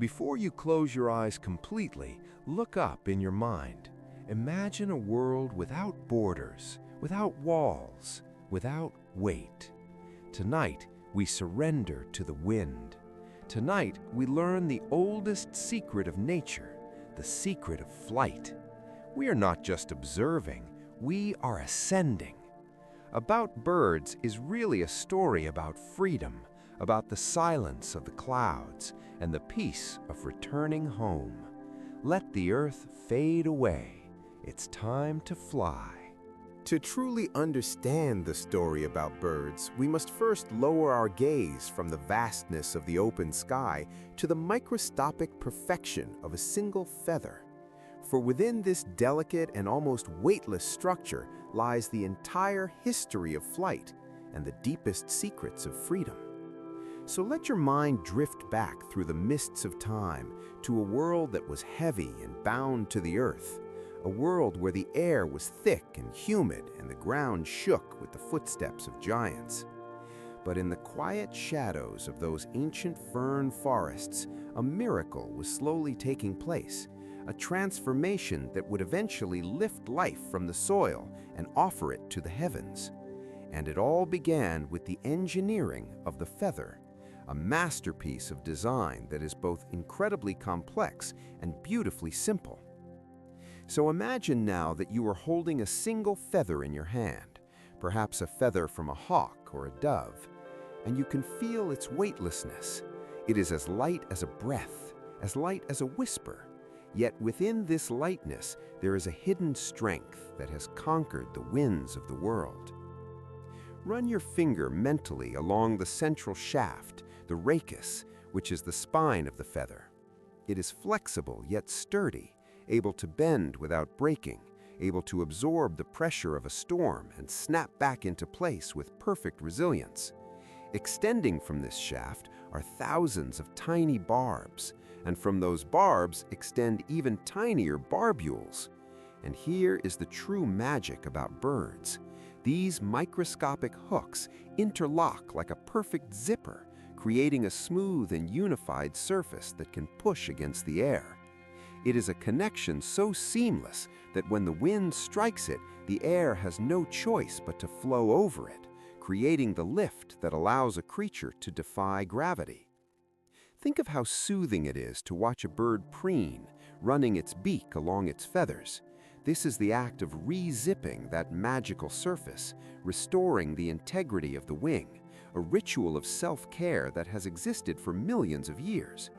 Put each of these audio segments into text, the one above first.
Before you close your eyes completely, look up in your mind. Imagine a world without borders, without walls, without weight. Tonight, we surrender to the wind. Tonight, we learn the oldest secret of nature, the secret of flight. We are not just observing, we are ascending. About Birds is really a story about freedom, about the silence of the clouds and the peace of returning home. Let the earth fade away. It's time to fly. To truly understand the story about birds, we must first lower our gaze from the vastness of the open sky to the microscopic perfection of a single feather. For within this delicate and almost weightless structure lies the entire history of flight and the deepest secrets of freedom. So let your mind drift back through the mists of time to a world that was heavy and bound to the earth, a world where the air was thick and humid and the ground shook with the footsteps of giants. But in the quiet shadows of those ancient fern forests, a miracle was slowly taking place, a transformation that would eventually lift life from the soil and offer it to the heavens. And it all began with the engineering of the feather, a masterpiece of design that is both incredibly complex and beautifully simple. So imagine now that you are holding a single feather in your hand, perhaps a feather from a hawk or a dove, and you can feel its weightlessness. It is as light as a breath, as light as a whisper. Yet within this lightness, there is a hidden strength that has conquered the winds of the world. Run your finger mentally along the central shaft, the rachis, which is the spine of the feather. It is flexible yet sturdy, able to bend without breaking, able to absorb the pressure of a storm and snap back into place with perfect resilience. Extending from this shaft are thousands of tiny barbs, and from those barbs extend even tinier barbules. And here is the true magic about birds. These microscopic hooks interlock like a perfect zipper, creating a smooth and unified surface that can push against the air. It is a connection so seamless that when the wind strikes it, the air has no choice but to flow over it, creating the lift that allows a creature to defy gravity. Think of how soothing it is to watch a bird preen, running its beak along its feathers. This is the act of re-zipping that magical surface, restoring the integrity of the wing, a ritual of self-care that has existed for millions of years.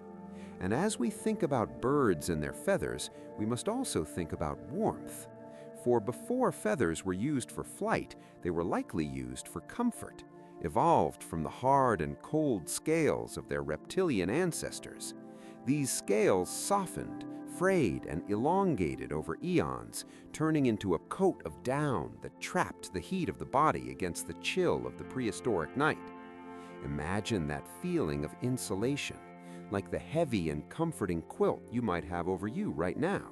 And as we think about birds and their feathers, we must also think about warmth. For before feathers were used for flight, they were likely used for comfort, evolved from the hard and cold scales of their reptilian ancestors. These scales softened, frayed, and elongated over eons, turning into a coat of down that trapped the heat of the body against the chill of the prehistoric night. Imagine that feeling of insulation, like the heavy and comforting quilt you might have over you right now.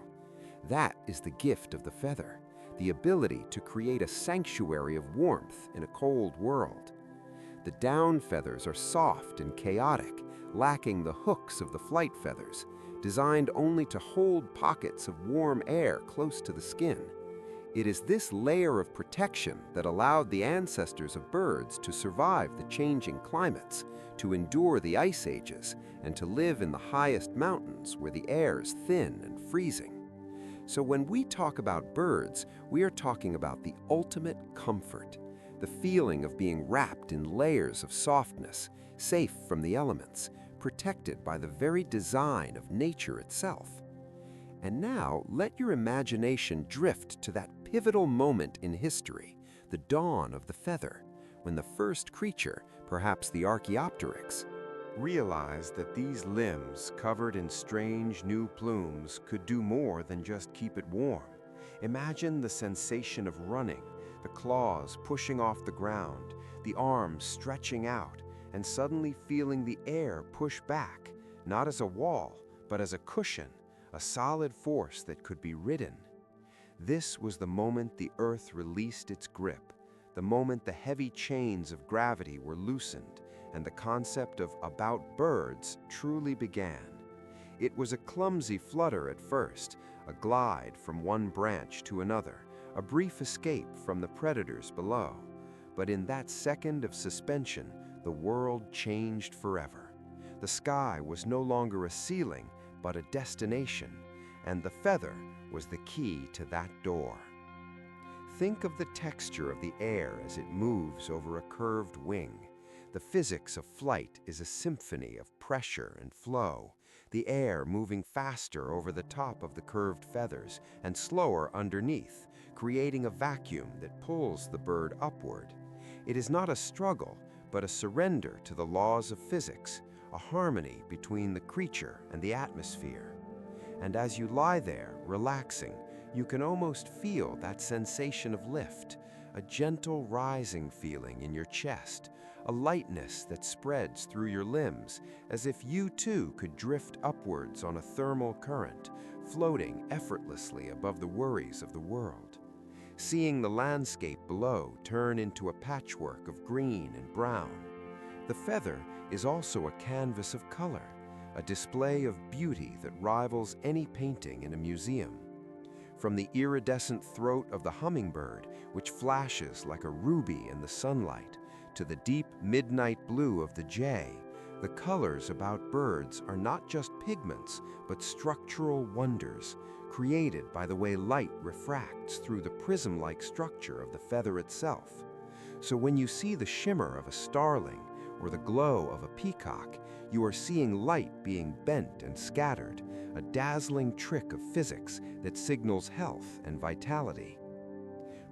That is the gift of the feather, the ability to create a sanctuary of warmth in a cold world. The down feathers are soft and chaotic, lacking the hooks of the flight feathers, designed only to hold pockets of warm air close to the skin. It is this layer of protection that allowed the ancestors of birds to survive the changing climates, to endure the ice ages, and to live in the highest mountains where the air is thin and freezing. So when we talk about birds, we are talking about the ultimate comfort, the feeling of being wrapped in layers of softness, safe from the elements, protected by the very design of nature itself. And now, let your imagination drift to that pivotal moment in history, the dawn of the feather, when the first creature, perhaps the Archaeopteryx, realized that these limbs, covered in strange new plumes, could do more than just keep it warm. Imagine the sensation of running, the claws pushing off the ground, the arms stretching out, and suddenly feeling the air push back, not as a wall, but as a cushion, a solid force that could be ridden. This was the moment the earth released its grip, the moment the heavy chains of gravity were loosened, and the concept of about birds truly began. It was a clumsy flutter at first, a glide from one branch to another, a brief escape from the predators below. But in that second of suspension, the world changed forever. The sky was no longer a ceiling, but a destination, and the feather was the key to that door. Think of the texture of the air as it moves over a curved wing. The physics of flight is a symphony of pressure and flow, the air moving faster over the top of the curved feathers and slower underneath, creating a vacuum that pulls the bird upward. It is not a struggle, but a surrender to the laws of physics, a harmony between the creature and the atmosphere. And as you lie there, relaxing, you can almost feel that sensation of lift, a gentle rising feeling in your chest, a lightness that spreads through your limbs, as if you too could drift upwards on a thermal current, floating effortlessly above the worries of the world. Seeing the landscape below turn into a patchwork of green and brown. The feather is also a canvas of color, a display of beauty that rivals any painting in a museum. From the iridescent throat of the hummingbird, which flashes like a ruby in the sunlight, to the deep midnight blue of the jay, the colors about birds are not just pigments, but structural wonders, created by the way light refracts through the prism-like structure of the feather itself. So when you see the shimmer of a starling or the glow of a peacock, you are seeing light being bent and scattered, a dazzling trick of physics that signals health and vitality.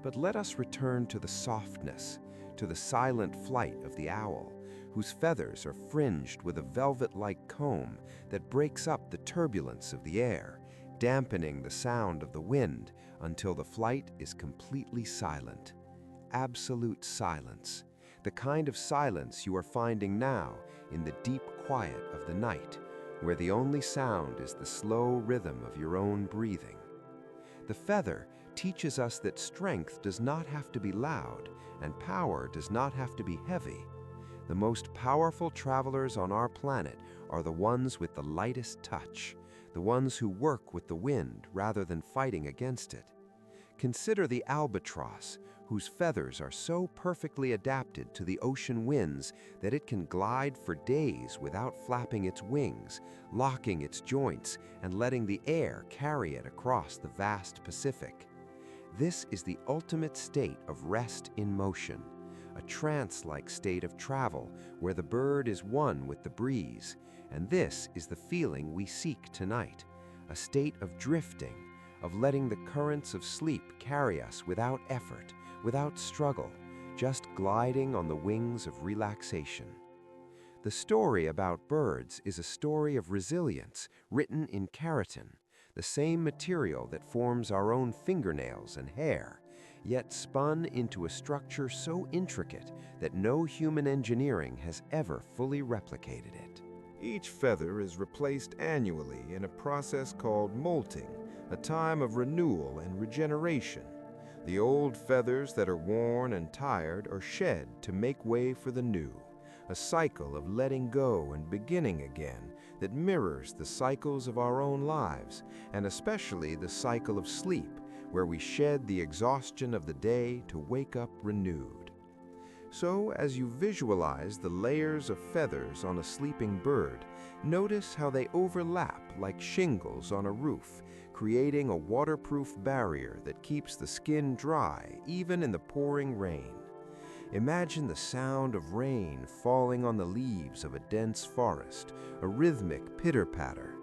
But let us return to the softness, to the silent flight of the owl, whose feathers are fringed with a velvet-like comb that breaks up the turbulence of the air, dampening the sound of the wind until the flight is completely silent. Absolute silence, the kind of silence you are finding now in the deep quiet of the night, where the only sound is the slow rhythm of your own breathing. The feather teaches us that strength does not have to be loud, and power does not have to be heavy. The most powerful travelers on our planet are the ones with the lightest touch, the ones who work with the wind rather than fighting against it. Consider the albatross, whose feathers are so perfectly adapted to the ocean winds that it can glide for days without flapping its wings, locking its joints, and letting the air carry it across the vast Pacific. This is the ultimate state of rest in motion, a trance-like state of travel where the bird is one with the breeze, and this is the feeling we seek tonight, a state of drifting, of letting the currents of sleep carry us without effort, without struggle, just gliding on the wings of relaxation. The story about birds is a story of resilience written in keratin, the same material that forms our own fingernails and hair, yet spun into a structure so intricate that no human engineering has ever fully replicated it. Each feather is replaced annually in a process called molting, a time of renewal and regeneration. The old feathers that are worn and tired are shed to make way for the new, a cycle of letting go and beginning again that mirrors the cycles of our own lives, and especially the cycle of sleep, where we shed the exhaustion of the day to wake up renewed. So, as you visualize the layers of feathers on a sleeping bird, notice how they overlap like shingles on a roof, creating a waterproof barrier that keeps the skin dry even in the pouring rain. Imagine the sound of rain falling on the leaves of a dense forest, a rhythmic pitter-patter,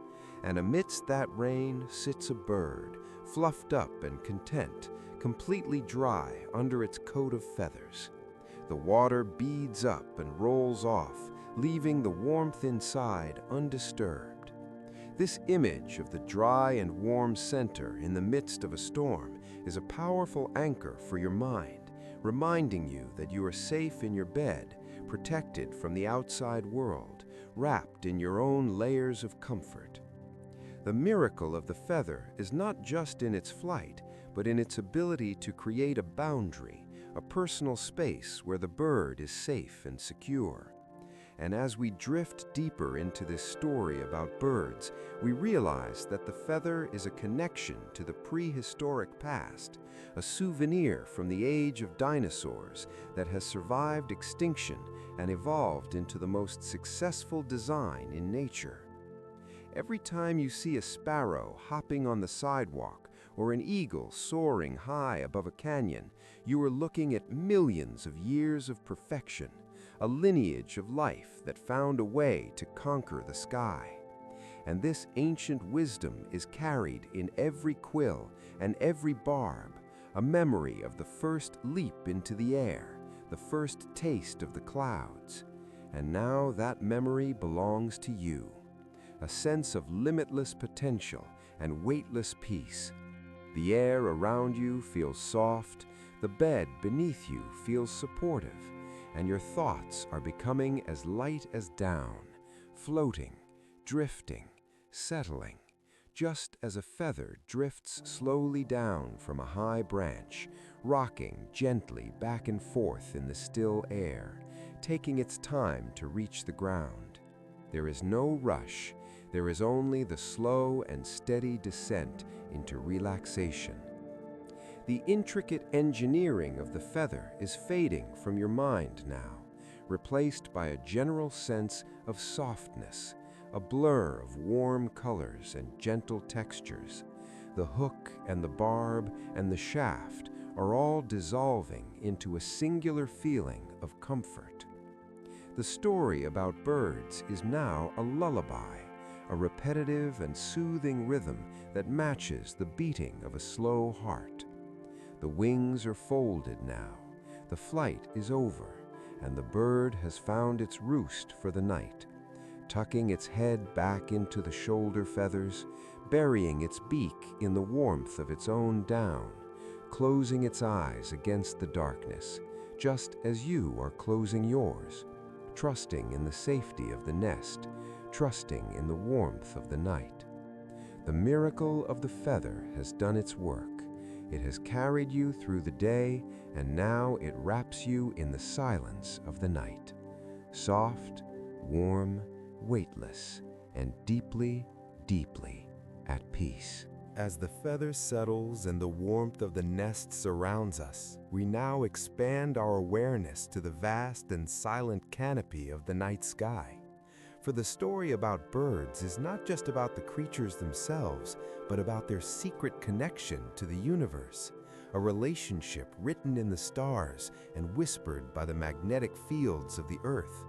and amidst that rain sits a bird, fluffed up and content, completely dry under its coat of feathers. The water beads up and rolls off, leaving the warmth inside undisturbed. This image of the dry and warm center in the midst of a storm is a powerful anchor for your mind, reminding you that you are safe in your bed, protected from the outside world, wrapped in your own layers of comfort. The miracle of the feather is not just in its flight, but in its ability to create a boundary, a personal space where the bird is safe and secure. And as we drift deeper into this story about birds, we realize that the feather is a connection to the prehistoric past, a souvenir from the age of dinosaurs that has survived extinction and evolved into the most successful design in nature. Every time you see a sparrow hopping on the sidewalk or an eagle soaring high above a canyon, you are looking at millions of years of perfection, a lineage of life that found a way to conquer the sky. And this ancient wisdom is carried in every quill and every barb, a memory of the first leap into the air, the first taste of the clouds. And now that memory belongs to you, a sense of limitless potential and weightless peace. The air around you feels soft, the bed beneath you feels supportive, and your thoughts are becoming as light as down, floating, drifting, settling, just as a feather drifts slowly down from a high branch, rocking gently back and forth in the still air, taking its time to reach the ground. There is no rush, there is only the slow and steady descent into relaxation. The intricate engineering of the feather is fading from your mind now, replaced by a general sense of softness, a blur of warm colors and gentle textures. The hook and the barb and the shaft are all dissolving into a singular feeling of comfort. The story about birds is now a lullaby, a repetitive and soothing rhythm that matches the beating of a slow heart. The wings are folded now, the flight is over, and the bird has found its roost for the night, tucking its head back into the shoulder feathers, burying its beak in the warmth of its own down, closing its eyes against the darkness, just as you are closing yours, trusting in the safety of the nest, trusting in the warmth of the night. The miracle of the feather has done its work. It has carried you through the day, and now it wraps you in the silence of the night. Soft, warm, weightless, and deeply, deeply at peace. As the feather settles and the warmth of the nest surrounds us, we now expand our awareness to the vast and silent canopy of the night sky. For the story about birds is not just about the creatures themselves, but about their secret connection to the universe, a relationship written in the stars and whispered by the magnetic fields of the earth.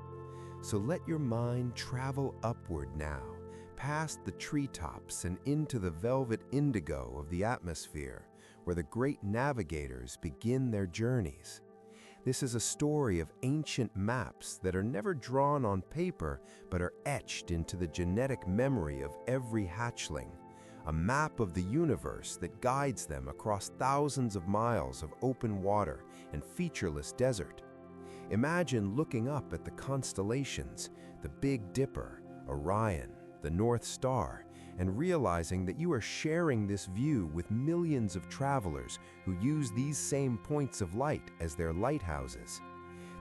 So let your mind travel upward now, past the treetops and into the velvet indigo of the atmosphere, where the great navigators begin their journeys. This is a story of ancient maps that are never drawn on paper, but are etched into the genetic memory of every hatchling, a map of the universe that guides them across thousands of miles of open water and featureless desert. Imagine looking up at the constellations, the Big Dipper, Orion, the North Star, and realizing that you are sharing this view with millions of travelers who use these same points of light as their lighthouses.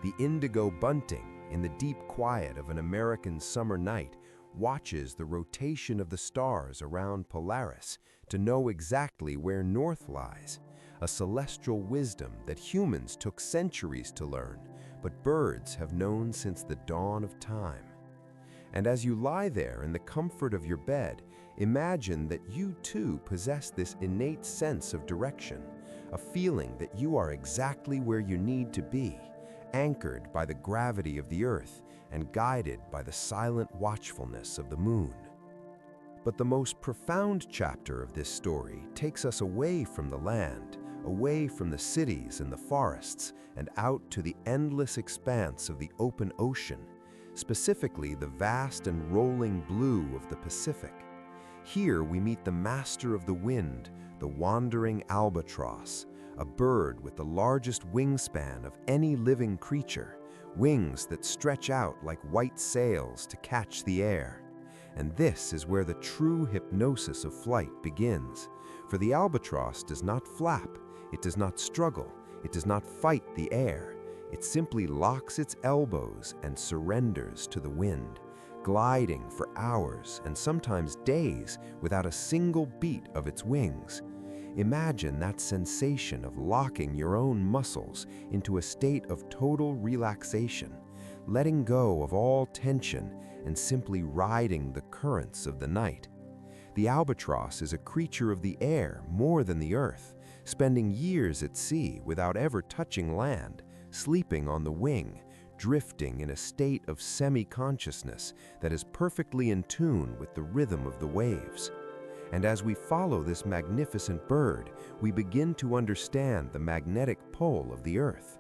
The indigo bunting, in the deep quiet of an American summer night, watches the rotation of the stars around Polaris to know exactly where north lies, a celestial wisdom that humans took centuries to learn, but birds have known since the dawn of time. And as you lie there in the comfort of your bed, imagine that you too possess this innate sense of direction, a feeling that you are exactly where you need to be, anchored by the gravity of the earth and guided by the silent watchfulness of the moon. But the most profound chapter of this story takes us away from the land, away from the cities and the forests, and out to the endless expanse of the open ocean, specifically the vast and rolling blue of the Pacific. Here we meet the master of the wind, the wandering albatross, a bird with the largest wingspan of any living creature, wings that stretch out like white sails to catch the air. And this is where the true hypnosis of flight begins, for the albatross does not flap, it does not struggle, it does not fight the air. It simply locks its elbows and surrenders to the wind, gliding for hours and sometimes days without a single beat of its wings. Imagine that sensation of locking your own muscles into a state of total relaxation, letting go of all tension and simply riding the currents of the night. The albatross is a creature of the air more than the earth, spending years at sea without ever touching land, sleeping on the wing, drifting in a state of semi-consciousness that is perfectly in tune with the rhythm of the waves. And as we follow this magnificent bird, we begin to understand the magnetic pole of the Earth.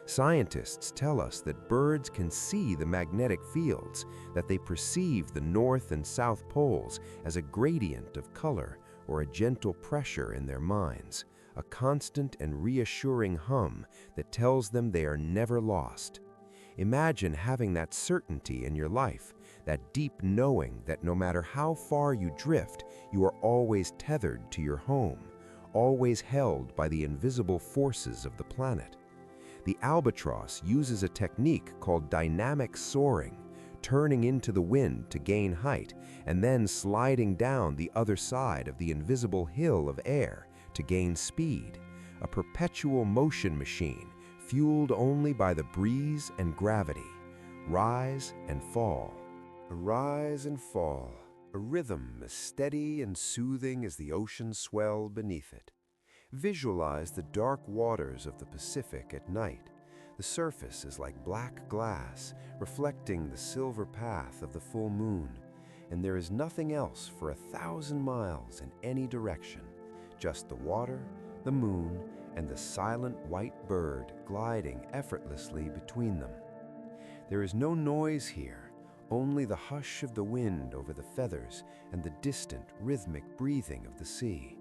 Scientists tell us that birds can see the magnetic fields, that they perceive the north and south poles as a gradient of color or a gentle pressure in their minds, a constant and reassuring hum that tells them they are never lost. Imagine having that certainty in your life, that deep knowing that no matter how far you drift, you are always tethered to your home, always held by the invisible forces of the planet. The albatross uses a technique called dynamic soaring, turning into the wind to gain height and then sliding down the other side of the invisible hill of air to gain speed, a perpetual motion machine fueled only by the breeze and gravity. Rise and fall. A rise and fall, a rhythm as steady and soothing as the ocean swell beneath it. Visualize the dark waters of the Pacific at night. The surface is like black glass, reflecting the silver path of the full moon, and there is nothing else for 1,000 miles in any direction, just the water, the moon, and the silent white bird gliding effortlessly between them. There is no noise here, only the hush of the wind over the feathers and the distant, rhythmic breathing of the sea.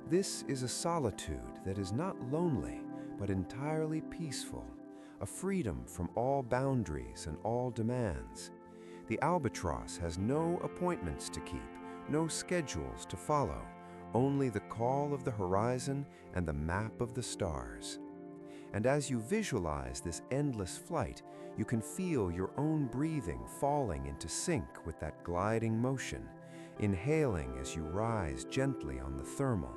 This is a solitude that is not lonely, but entirely peaceful, a freedom from all boundaries and all demands. The albatross has no appointments to keep, no schedules to follow, only the call of the horizon and the map of the stars. And as you visualize this endless flight, you can feel your own breathing falling into sync with that gliding motion, inhaling as you rise gently on the thermal,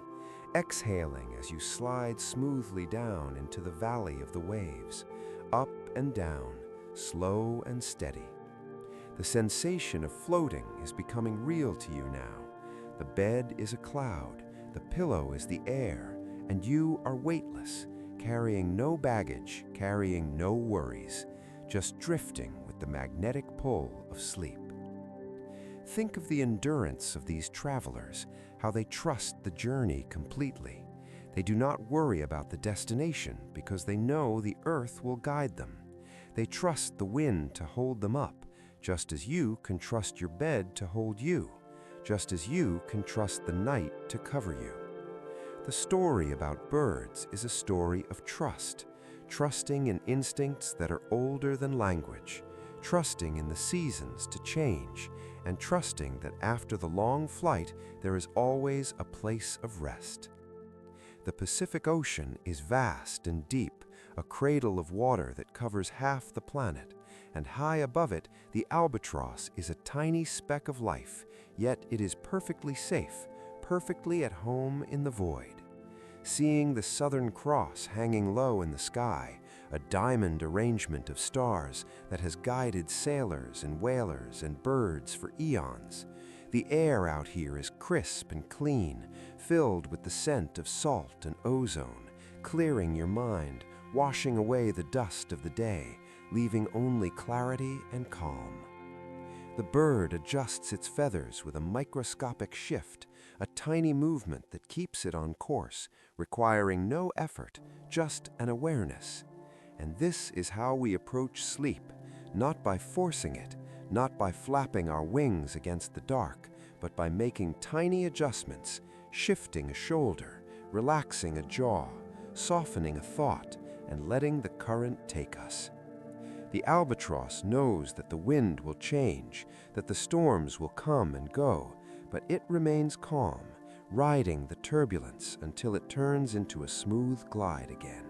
exhaling as you slide smoothly down into the valley of the waves, up and down, slow and steady. The sensation of floating is becoming real to you now. The bed is a cloud, the pillow is the air, and you are weightless, carrying no baggage, carrying no worries, just drifting with the magnetic pull of sleep. Think of the endurance of these travelers, how they trust the journey completely. They do not worry about the destination because they know the earth will guide them. They trust the wind to hold them up, just as you can trust your bed to hold you, just as you can trust the night to cover you. The story about birds is a story of trust, trusting in instincts that are older than language, trusting in the seasons to change, and trusting that after the long flight there is always a place of rest. The Pacific Ocean is vast and deep, a cradle of water that covers half the planet, and high above it, the albatross is a tiny speck of life, yet it is perfectly safe, perfectly at home in the void. Seeing the Southern Cross hanging low in the sky, a diamond arrangement of stars that has guided sailors and whalers and birds for eons. The air out here is crisp and clean, filled with the scent of salt and ozone, clearing your mind, washing away the dust of the day, leaving only clarity and calm. The bird adjusts its feathers with a microscopic shift, a tiny movement that keeps it on course, requiring no effort, just an awareness. And this is how we approach sleep, not by forcing it, not by flapping our wings against the dark, but by making tiny adjustments, shifting a shoulder, relaxing a jaw, softening a thought, and letting the current take us. The albatross knows that the wind will change, that the storms will come and go, but it remains calm, riding the turbulence until it turns into a smooth glide again.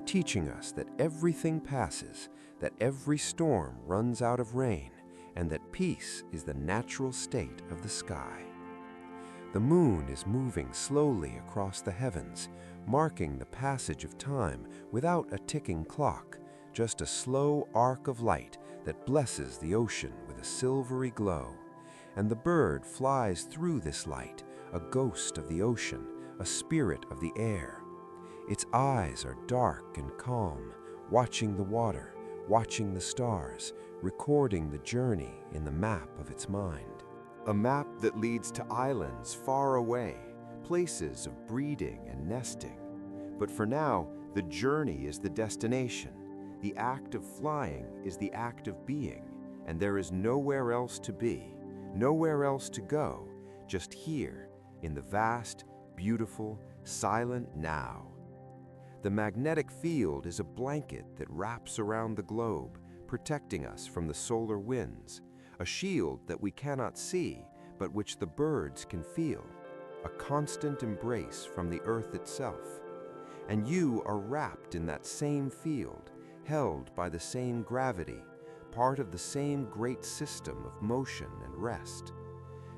teaching us that everything passes, that every storm runs out of rain, and that peace is the natural state of the sky. The moon is moving slowly across the heavens, marking the passage of time without a ticking clock, just a slow arc of light that blesses the ocean with a silvery glow. And the bird flies through this light, a ghost of the ocean, a spirit of the air. Its eyes are dark and calm, watching the water, watching the stars, recording the journey in the map of its mind. A map that leads to islands far away, places of breeding and nesting. But for now, the journey is the destination. The act of flying is the act of being, and there is nowhere else to be, nowhere else to go, just here in the vast, beautiful, silent now. The magnetic field is a blanket that wraps around the globe, protecting us from the solar winds, a shield that we cannot see, but which the birds can feel, a constant embrace from the earth itself. And you are wrapped in that same field, held by the same gravity, part of the same great system of motion and rest.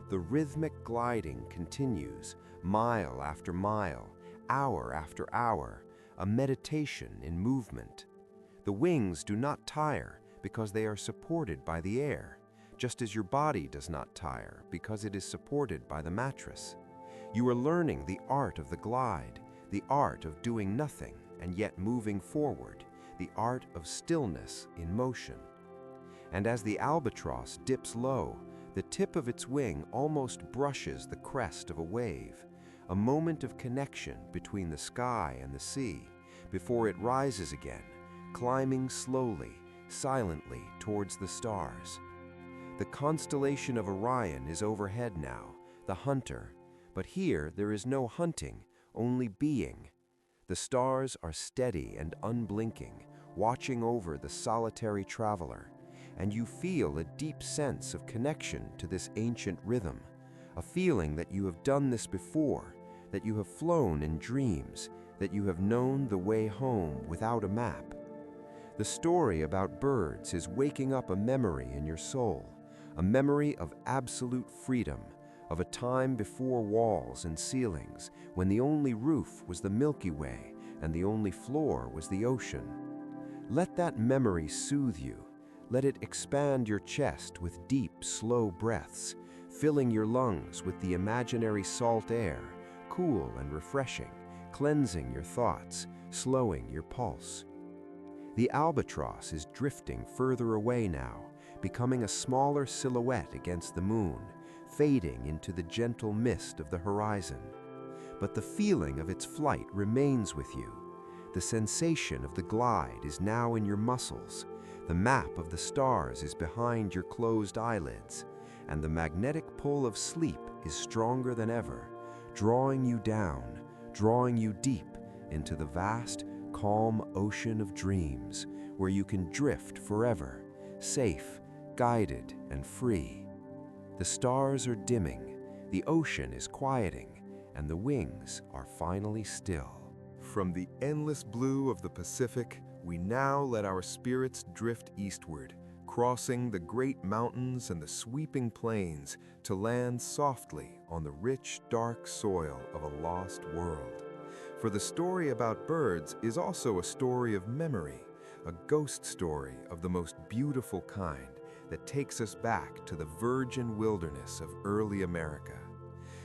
The rhythmic gliding continues, mile after mile, hour after hour, a meditation in movement. The wings do not tire because they are supported by the air, just as your body does not tire because it is supported by the mattress. You are learning the art of the glide, the art of doing nothing and yet moving forward, the art of stillness in motion. And as the albatross dips low, the tip of its wing almost brushes the crest of a wave, a moment of connection between the sky and the sea, before it rises again, climbing slowly, silently towards the stars. The constellation of Orion is overhead now, the hunter, but here there is no hunting, only being. The stars are steady and unblinking, watching over the solitary traveler, and you feel a deep sense of connection to this ancient rhythm, a feeling that you have done this before, that you have flown in dreams, that you have known the way home without a map. The story about birds is waking up a memory in your soul, a memory of absolute freedom, of a time before walls and ceilings, when the only roof was the Milky Way and the only floor was the ocean. Let that memory soothe you. Let it expand your chest with deep, slow breaths, filling your lungs with the imaginary salt air, cool and refreshing, cleansing your thoughts, slowing your pulse. The albatross is drifting further away now, becoming a smaller silhouette against the moon, fading into the gentle mist of the horizon. But the feeling of its flight remains with you. The sensation of the glide is now in your muscles. The map of the stars is behind your closed eyelids, and the magnetic pull of sleep is stronger than ever, drawing you down, drawing you deep into the vast, calm ocean of dreams, where you can drift forever, safe, guided, and free. The stars are dimming, the ocean is quieting, and the wings are finally still. From the endless blue of the Pacific, we now let our spirits drift eastward, crossing the great mountains and the sweeping plains to land softly on the rich, dark soil of a lost world. For the story about birds is also a story of memory, a ghost story of the most beautiful kind that takes us back to the virgin wilderness of early America.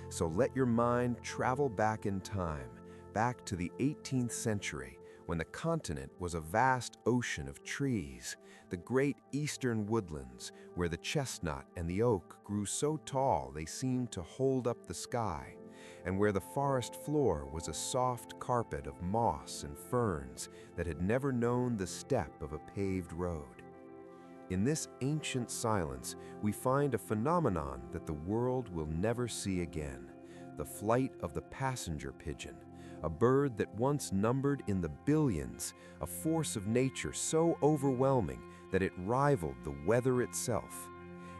So let your mind travel back in time, back to the 18th century, when the continent was a vast ocean of trees, the great eastern woodlands, where the chestnut and the oak grew so tall they seemed to hold up the sky, and where the forest floor was a soft carpet of moss and ferns that had never known the step of a paved road. In this ancient silence, we find a phenomenon that the world will never see again, the flight of the passenger pigeon, a bird that once numbered in the billions, a force of nature so overwhelming that it rivaled the weather itself.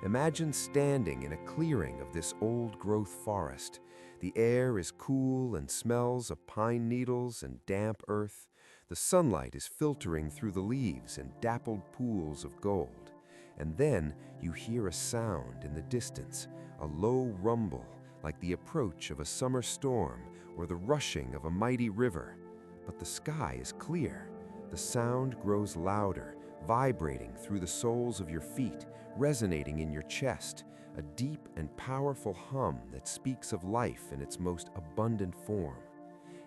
Imagine standing in a clearing of this old-growth forest. The air is cool and smells of pine needles and damp earth. The sunlight is filtering through the leaves in dappled pools of gold. And then you hear a sound in the distance, a low rumble, like the approach of a summer storm or the rushing of a mighty river. But the sky is clear. The sound grows louder, vibrating through the soles of your feet, resonating in your chest, a deep and powerful hum that speaks of life in its most abundant form.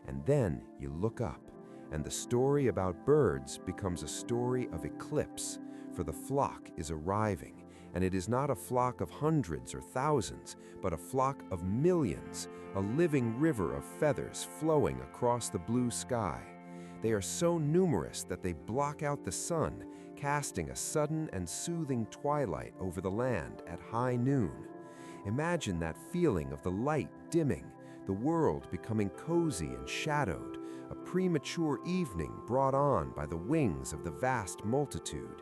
And then you look up, and the story about birds becomes a story of eclipse, for the flock is arriving, and it is not a flock of hundreds or thousands, but a flock of millions, a living river of feathers flowing across the blue sky. They are so numerous that they block out the sun, casting a sudden and soothing twilight over the land at high noon. Imagine that feeling of the light dimming, the world becoming cozy and shadowed, a premature evening brought on by the wings of the vast multitude.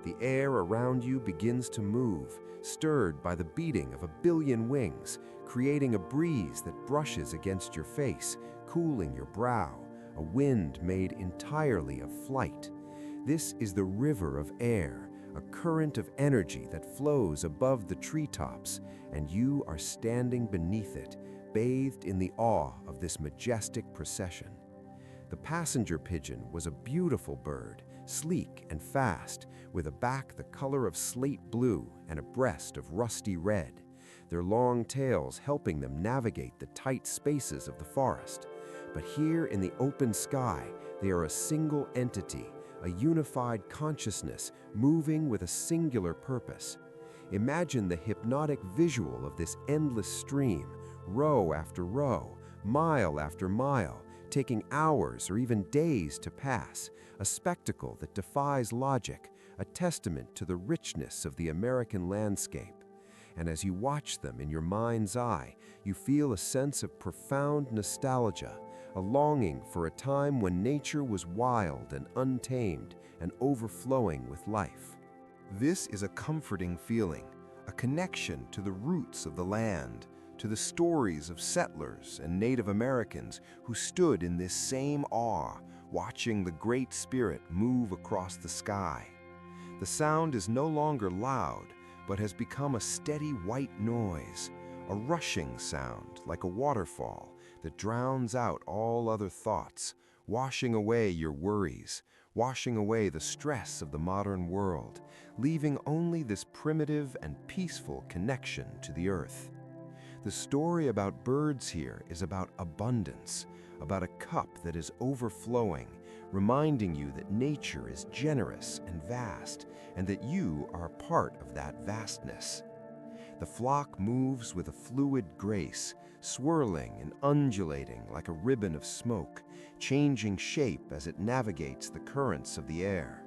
The air around you begins to move, stirred by the beating of a billion wings, creating a breeze that brushes against your face, cooling your brow, a wind made entirely of flight. This is the river of air, a current of energy that flows above the treetops, and you are standing beneath it, bathed in the awe of this majestic procession. The passenger pigeon was a beautiful bird, sleek and fast, with a back the color of slate blue and a breast of rusty red, their long tails helping them navigate the tight spaces of the forest. But here in the open sky, they are a single entity, a unified consciousness moving with a singular purpose. Imagine the hypnotic visual of this endless stream, row after row, mile after mile, taking hours or even days to pass, a spectacle that defies logic, a testament to the richness of the American landscape. And as you watch them in your mind's eye, you feel a sense of profound nostalgia, a longing for a time when nature was wild and untamed and overflowing with life. This is a comforting feeling, a connection to the roots of the land, to the stories of settlers and Native Americans who stood in this same awe, watching the Great Spirit move across the sky. The sound is no longer loud, but has become a steady white noise, a rushing sound like a waterfall that drowns out all other thoughts, washing away your worries, washing away the stress of the modern world, leaving only this primitive and peaceful connection to the earth. The story about birds here is about abundance, about a cup that is overflowing, reminding you that nature is generous and vast, and that you are a part of that vastness. The flock moves with a fluid grace, swirling and undulating like a ribbon of smoke, changing shape as it navigates the currents of the air.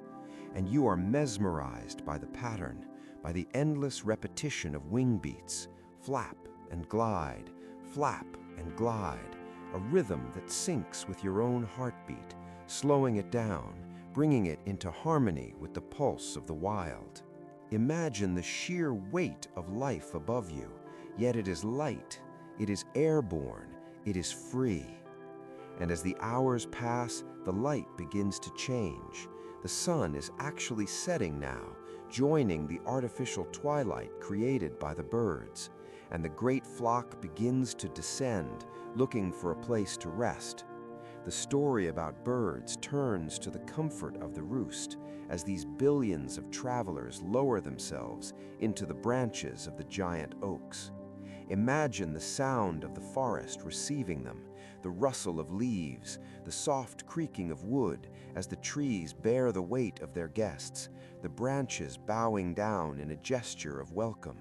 And you are mesmerized by the pattern, by the endless repetition of wing beats, flap and glide, flap and glide, a rhythm that syncs with your own heartbeat, slowing it down, bringing it into harmony with the pulse of the wild. Imagine the sheer weight of life above you, yet it is light, it is airborne, it is free. And as the hours pass, the light begins to change. The sun is actually setting now, joining the artificial twilight created by the birds, and the great flock begins to descend, looking for a place to rest. The story about birds turns to the comfort of the roost as these billions of travelers lower themselves into the branches of the giant oaks. Imagine the sound of the forest receiving them, the rustle of leaves, the soft creaking of wood as the trees bear the weight of their guests, the branches bowing down in a gesture of welcome,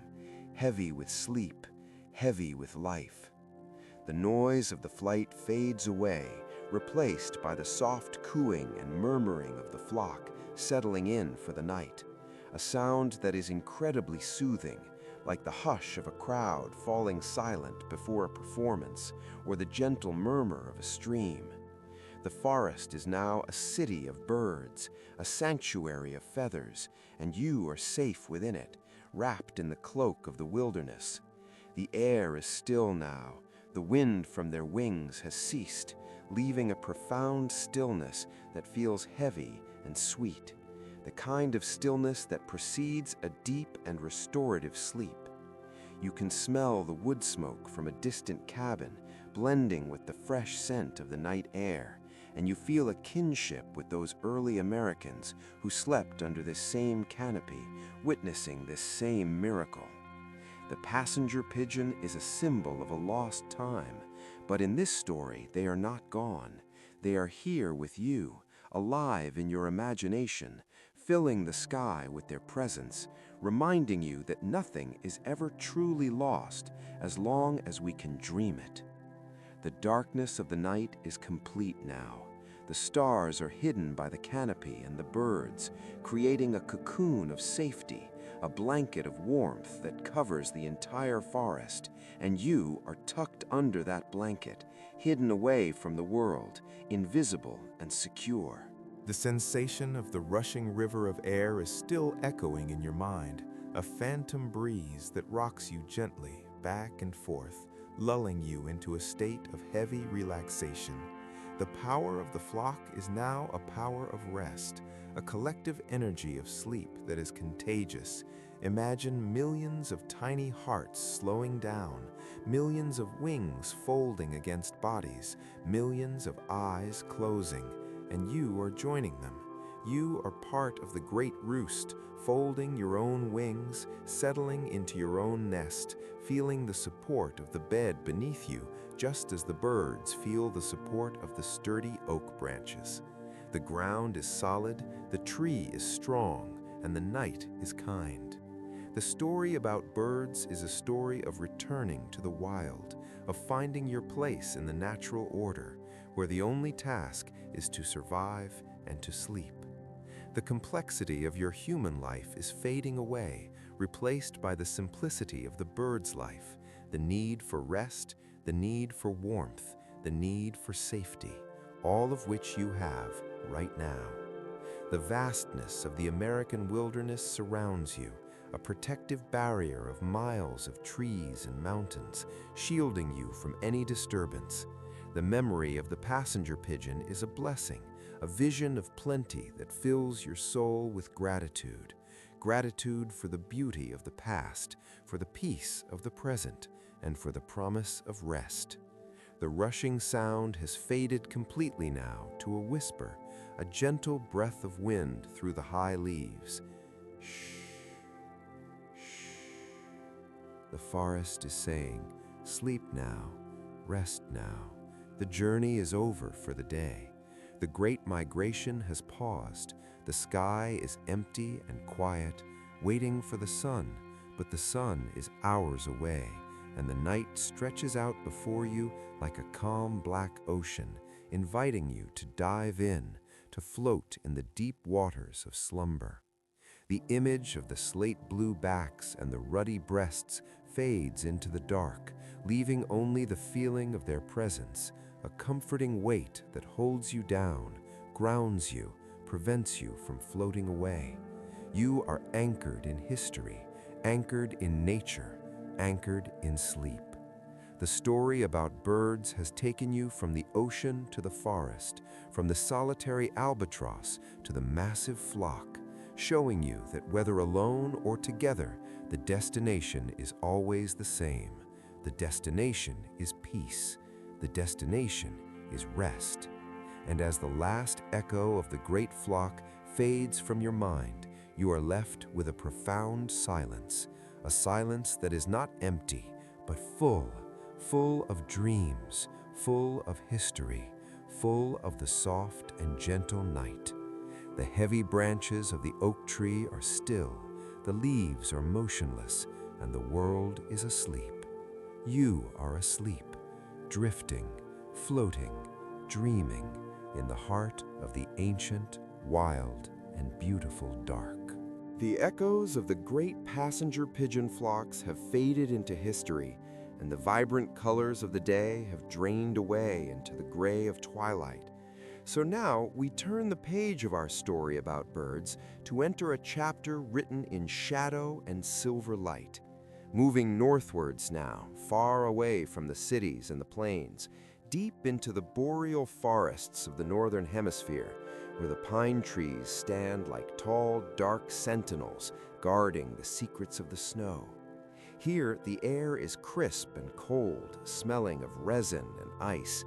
heavy with sleep, heavy with life. The noise of the flight fades away, replaced by the soft cooing and murmuring of the flock settling in for the night, a sound that is incredibly soothing, like the hush of a crowd falling silent before a performance or the gentle murmur of a stream. The forest is now a city of birds, a sanctuary of feathers, and you are safe within it, wrapped in the cloak of the wilderness. The air is still now, the wind from their wings has ceased, leaving a profound stillness that feels heavy and sweet, the kind of stillness that precedes a deep and restorative sleep. You can smell the wood smoke from a distant cabin, blending with the fresh scent of the night air, and you feel a kinship with those early Americans who slept under this same canopy, witnessing this same miracle. The passenger pigeon is a symbol of a lost time, but in this story they are not gone. They are here with you, alive in your imagination, filling the sky with their presence, reminding you that nothing is ever truly lost as long as we can dream it. The darkness of the night is complete now. The stars are hidden by the canopy and the birds, creating a cocoon of safety, a blanket of warmth that covers the entire forest, and you are tucked under that blanket, hidden away from the world, invisible and secure. The sensation of the rushing river of air is still echoing in your mind, a phantom breeze that rocks you gently back and forth, lulling you into a state of heavy relaxation. The power of the flock is now a power of rest, a collective energy of sleep that is contagious. Imagine millions of tiny hearts slowing down, millions of wings folding against bodies, millions of eyes closing, and you are joining them. You are part of the great roost, folding your own wings, settling into your own nest, feeling the support of the bed beneath you, just as the birds feel the support of the sturdy oak branches. The ground is solid, the tree is strong, and the night is kind. The story about birds is a story of returning to the wild, of finding your place in the natural order, where the only task is to survive and to sleep. The complexity of your human life is fading away, replaced by the simplicity of the bird's life, the need for rest, the need for warmth, the need for safety, all of which you have right now. The vastness of the American wilderness surrounds you, a protective barrier of miles of trees and mountains, shielding you from any disturbance. The memory of the passenger pigeon is a blessing, a vision of plenty that fills your soul with gratitude. Gratitude for the beauty of the past, for the peace of the present, and for the promise of rest. The rushing sound has faded completely now to a whisper, a gentle breath of wind through the high leaves. Shh, shh. The forest is saying, sleep now, rest now. The journey is over for the day. The great migration has paused. The sky is empty and quiet, waiting for the sun, but the sun is hours away, and the night stretches out before you like a calm black ocean, inviting you to dive in, to float in the deep waters of slumber. The image of the slate-blue backs and the ruddy breasts fades into the dark, leaving only the feeling of their presence, a comforting weight that holds you down, grounds you, prevents you from floating away. You are anchored in history, anchored in nature, anchored in sleep. The story about birds has taken you from the ocean to the forest, from the solitary albatross to the massive flock, showing you that whether alone or together, the destination is always the same. The destination is peace. The destination is rest. And as the last echo of the great flock fades from your mind, you are left with a profound silence, a silence that is not empty, but full of dreams, full of history, full of the soft and gentle night. The heavy branches of the oak tree are still, the leaves are motionless, and the world is asleep. You are asleep, drifting, floating, dreaming in the heart of the ancient, wild, and beautiful dark. The echoes of the great passenger pigeon flocks have faded into history, and the vibrant colors of the day have drained away into the gray of twilight. So now we turn the page of our story about birds to enter a chapter written in shadow and silver light. Moving northwards now, far away from the cities and the plains, deep into the boreal forests of the northern hemisphere, where the pine trees stand like tall, dark sentinels guarding the secrets of the snow. Here, the air is crisp and cold, smelling of resin and ice,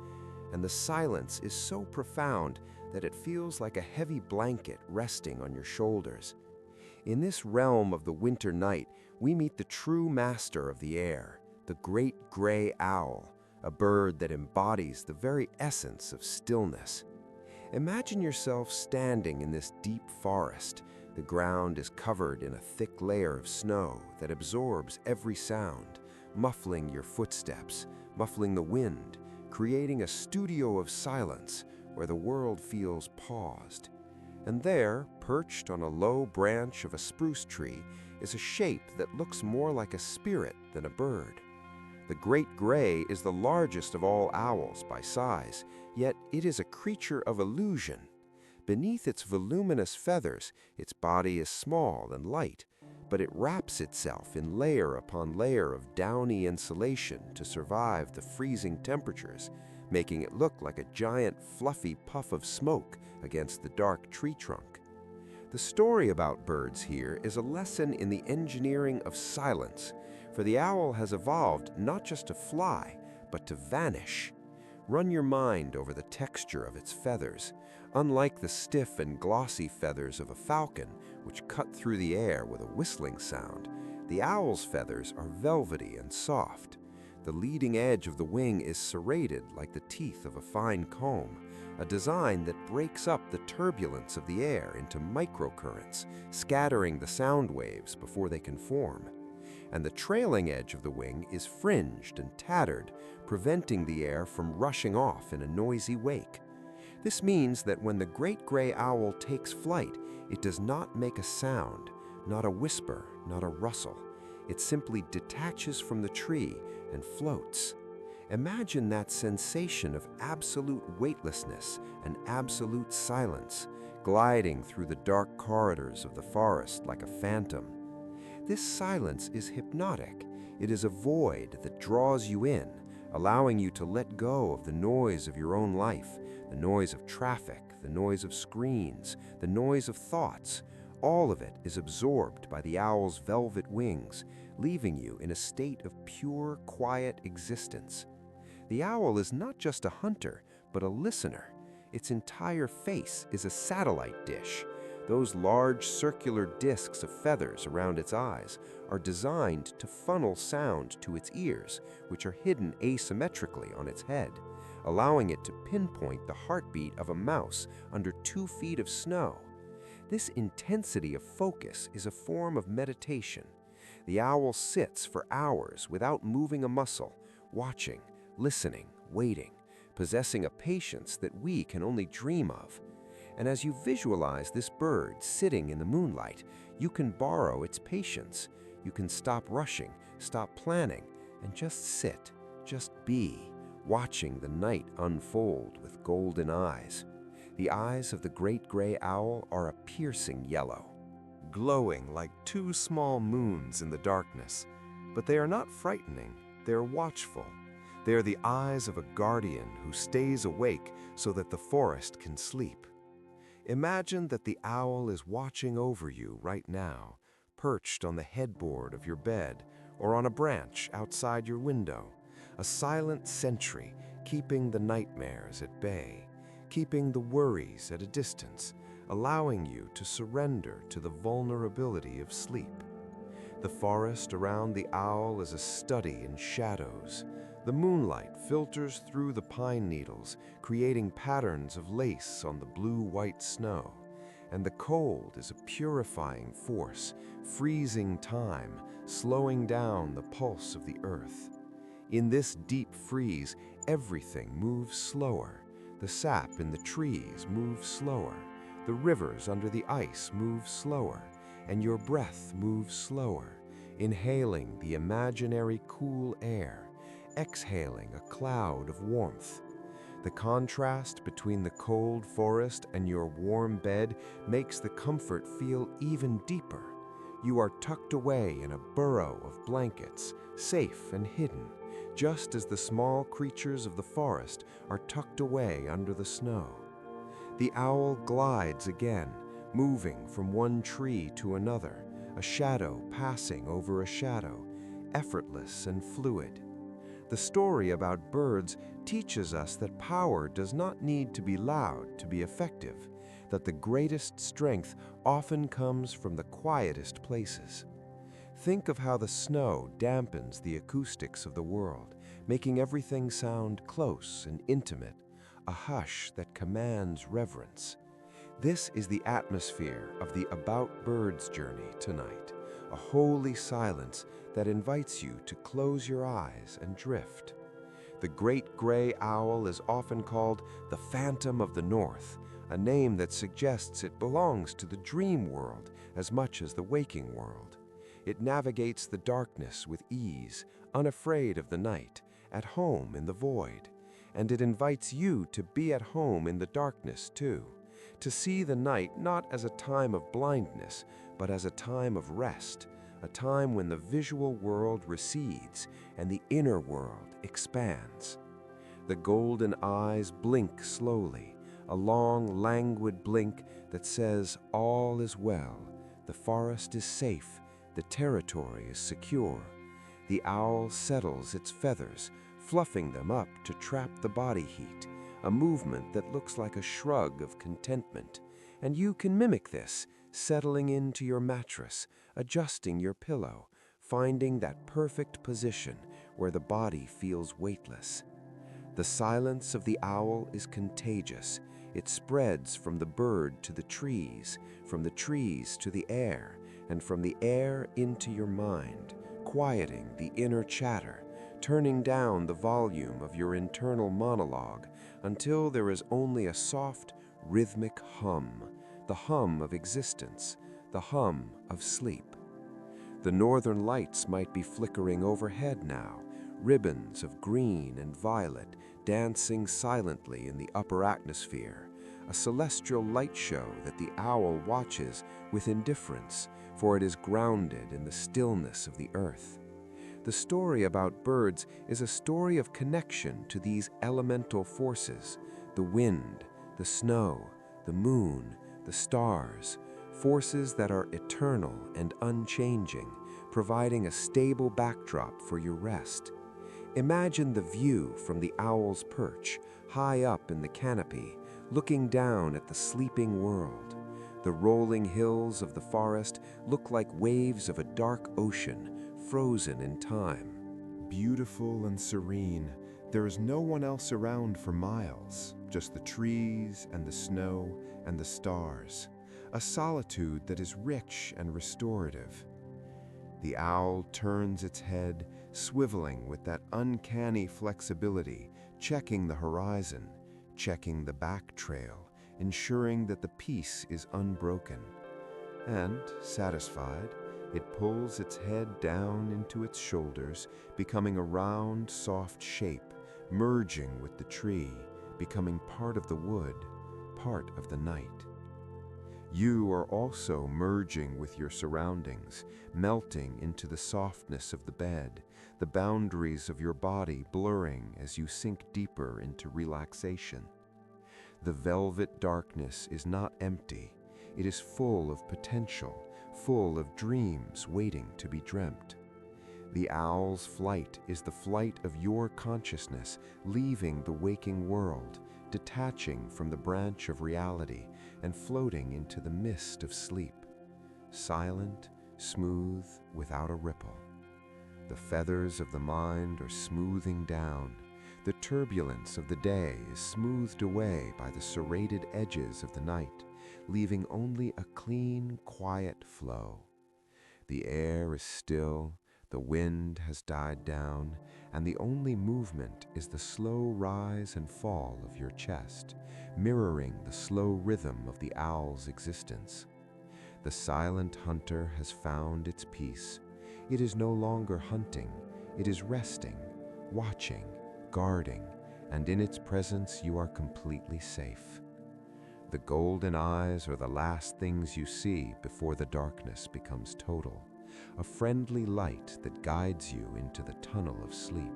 and the silence is so profound that it feels like a heavy blanket resting on your shoulders. In this realm of the winter night, we meet the true master of the air, the great gray owl, a bird that embodies the very essence of stillness. Imagine yourself standing in this deep forest. The ground is covered in a thick layer of snow that absorbs every sound, muffling your footsteps, muffling the wind, creating a studio of silence where the world feels paused. And there, perched on a low branch of a spruce tree, is a shape that looks more like a spirit than a bird. The great gray is the largest of all owls by size, yet it is a creature of illusion. Beneath its voluminous feathers, its body is small and light, but it wraps itself in layer upon layer of downy insulation to survive the freezing temperatures, making it look like a giant fluffy puff of smoke against the dark tree trunk. The story about birds here is a lesson in the engineering of silence, for the owl has evolved not just to fly, but to vanish. Run your mind over the texture of its feathers. Unlike the stiff and glossy feathers of a falcon, which cut through the air with a whistling sound, the owl's feathers are velvety and soft. The leading edge of the wing is serrated like the teeth of a fine comb, a design that breaks up the turbulence of the air into microcurrents, scattering the sound waves before they can form. And the trailing edge of the wing is fringed and tattered, preventing the air from rushing off in a noisy wake. This means that when the great gray owl takes flight, it does not make a sound, not a whisper, not a rustle. It simply detaches from the tree and floats. Imagine that sensation of absolute weightlessness and absolute silence, gliding through the dark corridors of the forest like a phantom. This silence is hypnotic. It is a void that draws you in, allowing you to let go of the noise of your own life, the noise of traffic, the noise of screens, the noise of thoughts. All of it is absorbed by the owl's velvet wings, leaving you in a state of pure, quiet existence. The owl is not just a hunter, but a listener. Its entire face is a satellite dish. Those large circular discs of feathers around its eyes are designed to funnel sound to its ears, which are hidden asymmetrically on its head, allowing it to pinpoint the heartbeat of a mouse under 2 feet of snow. This intensity of focus is a form of meditation. The owl sits for hours without moving a muscle, watching, listening, waiting, possessing a patience that we can only dream of. And as you visualize this bird sitting in the moonlight, you can borrow its patience. You can stop rushing, stop planning, and just sit, just be, watching the night unfold with golden eyes. The eyes of the great gray owl are a piercing yellow, glowing like 2 small moons in the darkness. But they are not frightening, they are watchful. They are the eyes of a guardian who stays awake so that the forest can sleep. Imagine that the owl is watching over you right now, perched on the headboard of your bed or on a branch outside your window, a silent sentry keeping the nightmares at bay, keeping the worries at a distance, allowing you to surrender to the vulnerability of sleep. The forest around the owl is a study in shadows. The moonlight filters through the pine needles, creating patterns of lace on the blue-white snow. And the cold is a purifying force, freezing time, slowing down the pulse of the earth. In this deep freeze, everything moves slower. The sap in the trees moves slower. The rivers under the ice move slower, and your breath moves slower, inhaling the imaginary cool air, exhaling a cloud of warmth. The contrast between the cold forest and your warm bed makes the comfort feel even deeper. You are tucked away in a burrow of blankets, safe and hidden, just as the small creatures of the forest are tucked away under the snow. The owl glides again, moving from one tree to another, a shadow passing over a shadow, effortless and fluid. The story about birds teaches us that power does not need to be loud to be effective, that the greatest strength often comes from the quietest places. Think of how the snow dampens the acoustics of the world, making everything sound close and intimate, a hush that commands reverence. This is the atmosphere of the About Birds journey tonight, a holy silence that invites you to close your eyes and drift. The great gray owl is often called the Phantom of the North, a name that suggests it belongs to the dream world as much as the waking world. It navigates the darkness with ease, unafraid of the night, at home in the void. And it invites you to be at home in the darkness too, to see the night not as a time of blindness, but as a time of rest, a time when the visual world recedes and the inner world expands. The golden eyes blink slowly, a long, languid blink that says all is well, the forest is safe, the territory is secure. The owl settles its feathers, fluffing them up to trap the body heat, a movement that looks like a shrug of contentment. And you can mimic this, settling into your mattress, adjusting your pillow, finding that perfect position where the body feels weightless. The silence of the owl is contagious. It spreads from the bird to the trees, from the trees to the air, and from the air into your mind, quieting the inner chatter, turning down the volume of your internal monologue until there is only a soft, rhythmic hum, the hum of existence, the hum of sleep. The northern lights might be flickering overhead now, ribbons of green and violet dancing silently in the upper atmosphere, a celestial light show that the owl watches with indifference, for it is grounded in the stillness of the earth. The story about birds is a story of connection to these elemental forces, the wind, the snow, the moon, the stars, forces that are eternal and unchanging, providing a stable backdrop for your rest. Imagine the view from the owl's perch, high up in the canopy, looking down at the sleeping world. The rolling hills of the forest look like waves of a dark ocean, frozen in time. Beautiful and serene, there is no one else around for miles, just the trees and the snow and the stars, a solitude that is rich and restorative. The owl turns its head, swiveling with that uncanny flexibility, checking the horizon, checking the back trail, ensuring that the peace is unbroken. And, satisfied, it pulls its head down into its shoulders, becoming a round, soft shape, merging with the tree, becoming part of the wood, part of the night. You are also merging with your surroundings, melting into the softness of the bed, the boundaries of your body blurring as you sink deeper into relaxation. The velvet darkness is not empty. It is full of potential, full of dreams waiting to be dreamt. The owl's flight is the flight of your consciousness, leaving the waking world, detaching from the branch of reality and floating into the mist of sleep, silent, smooth, without a ripple. The feathers of the mind are smoothing down. The turbulence of the day is smoothed away by the serrated edges of the night, leaving only a clean, quiet flow. The air is still, the wind has died down, and the only movement is the slow rise and fall of your chest, mirroring the slow rhythm of the owl's existence. The silent hunter has found its peace. It is no longer hunting, it is resting, watching, guarding, and in its presence you are completely safe. The golden eyes are the last things you see before the darkness becomes total, a friendly light that guides you into the tunnel of sleep.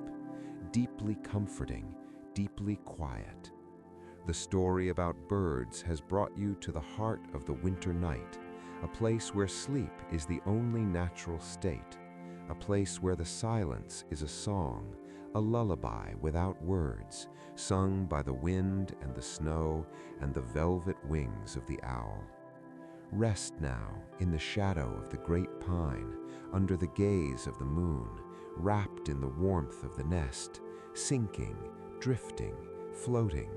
deeply comforting, deeply quiet. The story about birds has brought you to the heart of the winter night, a place where sleep is the only natural state, a place where the silence is a song, a lullaby without words, sung by the wind and the snow and the velvet wings of the owl. Rest now in the shadow of the great pine, under the gaze of the moon, wrapped in the warmth of the nest, sinking, drifting, floating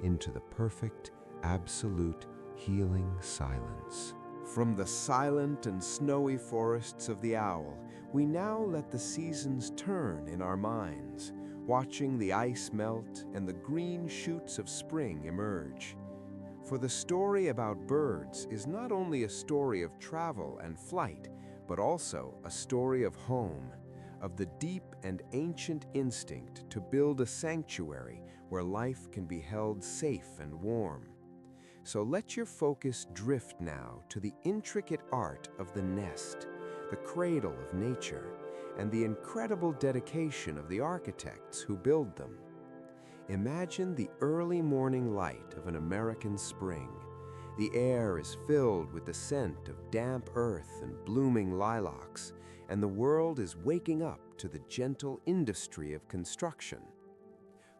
into the perfect, absolute, healing silence. From the silent and snowy forests of the owl, we now let the seasons turn in our minds, watching the ice melt and the green shoots of spring emerge. For the story about birds is not only a story of travel and flight, but also a story of home, of the deep and ancient instinct to build a sanctuary where life can be held safe and warm. So let your focus drift now to the intricate art of the nest, the cradle of nature, and the incredible dedication of the architects who build them. Imagine the early morning light of an American spring. The air is filled with the scent of damp earth and blooming lilacs, and the world is waking up to the gentle industry of construction.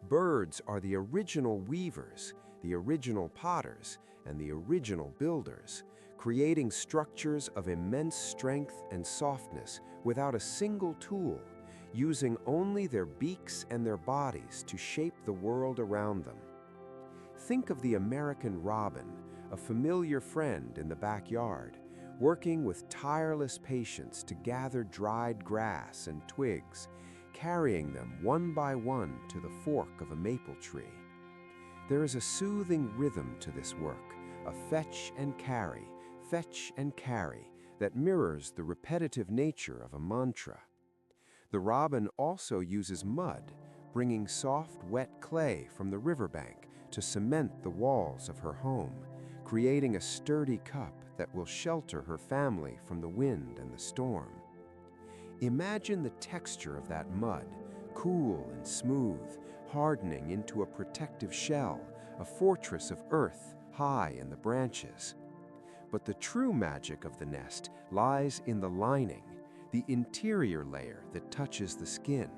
Birds are the original weavers, the original potters, and the original builders, creating structures of immense strength and softness without a single tool, using only their beaks and their bodies to shape the world around them. Think of the American robin, a familiar friend in the backyard, working with tireless patience to gather dried grass and twigs, carrying them one by one to the fork of a maple tree. There is a soothing rhythm to this work, a fetch and carry, that mirrors the repetitive nature of a mantra. The robin also uses mud, bringing soft, wet clay from the riverbank to cement the walls of her home, creating a sturdy cup that will shelter her family from the wind and the storm. Imagine the texture of that mud, cool and smooth, hardening into a protective shell, a fortress of earth high in the branches. But the true magic of the nest lies in the lining, the interior layer that touches the skin.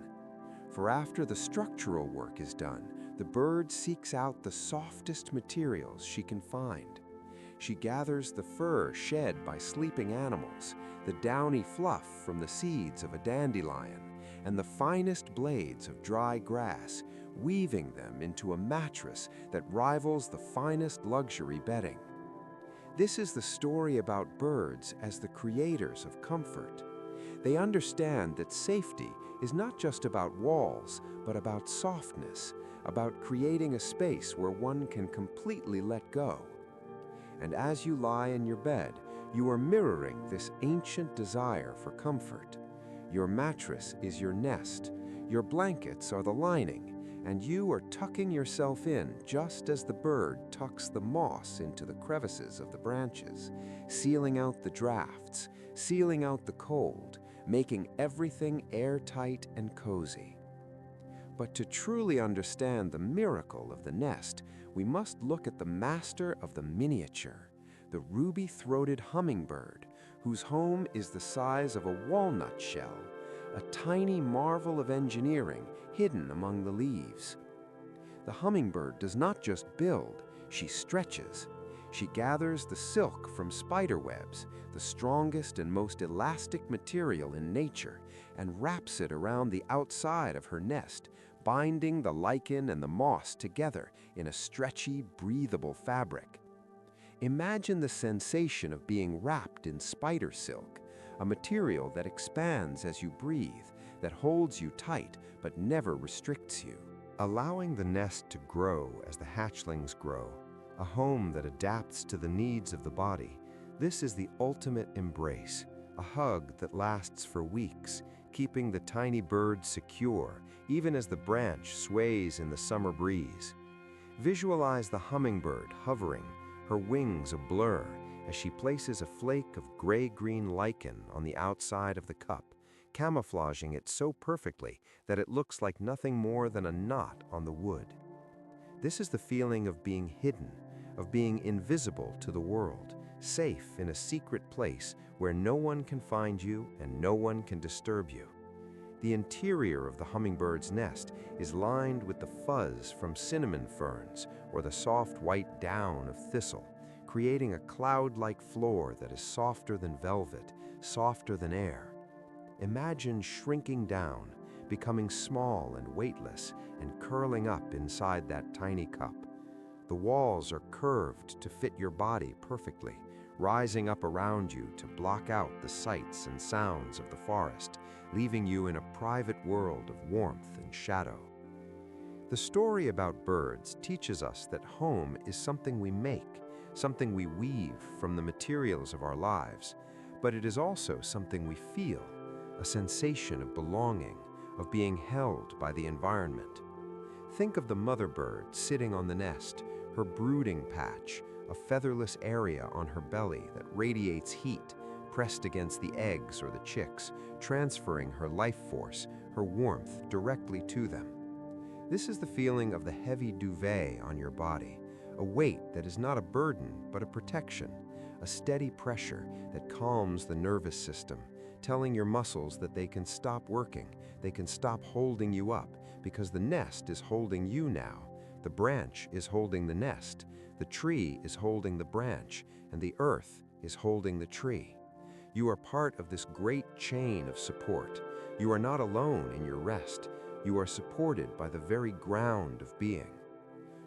For after the structural work is done, the bird seeks out the softest materials she can find. She gathers the fur shed by sleeping animals, the downy fluff from the seeds of a dandelion, and the finest blades of dry grass, weaving them into a mattress that rivals the finest luxury bedding. This is the story about birds as the creators of comfort. They understand that safety is not just about walls, but about softness, about creating a space where one can completely let go. And as you lie in your bed, you are mirroring this ancient desire for comfort. Your mattress is your nest, your blankets are the lining, and you are tucking yourself in just as the bird tucks the moss into the crevices of the branches, sealing out the drafts, sealing out the cold, making everything airtight and cozy. But to truly understand the miracle of the nest, we must look at the master of the miniature, the ruby-throated hummingbird, whose home is the size of a walnut shell, a tiny marvel of engineering hidden among the leaves. The hummingbird does not just build, she stretches. She gathers the silk from spider webs, the strongest and most elastic material in nature, and wraps it around the outside of her nest, binding the lichen and the moss together in a stretchy, breathable fabric. Imagine the sensation of being wrapped in spider silk, a material that expands as you breathe, that holds you tight but never restricts you. Allowing the nest to grow as the hatchlings grow, a home that adapts to the needs of the body, this is the ultimate embrace, a hug that lasts for weeks, keeping the tiny bird secure even as the branch sways in the summer breeze. Visualize the hummingbird hovering, her wings a blur, as she places a flake of gray-green lichen on the outside of the cup, camouflaging it so perfectly that it looks like nothing more than a knot on the wood. This is the feeling of being hidden, of being invisible to the world, safe in a secret place where no one can find you and no one can disturb you. The interior of the hummingbird's nest is lined with the fuzz from cinnamon ferns or the soft white down of thistle, creating a cloud-like floor that is softer than velvet, softer than air. Imagine shrinking down, becoming small and weightless, and curling up inside that tiny cup. The walls are curved to fit your body perfectly, rising up around you to block out the sights and sounds of the forest, leaving you in a private world of warmth and shadow. The story about birds teaches us that home is something we make, something we weave from the materials of our lives, but it is also something we feel, a sensation of belonging, of being held by the environment. Think of the mother bird sitting on the nest, her brooding patch, a featherless area on her belly that radiates heat, pressed against the eggs or the chicks, transferring her life force, her warmth directly to them. This is the feeling of the heavy duvet on your body, a weight that is not a burden but a protection, a steady pressure that calms the nervous system, telling your muscles that they can stop working, they can stop holding you up, because the nest is holding you now. The branch is holding the nest, the tree is holding the branch, and the earth is holding the tree. You are part of this great chain of support. You are not alone in your rest. You are supported by the very ground of being.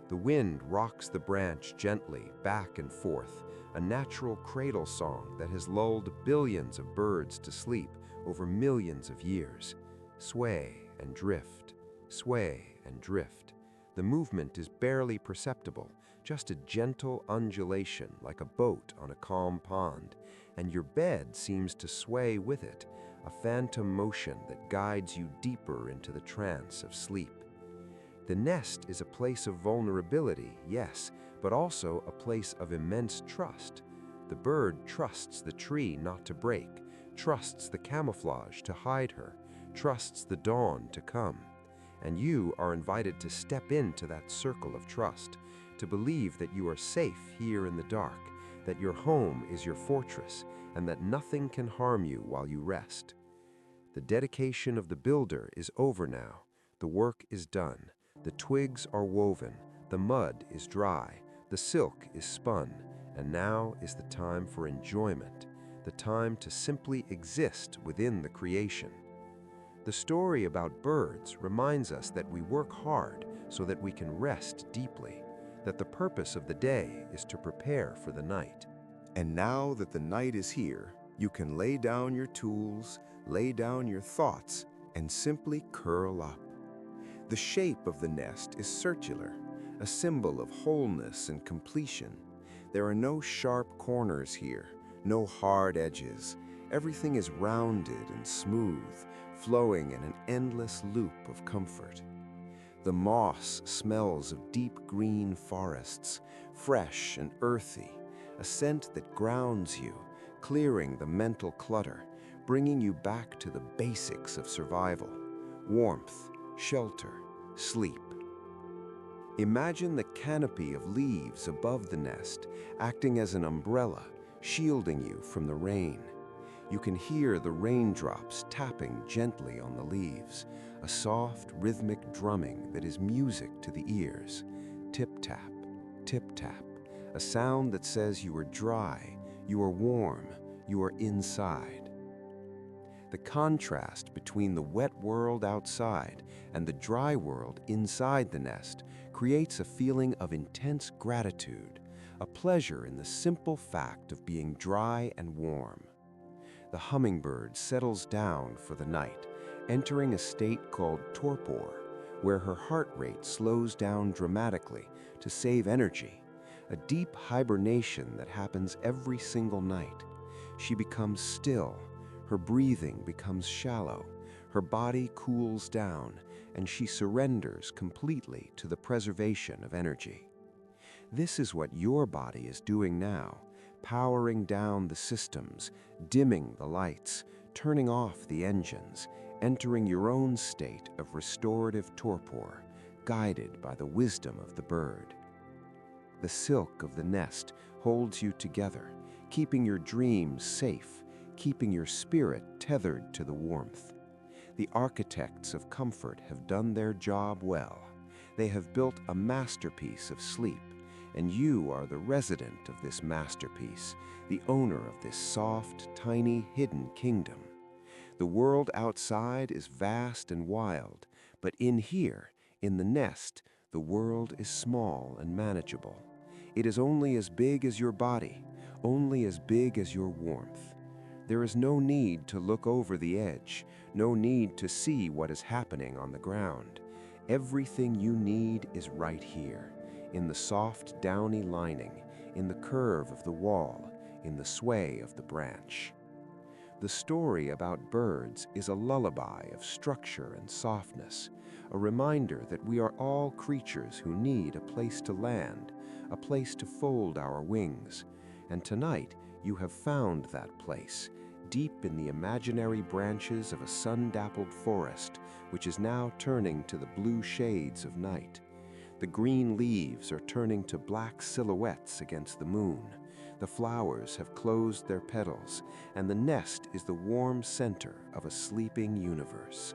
The wind rocks the branch gently back and forth, a natural cradle song that has lulled billions of birds to sleep over millions of years. Sway and drift, sway and drift. The movement is barely perceptible, just a gentle undulation like a boat on a calm pond, and your bed seems to sway with it, a phantom motion that guides you deeper into the trance of sleep. The nest is a place of vulnerability, yes, but also a place of immense trust. The bird trusts the tree not to break, trusts the camouflage to hide her, trusts the dawn to come. And you are invited to step into that circle of trust, to believe that you are safe here in the dark, that your home is your fortress, and that nothing can harm you while you rest. The dedication of the builder is over now. The work is done. The twigs are woven. The mud is dry. The silk is spun. And now is the time for enjoyment, the time to simply exist within the creation. The story about birds reminds us that we work hard so that we can rest deeply, that the purpose of the day is to prepare for the night. And now that the night is here, you can lay down your tools, lay down your thoughts, and simply curl up. The shape of the nest is circular, a symbol of wholeness and completion. There are no sharp corners here, no hard edges. Everything is rounded and smooth, flowing in an endless loop of comfort. The moss smells of deep green forests, fresh and earthy, a scent that grounds you, clearing the mental clutter, bringing you back to the basics of survival: warmth, shelter, sleep. Imagine the canopy of leaves above the nest, acting as an umbrella, shielding you from the rain. You can hear the raindrops tapping gently on the leaves, a soft, rhythmic drumming that is music to the ears. Tip-tap, tip-tap, a sound that says you are dry, you are warm, you are inside. The contrast between the wet world outside and the dry world inside the nest creates a feeling of intense gratitude, a pleasure in the simple fact of being dry and warm. The hummingbird settles down for the night, entering a state called torpor, where her heart rate slows down dramatically to save energy, a deep hibernation that happens every single night. She becomes still, her breathing becomes shallow, her body cools down, and she surrenders completely to the preservation of energy. This is what your body is doing now, powering down the systems, dimming the lights, turning off the engines, entering your own state of restorative torpor, guided by the wisdom of the bird. The silk of the nest holds you together, keeping your dreams safe, keeping your spirit tethered to the warmth. The architects of comfort have done their job well. They have built a masterpiece of sleep, and you are the resident of this masterpiece, the owner of this soft, tiny, hidden kingdom. The world outside is vast and wild, but in here, in the nest, the world is small and manageable. It is only as big as your body, only as big as your warmth. There is no need to look over the edge, no need to see what is happening on the ground. Everything you need is right here, in the soft, downy lining, in the curve of the wall, in the sway of the branch. The story about birds is a lullaby of structure and softness, a reminder that we are all creatures who need a place to land, a place to fold our wings. And tonight, you have found that place, deep in the imaginary branches of a sun-dappled forest, which is now turning to the blue shades of night. The green leaves are turning to black silhouettes against the moon. The flowers have closed their petals, and the nest is the warm center of a sleeping universe.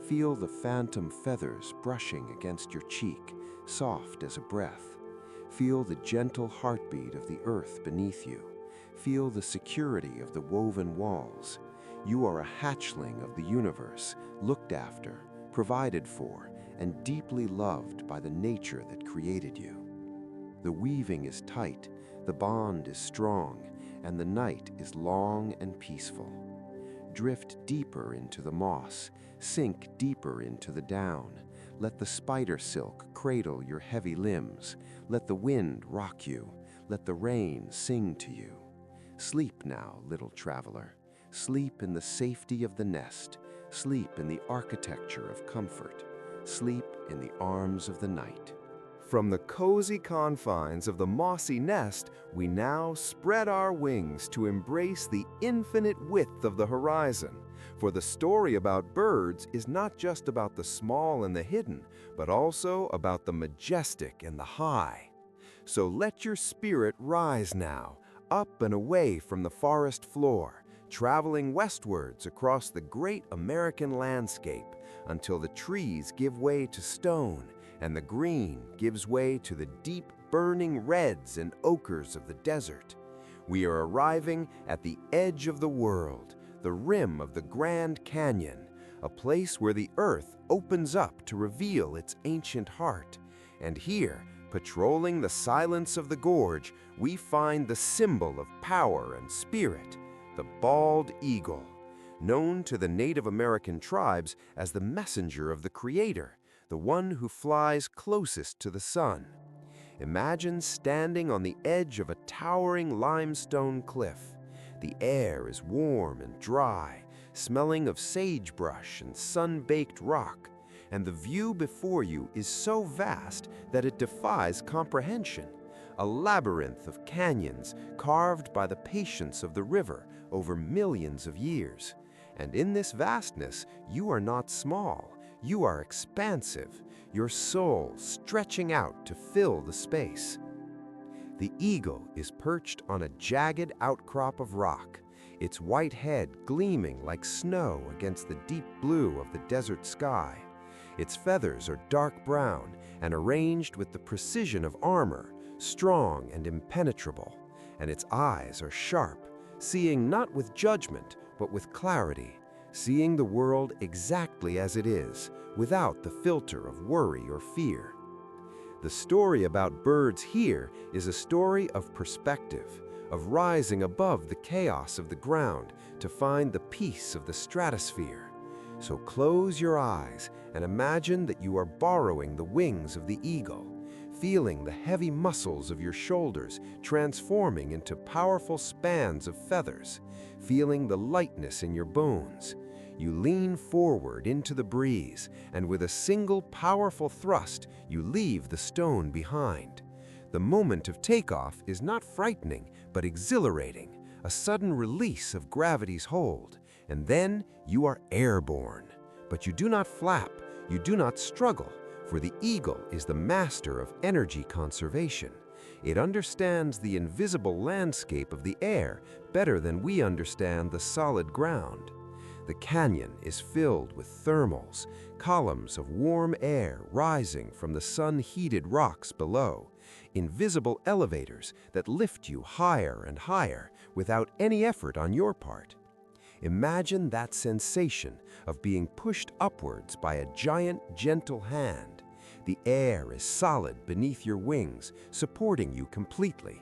Feel the phantom feathers brushing against your cheek, soft as a breath. Feel the gentle heartbeat of the earth beneath you. Feel the security of the woven walls. You are a hatchling of the universe, looked after, provided for, and deeply loved by the nature that created you. The weaving is tight, the bond is strong, and the night is long and peaceful. Drift deeper into the moss, sink deeper into the down. Let the spider silk cradle your heavy limbs. Let the wind rock you. Let the rain sing to you. Sleep now, little traveler. Sleep in the safety of the nest. Sleep in the architecture of comfort. Sleep in the arms of the night. From the cozy confines of the mossy nest, we now spread our wings to embrace the infinite width of the horizon. For the story about birds is not just about the small and the hidden, but also about the majestic and the high. So let your spirit rise now, up and away from the forest floor, traveling westwards across the great American landscape until the trees give way to stone and the green gives way to the deep burning reds and ochres of the desert. We are arriving at the edge of the world, the rim of the Grand Canyon, a place where the earth opens up to reveal its ancient heart. And here, patrolling the silence of the gorge, we find the symbol of power and spirit, the bald eagle, known to the Native American tribes as the messenger of the Creator, the one who flies closest to the sun. Imagine standing on the edge of a towering limestone cliff. The air is warm and dry, smelling of sagebrush and sun-baked rock, and the view before you is so vast that it defies comprehension. A labyrinth of canyons carved by the patience of the river over millions of years. And in this vastness, you are not small. You are expansive, your soul stretching out to fill the space. The eagle is perched on a jagged outcrop of rock, its white head gleaming like snow against the deep blue of the desert sky. Its feathers are dark brown and arranged with the precision of armor, strong and impenetrable, and its eyes are sharp, seeing not with judgment, but with clarity, seeing the world exactly as it is, without the filter of worry or fear. The story about birds here is a story of perspective, of rising above the chaos of the ground to find the peace of the stratosphere. So close your eyes and imagine that you are borrowing the wings of the eagle, feeling the heavy muscles of your shoulders transforming into powerful spans of feathers, feeling the lightness in your bones. You lean forward into the breeze, and with a single powerful thrust, you leave the stone behind. The moment of takeoff is not frightening, but exhilarating, a sudden release of gravity's hold, and then you are airborne. But you do not flap, you do not struggle, for the eagle is the master of energy conservation. It understands the invisible landscape of the air better than we understand the solid ground. The canyon is filled with thermals, columns of warm air rising from the sun-heated rocks below, invisible elevators that lift you higher and higher without any effort on your part. Imagine that sensation of being pushed upwards by a giant, gentle hand. The air is solid beneath your wings, supporting you completely.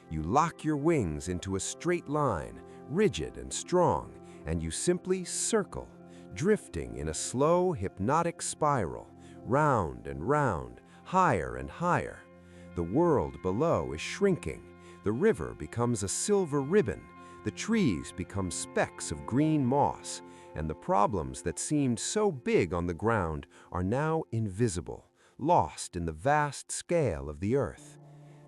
You lock your wings into a straight line, rigid and strong, and you simply circle, drifting in a slow, hypnotic spiral, round and round, higher and higher. The world below is shrinking. The river becomes a silver ribbon. The trees become specks of green moss, and the problems that seemed so big on the ground are now invisible, lost in the vast scale of the earth.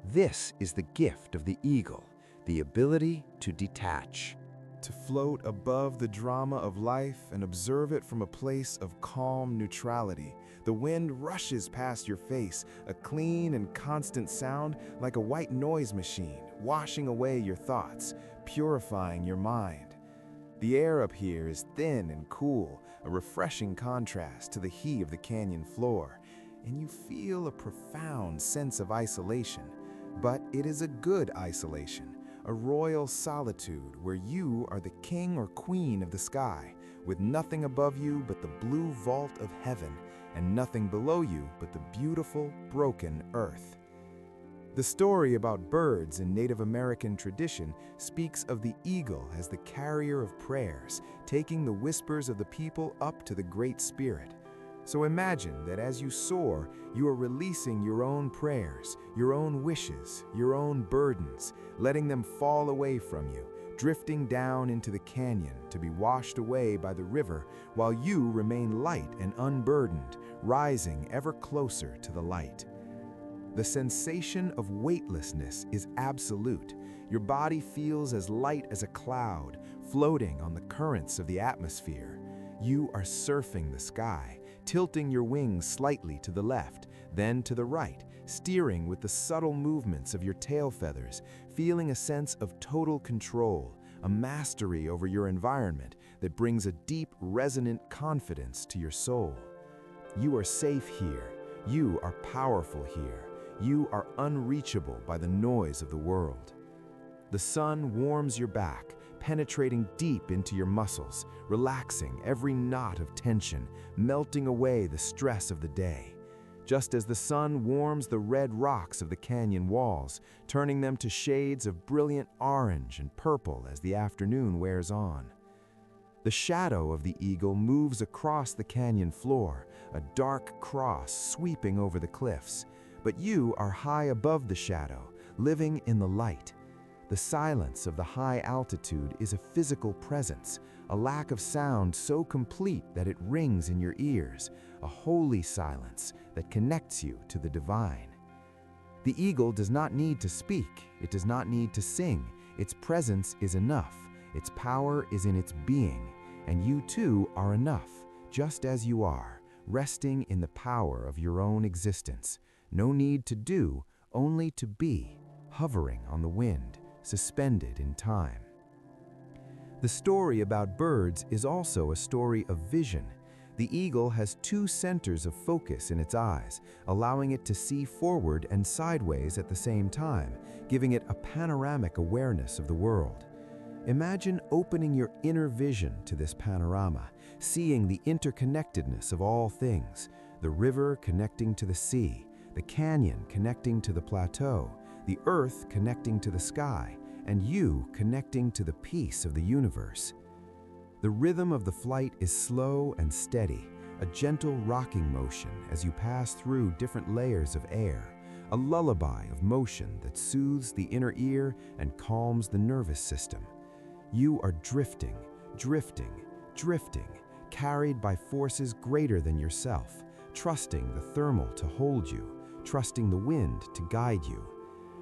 This is the gift of the eagle, the ability to detach. To float above the drama of life and observe it from a place of calm neutrality. The wind rushes past your face, a clean and constant sound like a white noise machine, washing away your thoughts, purifying your mind. The air up here is thin and cool, a refreshing contrast to the heat of the canyon floor, and you feel a profound sense of isolation. But it is a good isolation, a royal solitude where you are the king or queen of the sky, with nothing above you but the blue vault of heaven, and nothing below you but the beautiful, broken earth. The story about birds in Native American tradition speaks of the eagle as the carrier of prayers, taking the whispers of the people up to the Great Spirit. So imagine that as you soar, you are releasing your own prayers, your own wishes, your own burdens, letting them fall away from you, drifting down into the canyon to be washed away by the river while you remain light and unburdened, rising ever closer to the light. The sensation of weightlessness is absolute. Your body feels as light as a cloud, floating on the currents of the atmosphere. You are surfing the sky, tilting your wings slightly to the left, then to the right, steering with the subtle movements of your tail feathers, feeling a sense of total control, a mastery over your environment that brings a deep, resonant confidence to your soul. You are safe here. You are powerful here. You are unreachable by the noise of the world. The sun warms your back, penetrating deep into your muscles, relaxing every knot of tension, melting away the stress of the day. Just as the sun warms the red rocks of the canyon walls, turning them to shades of brilliant orange and purple as the afternoon wears on. The shadow of the eagle moves across the canyon floor, a dark cross sweeping over the cliffs. But you are high above the shadow, living in the light. The silence of the high altitude is a physical presence, a lack of sound so complete that it rings in your ears, a holy silence that connects you to the divine. The eagle does not need to speak, it does not need to sing. Its presence is enough, its power is in its being, and you too are enough, just as you are, resting in the power of your own existence. No need to do, only to be, hovering on the wind, suspended in time. The story about birds is also a story of vision. The eagle has two centers of focus in its eyes, allowing it to see forward and sideways at the same time, giving it a panoramic awareness of the world. Imagine opening your inner vision to this panorama, seeing the interconnectedness of all things, the river connecting to the sea, the canyon connecting to the plateau, the earth connecting to the sky, and you connecting to the peace of the universe. The rhythm of the flight is slow and steady, a gentle rocking motion as you pass through different layers of air, a lullaby of motion that soothes the inner ear and calms the nervous system. You are drifting, drifting, drifting, carried by forces greater than yourself, trusting the thermal to hold you, trusting the wind to guide you.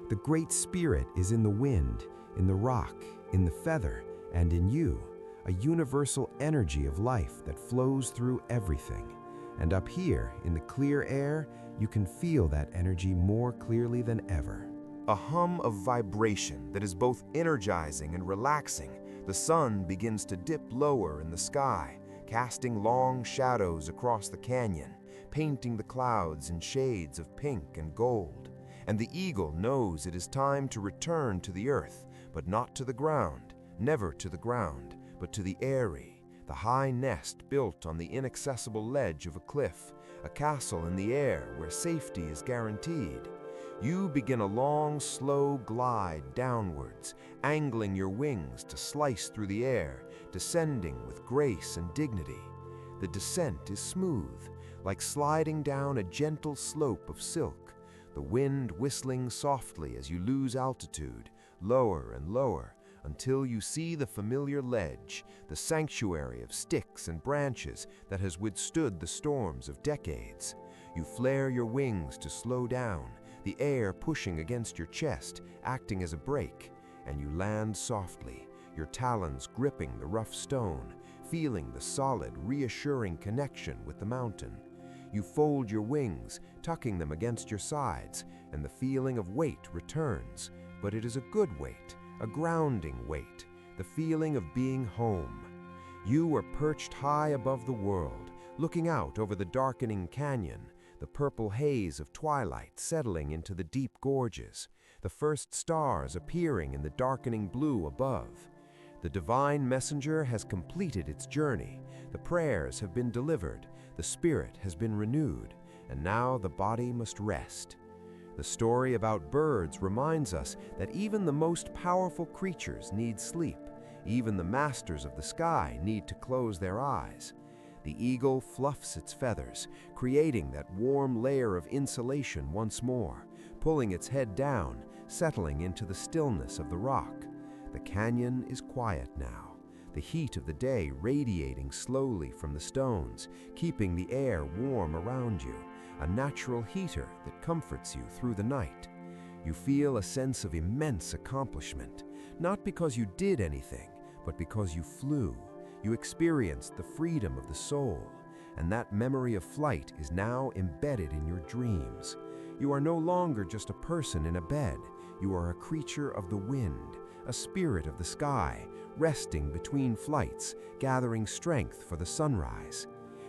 The Great Spirit is in the wind, in the rock, in the feather, and in you, a universal energy of life that flows through everything. And up here, in the clear air, you can feel that energy more clearly than ever. A hum of vibration that is both energizing and relaxing. The sun begins to dip lower in the sky, casting long shadows across the canyon, painting the clouds in shades of pink and gold. And the eagle knows it is time to return to the earth, but not to the ground, never to the ground, but to the eyrie, the high nest built on the inaccessible ledge of a cliff, a castle in the air where safety is guaranteed. You begin a long, slow glide downwards, angling your wings to slice through the air, descending with grace and dignity. The descent is smooth, like sliding down a gentle slope of silk, the wind whistling softly as you lose altitude, lower and lower, until you see the familiar ledge, the sanctuary of sticks and branches that has withstood the storms of decades. You flare your wings to slow down, the air pushing against your chest, acting as a brake, and you land softly, your talons gripping the rough stone, feeling the solid, reassuring connection with the mountain. You fold your wings, tucking them against your sides, and the feeling of weight returns, but it is a good weight, a grounding weight, the feeling of being home. You are perched high above the world, looking out over the darkening canyon, the purple haze of twilight settling into the deep gorges, the first stars appearing in the darkening blue above. The divine messenger has completed its journey, the prayers have been delivered, the spirit has been renewed, and now the body must rest. The story about birds reminds us that even the most powerful creatures need sleep. Even the masters of the sky need to close their eyes. The eagle fluffs its feathers, creating that warm layer of insulation once more, pulling its head down, settling into the stillness of the rock. The canyon is quiet now, the heat of the day radiating slowly from the stones, keeping the air warm around you, a natural heater that comforts you through the night. You feel a sense of immense accomplishment, not because you did anything, but because you flew. You experienced the freedom of the soul, and that memory of flight is now embedded in your dreams. You are no longer just a person in a bed. You are a creature of the wind, a spirit of the sky, resting between flights, gathering strength for the sunrise.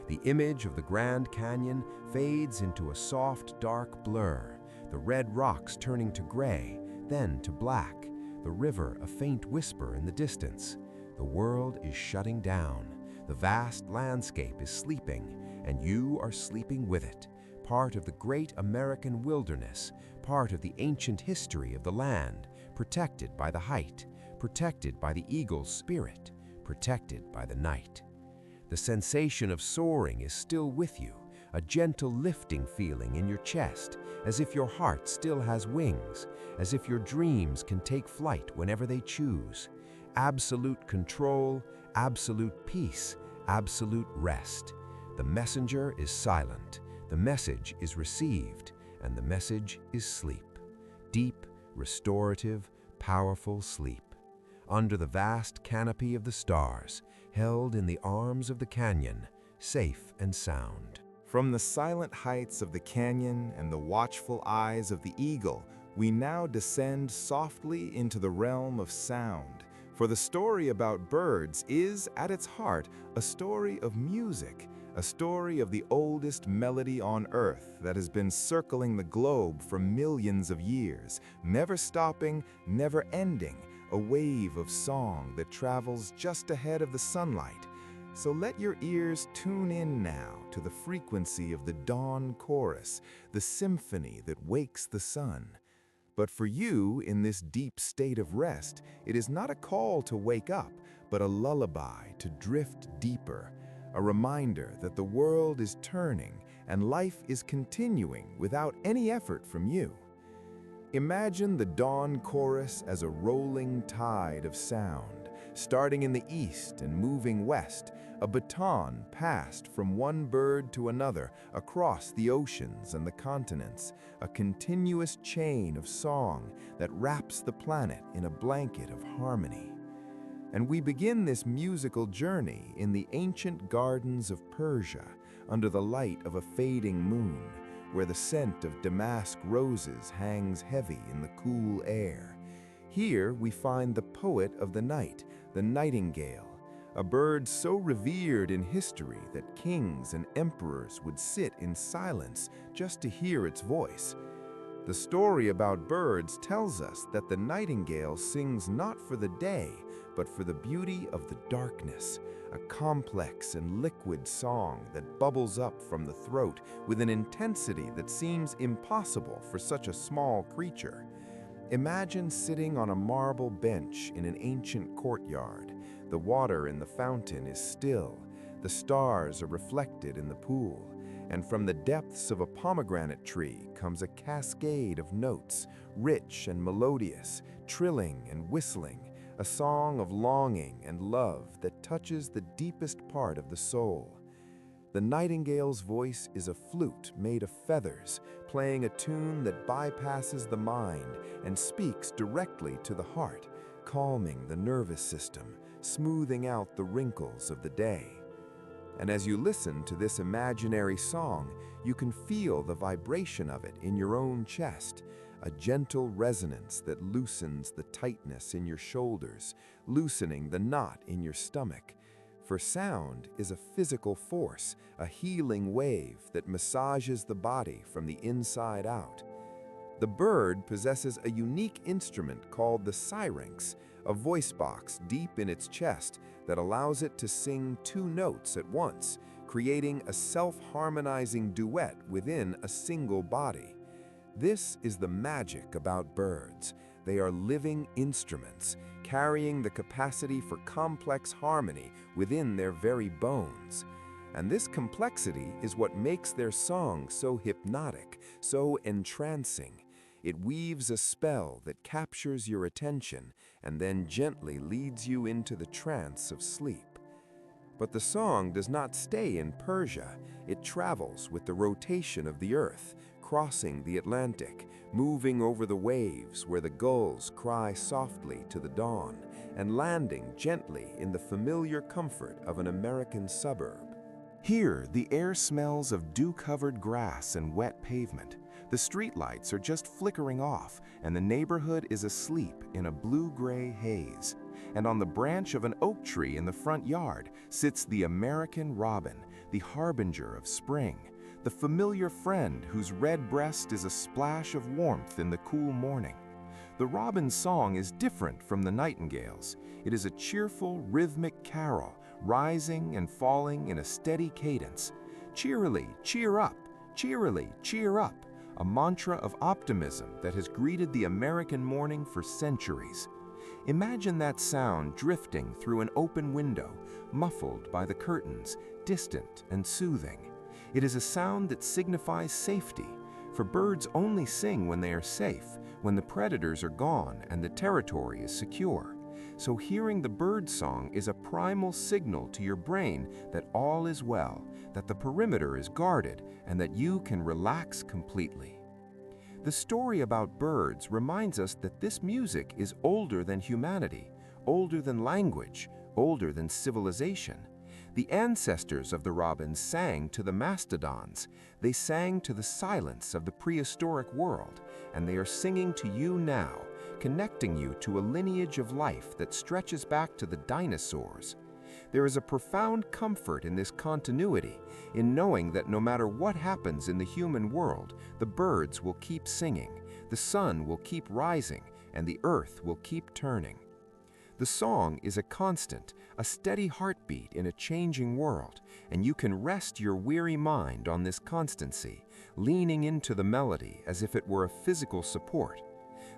The image of the Grand Canyon fades into a soft, dark blur, the red rocks turning to gray, then to black, the river a faint whisper in the distance. The world is shutting down, the vast landscape is sleeping, and you are sleeping with it, part of the great American wilderness, part of the ancient history of the land, protected by the height, protected by the eagle's spirit, protected by the night. The sensation of soaring is still with you, a gentle lifting feeling in your chest, as if your heart still has wings, as if your dreams can take flight whenever they choose. Absolute control, absolute peace, absolute rest. The messenger is silent, the message is received, and the message is sleep. Deep, restorative, powerful sleep. Under the vast canopy of the stars, held in the arms of the canyon, safe and sound. From the silent heights of the canyon and the watchful eyes of the eagle, we now descend softly into the realm of sound. For the story about birds is, at its heart, a story of music, a story of the oldest melody on Earth that has been circling the globe for millions of years, never stopping, never ending, a wave of song that travels just ahead of the sunlight. So let your ears tune in now to the frequency of the dawn chorus, the symphony that wakes the sun. But for you, in this deep state of rest, it is not a call to wake up, but a lullaby to drift deeper, a reminder that the world is turning and life is continuing without any effort from you. Imagine the dawn chorus as a rolling tide of sound, starting in the east and moving west, a baton passed from one bird to another across the oceans and the continents, a continuous chain of song that wraps the planet in a blanket of harmony. And we begin this musical journey in the ancient gardens of Persia, under the light of a fading moon, where the scent of damask roses hangs heavy in the cool air. Here we find the poet of the night, the nightingale, a bird so revered in history that kings and emperors would sit in silence just to hear its voice. The story about birds tells us that the nightingale sings not for the day, but for the beauty of the darkness, a complex and liquid song that bubbles up from the throat with an intensity that seems impossible for such a small creature. Imagine sitting on a marble bench in an ancient courtyard. The water in the fountain is still, the stars are reflected in the pool, and from the depths of a pomegranate tree comes a cascade of notes, rich and melodious, trilling and whistling, a song of longing and love that touches the deepest part of the soul. The nightingale's voice is a flute made of feathers, playing a tune that bypasses the mind and speaks directly to the heart, calming the nervous system, smoothing out the wrinkles of the day. And as you listen to this imaginary song, you can feel the vibration of it in your own chest, a gentle resonance that loosens the tightness in your shoulders, loosening the knot in your stomach. For sound is a physical force, a healing wave that massages the body from the inside out. The bird possesses a unique instrument called the syrinx, a voice box deep in its chest that allows it to sing two notes at once, creating a self-harmonizing duet within a single body. This is the magic about birds. They are living instruments, carrying the capacity for complex harmony within their very bones. And this complexity is what makes their song so hypnotic, so entrancing. It weaves a spell that captures your attention and then gently leads you into the trance of sleep. But the song does not stay in Persia. It travels with the rotation of the earth, crossing the Atlantic, moving over the waves where the gulls cry softly to the dawn, and landing gently in the familiar comfort of an American suburb. Here, the air smells of dew-covered grass and wet pavement. The streetlights are just flickering off, and the neighborhood is asleep in a blue-gray haze. And on the branch of an oak tree in the front yard sits the American robin, the harbinger of spring, the familiar friend whose red breast is a splash of warmth in the cool morning. The robin's song is different from the nightingale's. It is a cheerful, rhythmic carol, rising and falling in a steady cadence. Cheerily, cheer up, cheerily, cheer up, a mantra of optimism that has greeted the American morning for centuries. Imagine that sound drifting through an open window, muffled by the curtains, distant and soothing. It is a sound that signifies safety, for birds only sing when they are safe, when the predators are gone and the territory is secure. So hearing the bird song is a primal signal to your brain that all is well, that the perimeter is guarded, and that you can relax completely. The story about birds reminds us that this music is older than humanity, older than language, older than civilization. The ancestors of the robins sang to the mastodons. They sang to the silence of the prehistoric world, and they are singing to you now, connecting you to a lineage of life that stretches back to the dinosaurs. There is a profound comfort in this continuity, in knowing that no matter what happens in the human world, the birds will keep singing, the sun will keep rising, and the earth will keep turning. The song is a constant, a steady heartbeat in a changing world, and you can rest your weary mind on this constancy, leaning into the melody as if it were a physical support.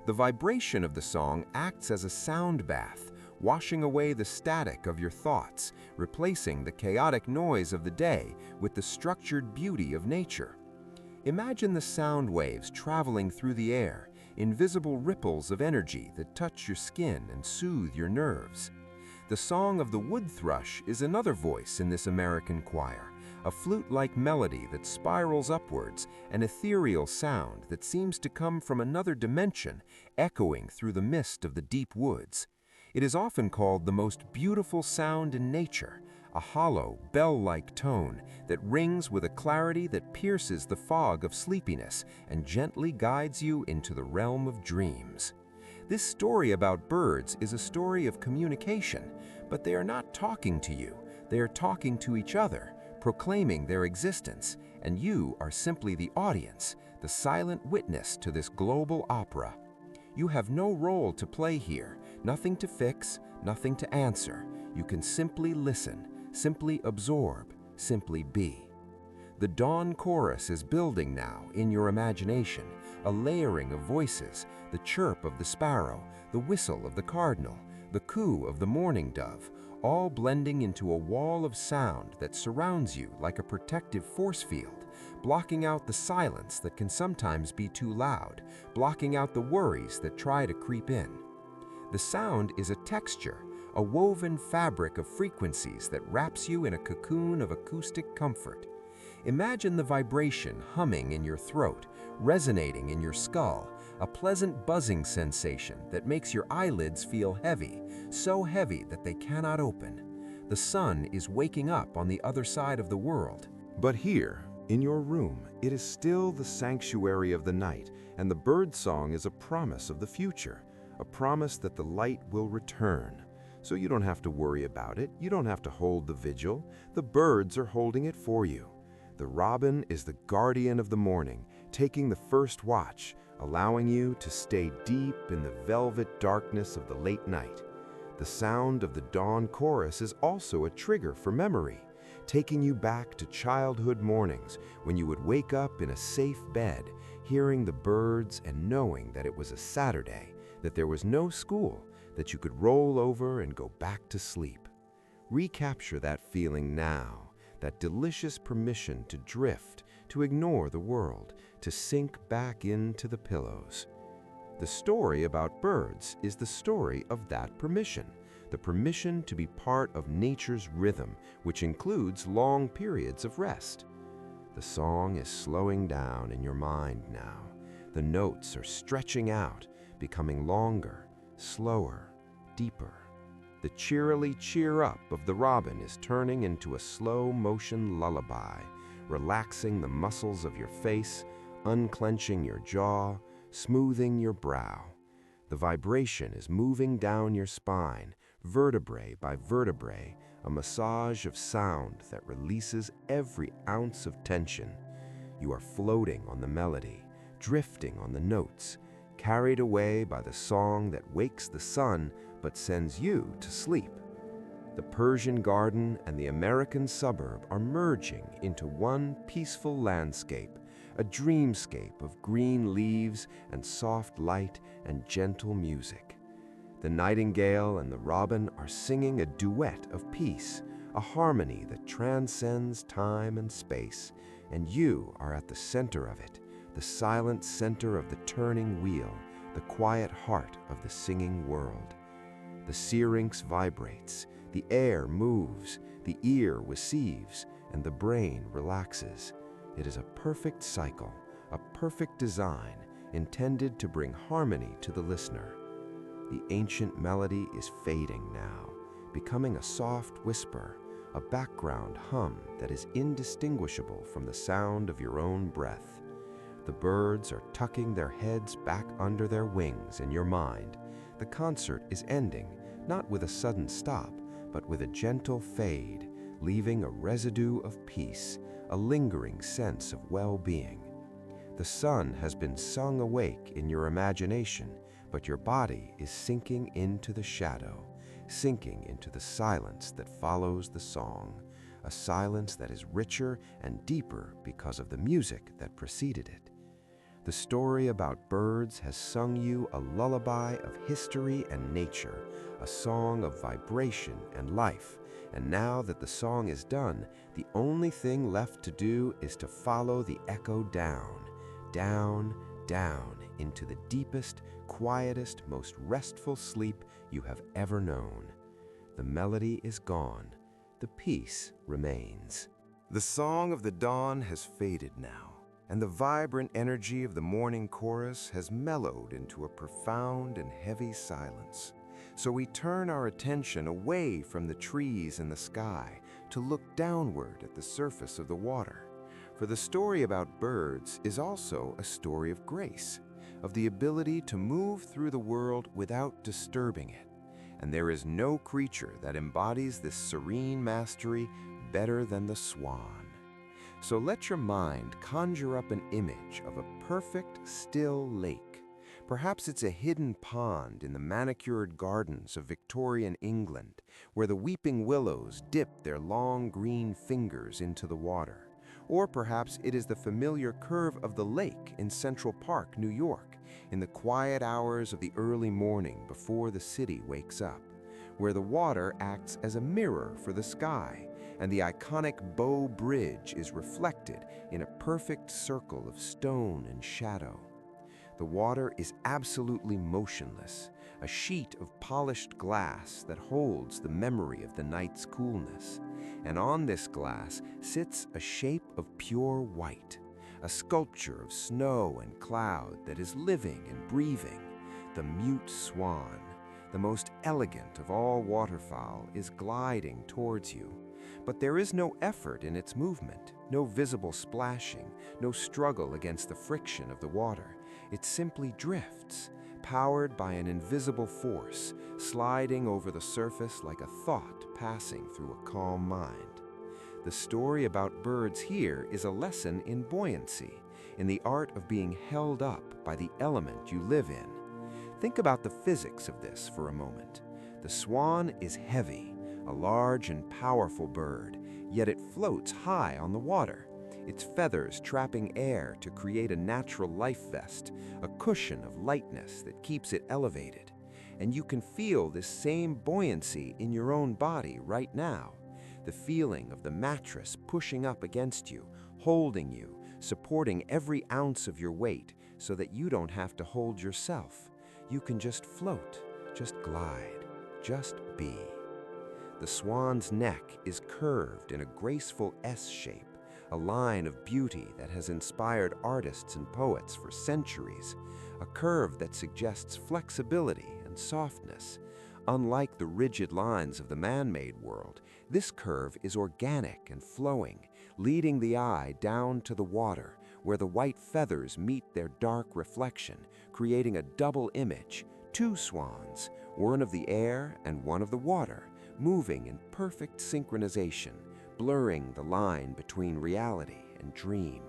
The vibration of the song acts as a sound bath, washing away the static of your thoughts, replacing the chaotic noise of the day with the structured beauty of nature. Imagine the sound waves traveling through the air, invisible ripples of energy that touch your skin and soothe your nerves. The song of the wood thrush is another voice in this American choir, a flute-like melody that spirals upwards, an ethereal sound that seems to come from another dimension, echoing through the mist of the deep woods. It is often called the most beautiful sound in nature, a hollow, bell-like tone that rings with a clarity that pierces the fog of sleepiness and gently guides you into the realm of dreams. This story about birds is a story of communication, but they are not talking to you. They are talking to each other, proclaiming their existence, and you are simply the audience, the silent witness to this global opera. You have no role to play here, nothing to fix, nothing to answer. You can simply listen, simply absorb, simply be. The dawn chorus is building now in your imagination, a layering of voices, the chirp of the sparrow, the whistle of the cardinal, the coo of the mourning dove, all blending into a wall of sound that surrounds you like a protective force field, blocking out the silence that can sometimes be too loud, blocking out the worries that try to creep in. The sound is a texture, a woven fabric of frequencies that wraps you in a cocoon of acoustic comfort. Imagine the vibration humming in your throat, resonating in your skull, a pleasant buzzing sensation that makes your eyelids feel heavy, so heavy that they cannot open. The sun is waking up on the other side of the world. But here, in your room, it is still the sanctuary of the night, and the bird song is a promise of the future, a promise that the light will return. So you don't have to worry about it, you don't have to hold the vigil, the birds are holding it for you. The robin is the guardian of the morning, taking the first watch, allowing you to stay deep in the velvet darkness of the late night. The sound of the dawn chorus is also a trigger for memory, taking you back to childhood mornings when you would wake up in a safe bed, hearing the birds and knowing that it was a Saturday, that there was no school, that you could roll over and go back to sleep. Recapture that feeling now, that delicious permission to drift, to ignore the world, to sink back into the pillows. The story about birds is the story of that permission, the permission to be part of nature's rhythm, which includes long periods of rest. The song is slowing down in your mind now. The notes are stretching out, becoming longer, slower, deeper. The cheerily cheer up of the robin is turning into a slow motion lullaby, relaxing the muscles of your face, unclenching your jaw, smoothing your brow. The vibration is moving down your spine, vertebrae by vertebrae, a massage of sound that releases every ounce of tension. You are floating on the melody, drifting on the notes, carried away by the song that wakes the sun but sends you to sleep. The Persian garden and the American suburb are merging into one peaceful landscape, a dreamscape of green leaves and soft light and gentle music. The nightingale and the robin are singing a duet of peace, a harmony that transcends time and space, and you are at the center of it, the silent center of the turning wheel, the quiet heart of the singing world. The syrinx vibrates, the air moves, the ear receives, and the brain relaxes. It is a perfect cycle, a perfect design, intended to bring harmony to the listener. The ancient melody is fading now, becoming a soft whisper, a background hum that is indistinguishable from the sound of your own breath. The birds are tucking their heads back under their wings in your mind. The concert is ending, not with a sudden stop, but with a gentle fade, leaving a residue of peace, a lingering sense of well-being. The sun has been sung awake in your imagination, but your body is sinking into the shadow, sinking into the silence that follows the song, a silence that is richer and deeper because of the music that preceded it. The story about birds has sung you a lullaby of history and nature, a song of vibration and life, and now that the song is done, the only thing left to do is to follow the echo down, down, down into the deepest, quietest, most restful sleep you have ever known. The melody is gone, the peace remains. The song of the dawn has faded now, and the vibrant energy of the morning chorus has mellowed into a profound and heavy silence. So we turn our attention away from the trees and the sky to look downward at the surface of the water. For the story about birds is also a story of grace, of the ability to move through the world without disturbing it. And there is no creature that embodies this serene mastery better than the swan. So let your mind conjure up an image of a perfect, still lake. Perhaps it's a hidden pond in the manicured gardens of Victorian England, where the weeping willows dip their long green fingers into the water. Or perhaps it is the familiar curve of the lake in Central Park, New York, in the quiet hours of the early morning before the city wakes up, where the water acts as a mirror for the sky, and the iconic Bow Bridge is reflected in a perfect circle of stone and shadow. The water is absolutely motionless, a sheet of polished glass that holds the memory of the night's coolness. And on this glass sits a shape of pure white, a sculpture of snow and cloud that is living and breathing. The mute swan, the most elegant of all waterfowl, is gliding towards you. But there is no effort in its movement, no visible splashing, no struggle against the friction of the water. It simply drifts, powered by an invisible force, sliding over the surface like a thought passing through a calm mind. The story about birds here is a lesson in buoyancy, in the art of being held up by the element you live in. Think about the physics of this for a moment. The swan is heavy, a large and powerful bird, yet it floats high on the water, its feathers trapping air to create a natural life vest, a cushion of lightness that keeps it elevated. And you can feel this same buoyancy in your own body right now, the feeling of the mattress pushing up against you, holding you, supporting every ounce of your weight so that you don't have to hold yourself. You can just float, just glide, just be. The swan's neck is curved in a graceful S shape, a line of beauty that has inspired artists and poets for centuries, a curve that suggests flexibility and softness. Unlike the rigid lines of the man-made world, this curve is organic and flowing, leading the eye down to the water, where the white feathers meet their dark reflection, creating a double image, two swans, one of the air and one of the water, moving in perfect synchronization, blurring the line between reality and dream.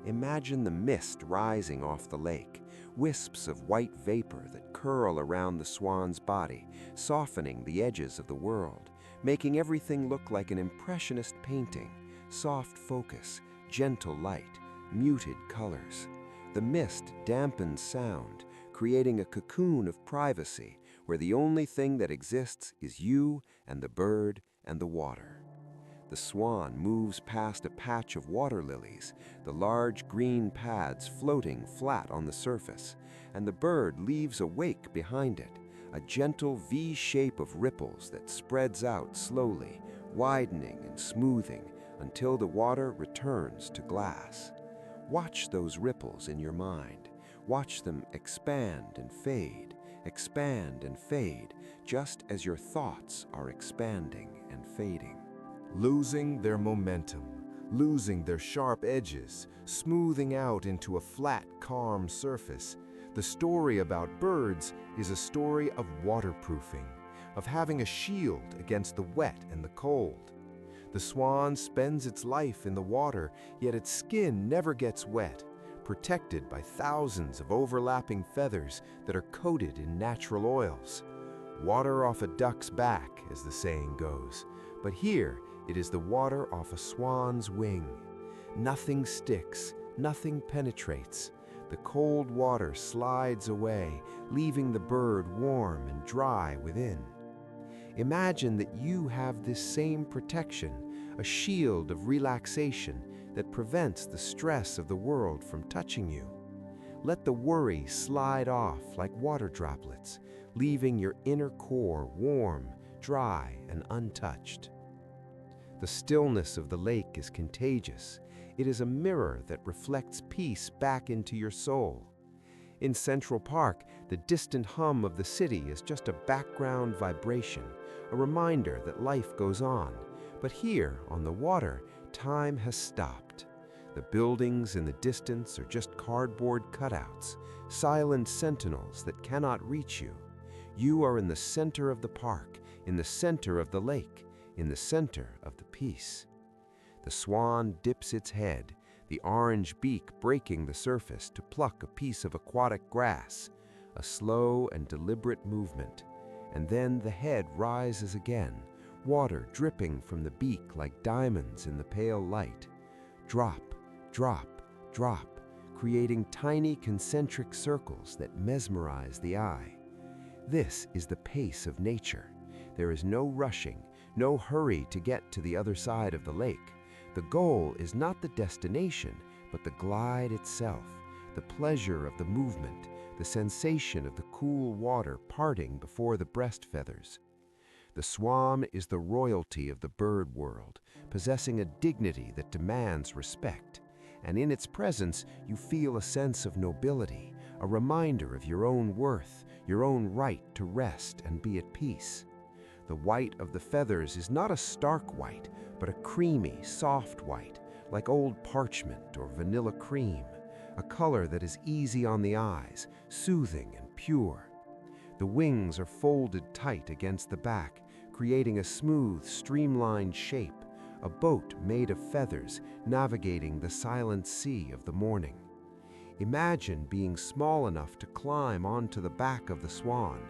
Imagine the mist rising off the lake, wisps of white vapor that curl around the swan's body, softening the edges of the world, making everything look like an impressionist painting, soft focus, gentle light, muted colors. The mist dampens sound, creating a cocoon of privacy where the only thing that exists is you and the bird and the water. The swan moves past a patch of water lilies, the large green pads floating flat on the surface, and the bird leaves a wake behind it, a gentle V shape of ripples that spreads out slowly, widening and smoothing until the water returns to glass. Watch those ripples in your mind. Watch them expand and fade, just as your thoughts are expanding and fading. Losing their momentum, losing their sharp edges, smoothing out into a flat, calm surface. The story about birds is a story of waterproofing, of having a shield against the wet and the cold. The swan spends its life in the water, yet its skin never gets wet, protected by thousands of overlapping feathers that are coated in natural oils. Water off a duck's back, as the saying goes, but here it is the water off a swan's wing. Nothing sticks, nothing penetrates. The cold water slides away, leaving the bird warm and dry within. Imagine that you have this same protection, a shield of relaxation that prevents the stress of the world from touching you. Let the worry slide off like water droplets, leaving your inner core warm, dry, and untouched. The stillness of the lake is contagious. It is a mirror that reflects peace back into your soul. In Central Park, the distant hum of the city is just a background vibration, a reminder that life goes on. But here, on the water, time has stopped. The buildings in the distance are just cardboard cutouts, silent sentinels that cannot reach you. You are in the center of the park, in the center of the lake, in the center of the peace. The swan dips its head, the orange beak breaking the surface to pluck a piece of aquatic grass, a slow and deliberate movement. And then the head rises again, water dripping from the beak like diamonds in the pale light. Drop, drop, drop, creating tiny concentric circles that mesmerize the eye. This is the pace of nature. There is no rushing, no hurry to get to the other side of the lake. The goal is not the destination, but the glide itself, the pleasure of the movement, the sensation of the cool water parting before the breast feathers. The swan is the royalty of the bird world, possessing a dignity that demands respect. And in its presence, you feel a sense of nobility, a reminder of your own worth, your own right to rest and be at peace. The white of the feathers is not a stark white, but a creamy, soft white, like old parchment or vanilla cream, a color that is easy on the eyes, soothing and pure. The wings are folded tight against the back, creating a smooth, streamlined shape, a boat made of feathers navigating the silent sea of the morning. Imagine being small enough to climb onto the back of the swan,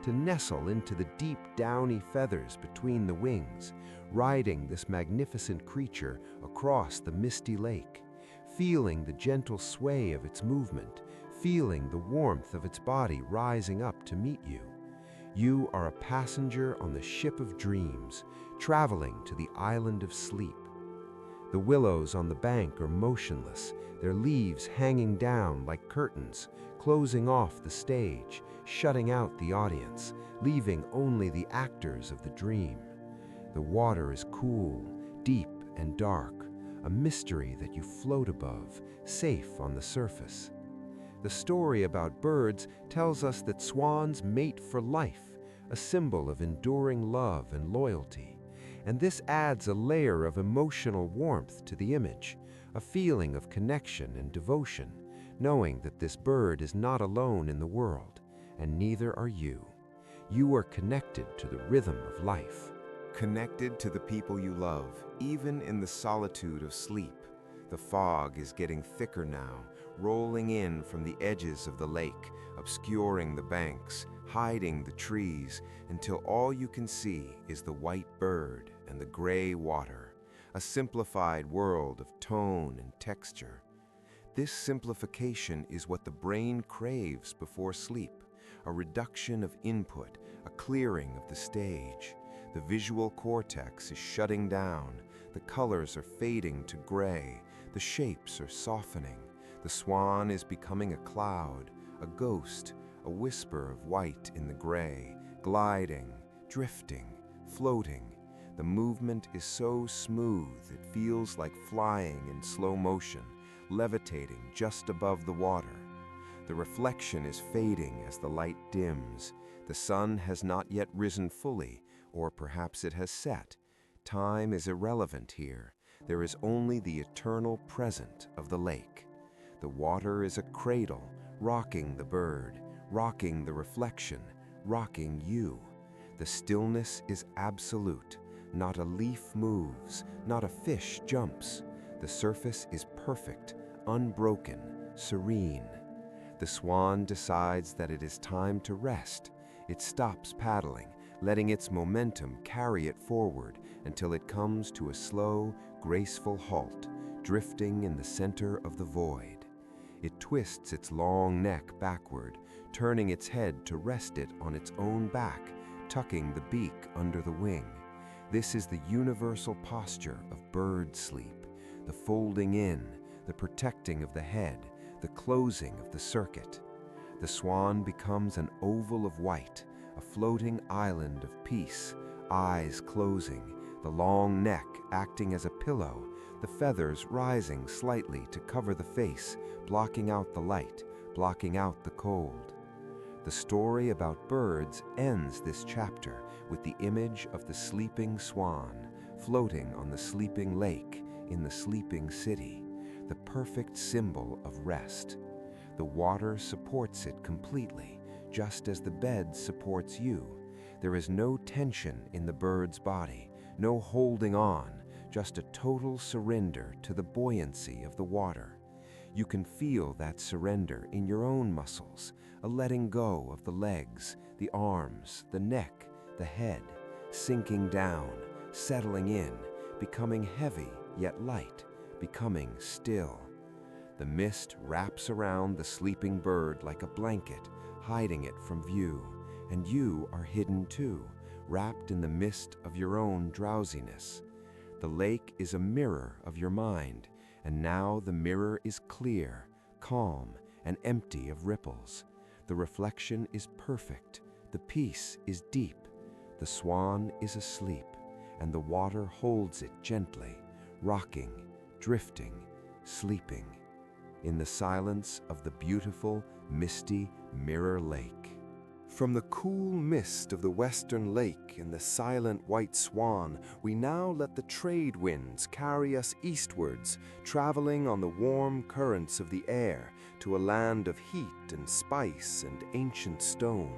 to nestle into the deep downy feathers between the wings, riding this magnificent creature across the misty lake, feeling the gentle sway of its movement, feeling the warmth of its body rising up to meet you. You are a passenger on the ship of dreams, traveling to the island of sleep. The willows on the bank are motionless, their leaves hanging down like curtains, closing off the stage, shutting out the audience, leaving only the actors of the dream. The water is cool, deep and dark, a mystery that you float above, safe on the surface. The story about birds tells us that swans mate for life, a symbol of enduring love and loyalty. And this adds a layer of emotional warmth to the image, a feeling of connection and devotion, knowing that this bird is not alone in the world, and neither are you. You are connected to the rhythm of life. Connected to the people you love, even in the solitude of sleep. The fog is getting thicker now, rolling in from the edges of the lake, obscuring the banks, hiding the trees, until all you can see is the white bird and the gray water, a simplified world of tone and texture. This simplification is what the brain craves before sleep, a reduction of input, a clearing of the stage. The visual cortex is shutting down, the colors are fading to gray, the shapes are softening. The swan is becoming a cloud, a ghost, a whisper of white in the gray, gliding, drifting, floating. The movement is so smooth it feels like flying in slow motion, levitating just above the water. The reflection is fading as the light dims. The sun has not yet risen fully, or perhaps it has set. Time is irrelevant here. There is only the eternal present of the lake. The water is a cradle, rocking the bird, rocking the reflection, rocking you. The stillness is absolute. Not a leaf moves, not a fish jumps. The surface is perfect, unbroken, serene. The swan decides that it is time to rest. It stops paddling, letting its momentum carry it forward until it comes to a slow, graceful halt, drifting in the center of the void. It twists its long neck backward, turning its head to rest it on its own back, tucking the beak under the wing. This is the universal posture of bird sleep, the folding in, the protecting of the head, the closing of the circuit. The swan becomes an oval of white, a floating island of peace, eyes closing, the long neck acting as a pillow, the feathers rising slightly to cover the face, blocking out the light, blocking out the cold. The story about birds ends this chapter with the image of the sleeping swan floating on the sleeping lake in the sleeping city, the perfect symbol of rest. The water supports it completely, just as the bed supports you. There is no tension in the bird's body, no holding on, just a total surrender to the buoyancy of the water. You can feel that surrender in your own muscles, a letting go of the legs, the arms, the neck, the head, sinking down, settling in, becoming heavy yet light, becoming still. The mist wraps around the sleeping bird like a blanket, hiding it from view, and you are hidden too, wrapped in the mist of your own drowsiness. The lake is a mirror of your mind, and now the mirror is clear, calm, and empty of ripples. The reflection is perfect, the peace is deep, the swan is asleep, and the water holds it gently, rocking, drifting, sleeping, in the silence of the beautiful, misty mirror lake. From the cool mist of the western lake and the silent white swan, we now let the trade winds carry us eastwards, traveling on the warm currents of the air to a land of heat and spice and ancient stone.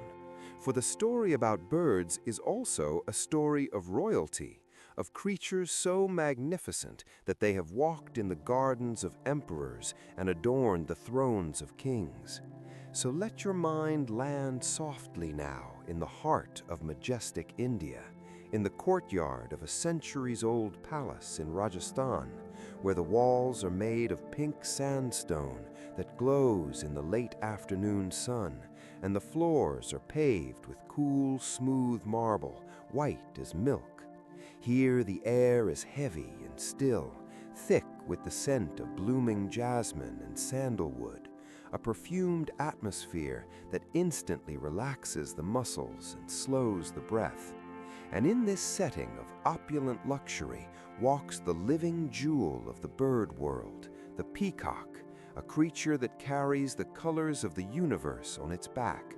For the story about birds is also a story of royalty, of creatures so magnificent that they have walked in the gardens of emperors and adorned the thrones of kings. So let your mind land softly now in the heart of majestic India, in the courtyard of a centuries-old palace in Rajasthan, where the walls are made of pink sandstone that glows in the late afternoon sun, and the floors are paved with cool, smooth marble, white as milk. Here the air is heavy and still, thick with the scent of blooming jasmine and sandalwood, a perfumed atmosphere that instantly relaxes the muscles and slows the breath. And in this setting of opulent luxury walks the living jewel of the bird world, the peacock, a creature that carries the colors of the universe on its back.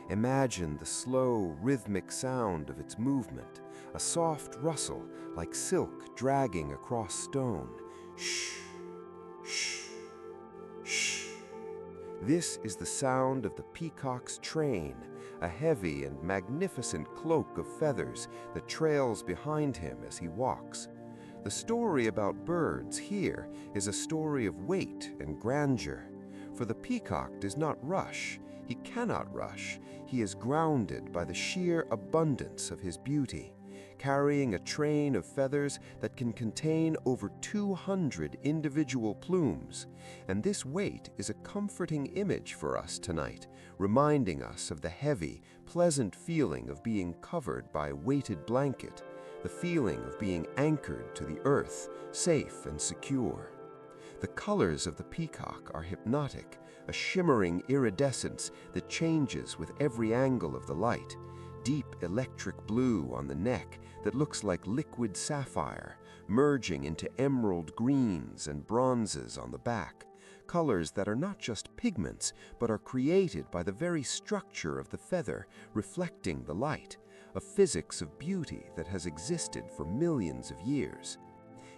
Imagine the slow, rhythmic sound of its movement, a soft rustle like silk dragging across stone. Shh, shh, shh. This is the sound of the peacock's train, a heavy and magnificent cloak of feathers that trails behind him as he walks. The story about birds here is a story of weight and grandeur, for the peacock does not rush. He cannot rush. He is grounded by the sheer abundance of his beauty, carrying a train of feathers that can contain over 200 individual plumes. And this weight is a comforting image for us tonight, reminding us of the heavy, pleasant feeling of being covered by a weighted blanket, the feeling of being anchored to the earth, safe and secure. The colors of the peacock are hypnotic, a shimmering iridescence that changes with every angle of the light. Deep electric blue on the neck that looks like liquid sapphire, merging into emerald greens and bronzes on the back, colors that are not just pigments, but are created by the very structure of the feather, reflecting the light, a physics of beauty that has existed for millions of years.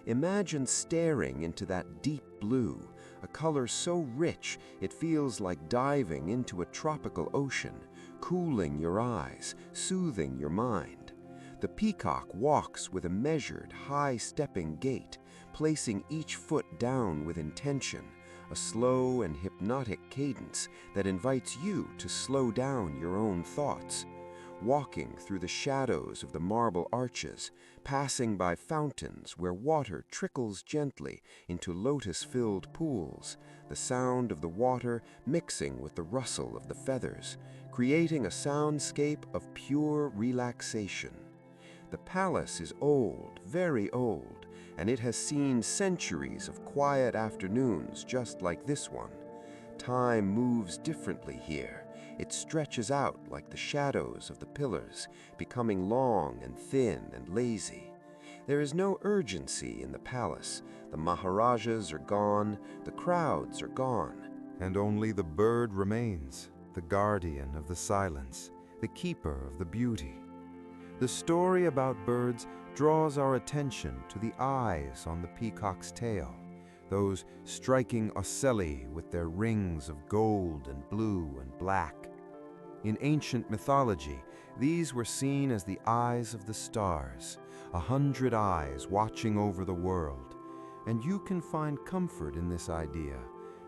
Imagine staring into that deep blue, a color so rich it feels like diving into a tropical ocean, cooling your eyes, soothing your mind. The peacock walks with a measured, high-stepping gait, placing each foot down with intention, a slow and hypnotic cadence that invites you to slow down your own thoughts. Walking through the shadows of the marble arches, passing by fountains where water trickles gently into lotus-filled pools, the sound of the water mixing with the rustle of the feathers, creating a soundscape of pure relaxation. The palace is old, very old, and it has seen centuries of quiet afternoons just like this one. Time moves differently here. It stretches out like the shadows of the pillars, becoming long and thin and lazy. There is no urgency in the palace. The Maharajas are gone, the crowds are gone. And only the bird remains, the guardian of the silence, the keeper of the beauty. The story about birds draws our attention to the eyes on the peacock's tail, those striking ocelli with their rings of gold and blue and black. In ancient mythology, these were seen as the eyes of the stars, 100 eyes watching over the world, and you can find comfort in this idea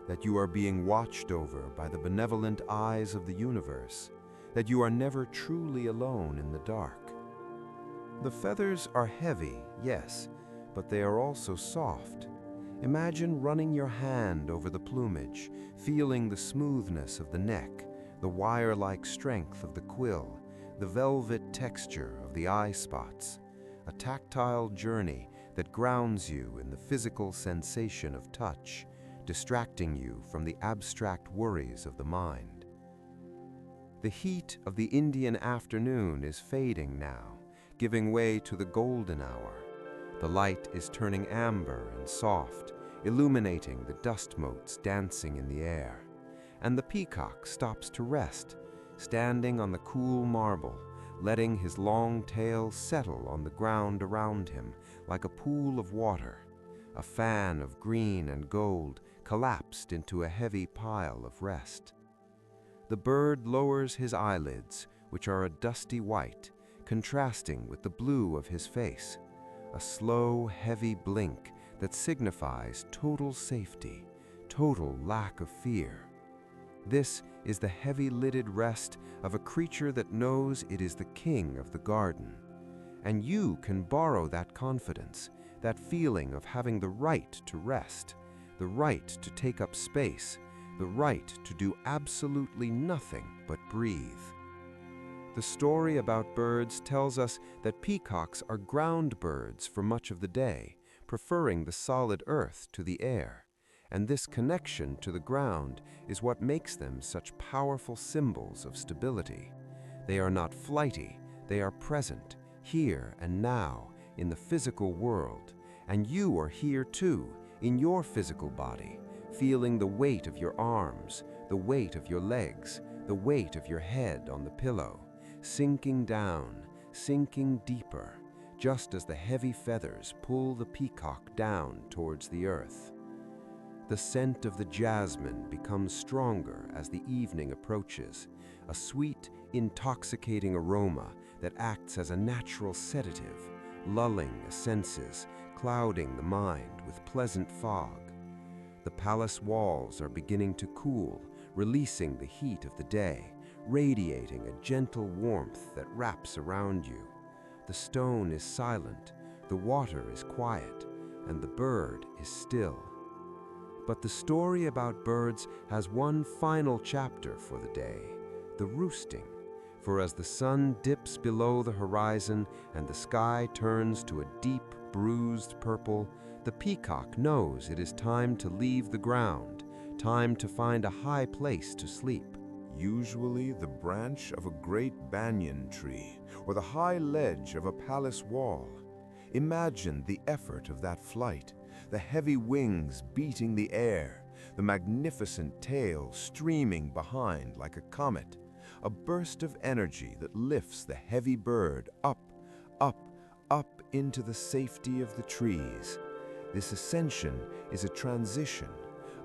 that you are being watched over by the benevolent eyes of the universe, that you are never truly alone in the dark. The feathers are heavy, yes, but they are also soft. Imagine running your hand over the plumage, feeling the smoothness of the neck, the wire-like strength of the quill, the velvet texture of the eye spots, a tactile journey that grounds you in the physical sensation of touch, distracting you from the abstract worries of the mind. The heat of the Indian afternoon is fading now, giving way to the golden hour. The light is turning amber and soft, illuminating the dust motes dancing in the air. And the peacock stops to rest, standing on the cool marble, letting his long tail settle on the ground around him like a pool of water. A fan of green and gold collapsed into a heavy pile of rest. The bird lowers his eyelids, which are a dusty white, contrasting with the blue of his face, a slow, heavy blink that signifies total safety, total lack of fear. This is the heavy-lidded rest of a creature that knows it is the king of the garden. And you can borrow that confidence, that feeling of having the right to rest, the right to take up space, the right to do absolutely nothing but breathe. The story about birds tells us that peacocks are ground birds for much of the day, preferring the solid earth to the air. And this connection to the ground is what makes them such powerful symbols of stability. They are not flighty, they are present, here and now, in the physical world. And you are here too, in your physical body, feeling the weight of your arms, the weight of your legs, the weight of your head on the pillow, sinking down, sinking deeper, just as the heavy feathers pull the peacock down towards the earth. The scent of the jasmine becomes stronger as the evening approaches, a sweet, intoxicating aroma that acts as a natural sedative, lulling the senses, clouding the mind with pleasant fog. The palace walls are beginning to cool, releasing the heat of the day, radiating a gentle warmth that wraps around you. The stone is silent, the water is quiet, and the bird is still. But the story about birds has one final chapter for the day, the roosting. For as the sun dips below the horizon and the sky turns to a deep, bruised purple, the peacock knows it is time to leave the ground, time to find a high place to sleep. Usually the branch of a great banyan tree or the high ledge of a palace wall. Imagine the effort of that flight, the heavy wings beating the air, the magnificent tail streaming behind like a comet, a burst of energy that lifts the heavy bird up, up, up into the safety of the trees. This ascension is a transition,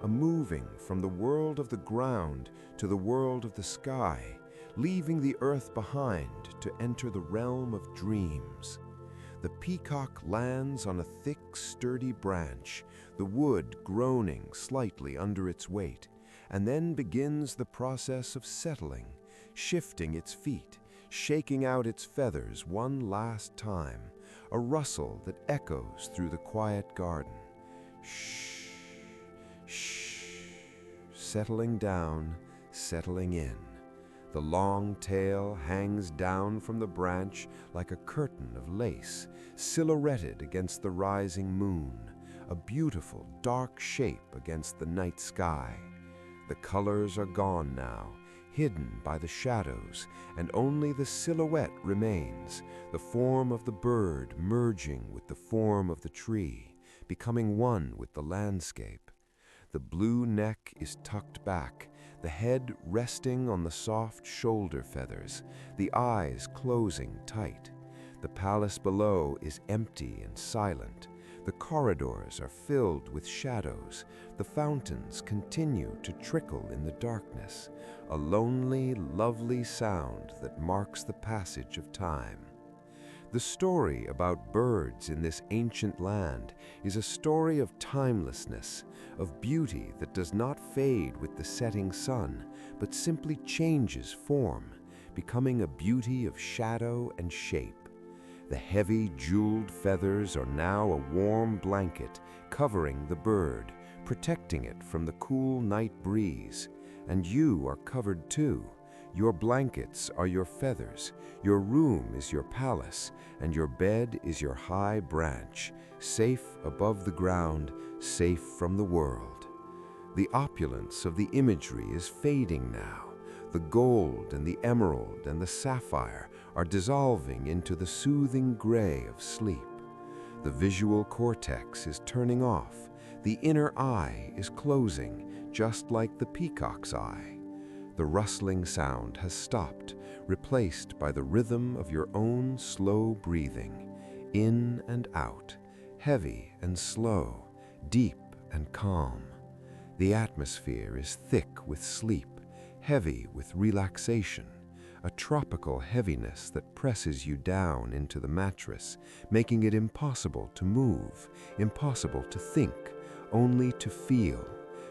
a moving from the world of the ground to the world of the sky, leaving the earth behind to enter the realm of dreams. The peacock lands on a thick, sturdy branch, the wood groaning slightly under its weight, and then begins the process of settling, shifting its feet, shaking out its feathers one last time, a rustle that echoes through the quiet garden. Shh, shh, settling down, settling in. The long tail hangs down from the branch like a curtain of lace, silhouetted against the rising moon, a beautiful dark shape against the night sky. The colors are gone now, hidden by the shadows, and only the silhouette remains, the form of the bird merging with the form of the tree, becoming one with the landscape. The blue neck is tucked back, the head resting on the soft shoulder feathers, the eyes closing tight. The palace below is empty and silent. The corridors are filled with shadows. The fountains continue to trickle in the darkness, a lonely, lovely sound that marks the passage of time. The story about birds in this ancient land is a story of timelessness, of beauty that does not fade with the setting sun, but simply changes form, becoming a beauty of shadow and shape. The heavy, jeweled feathers are now a warm blanket covering the bird, protecting it from the cool night breeze. And you are covered too. Your blankets are your feathers, your room is your palace, and your bed is your high branch, safe above the ground, safe from the world. The opulence of the imagery is fading now. The gold and the emerald and the sapphire are dissolving into the soothing gray of sleep. The visual cortex is turning off. The inner eye is closing, just like the peacock's eye. The rustling sound has stopped, replaced by the rhythm of your own slow breathing, in and out, heavy and slow, deep and calm. The atmosphere is thick with sleep, heavy with relaxation, a tropical heaviness that presses you down into the mattress, making it impossible to move, impossible to think, only to feel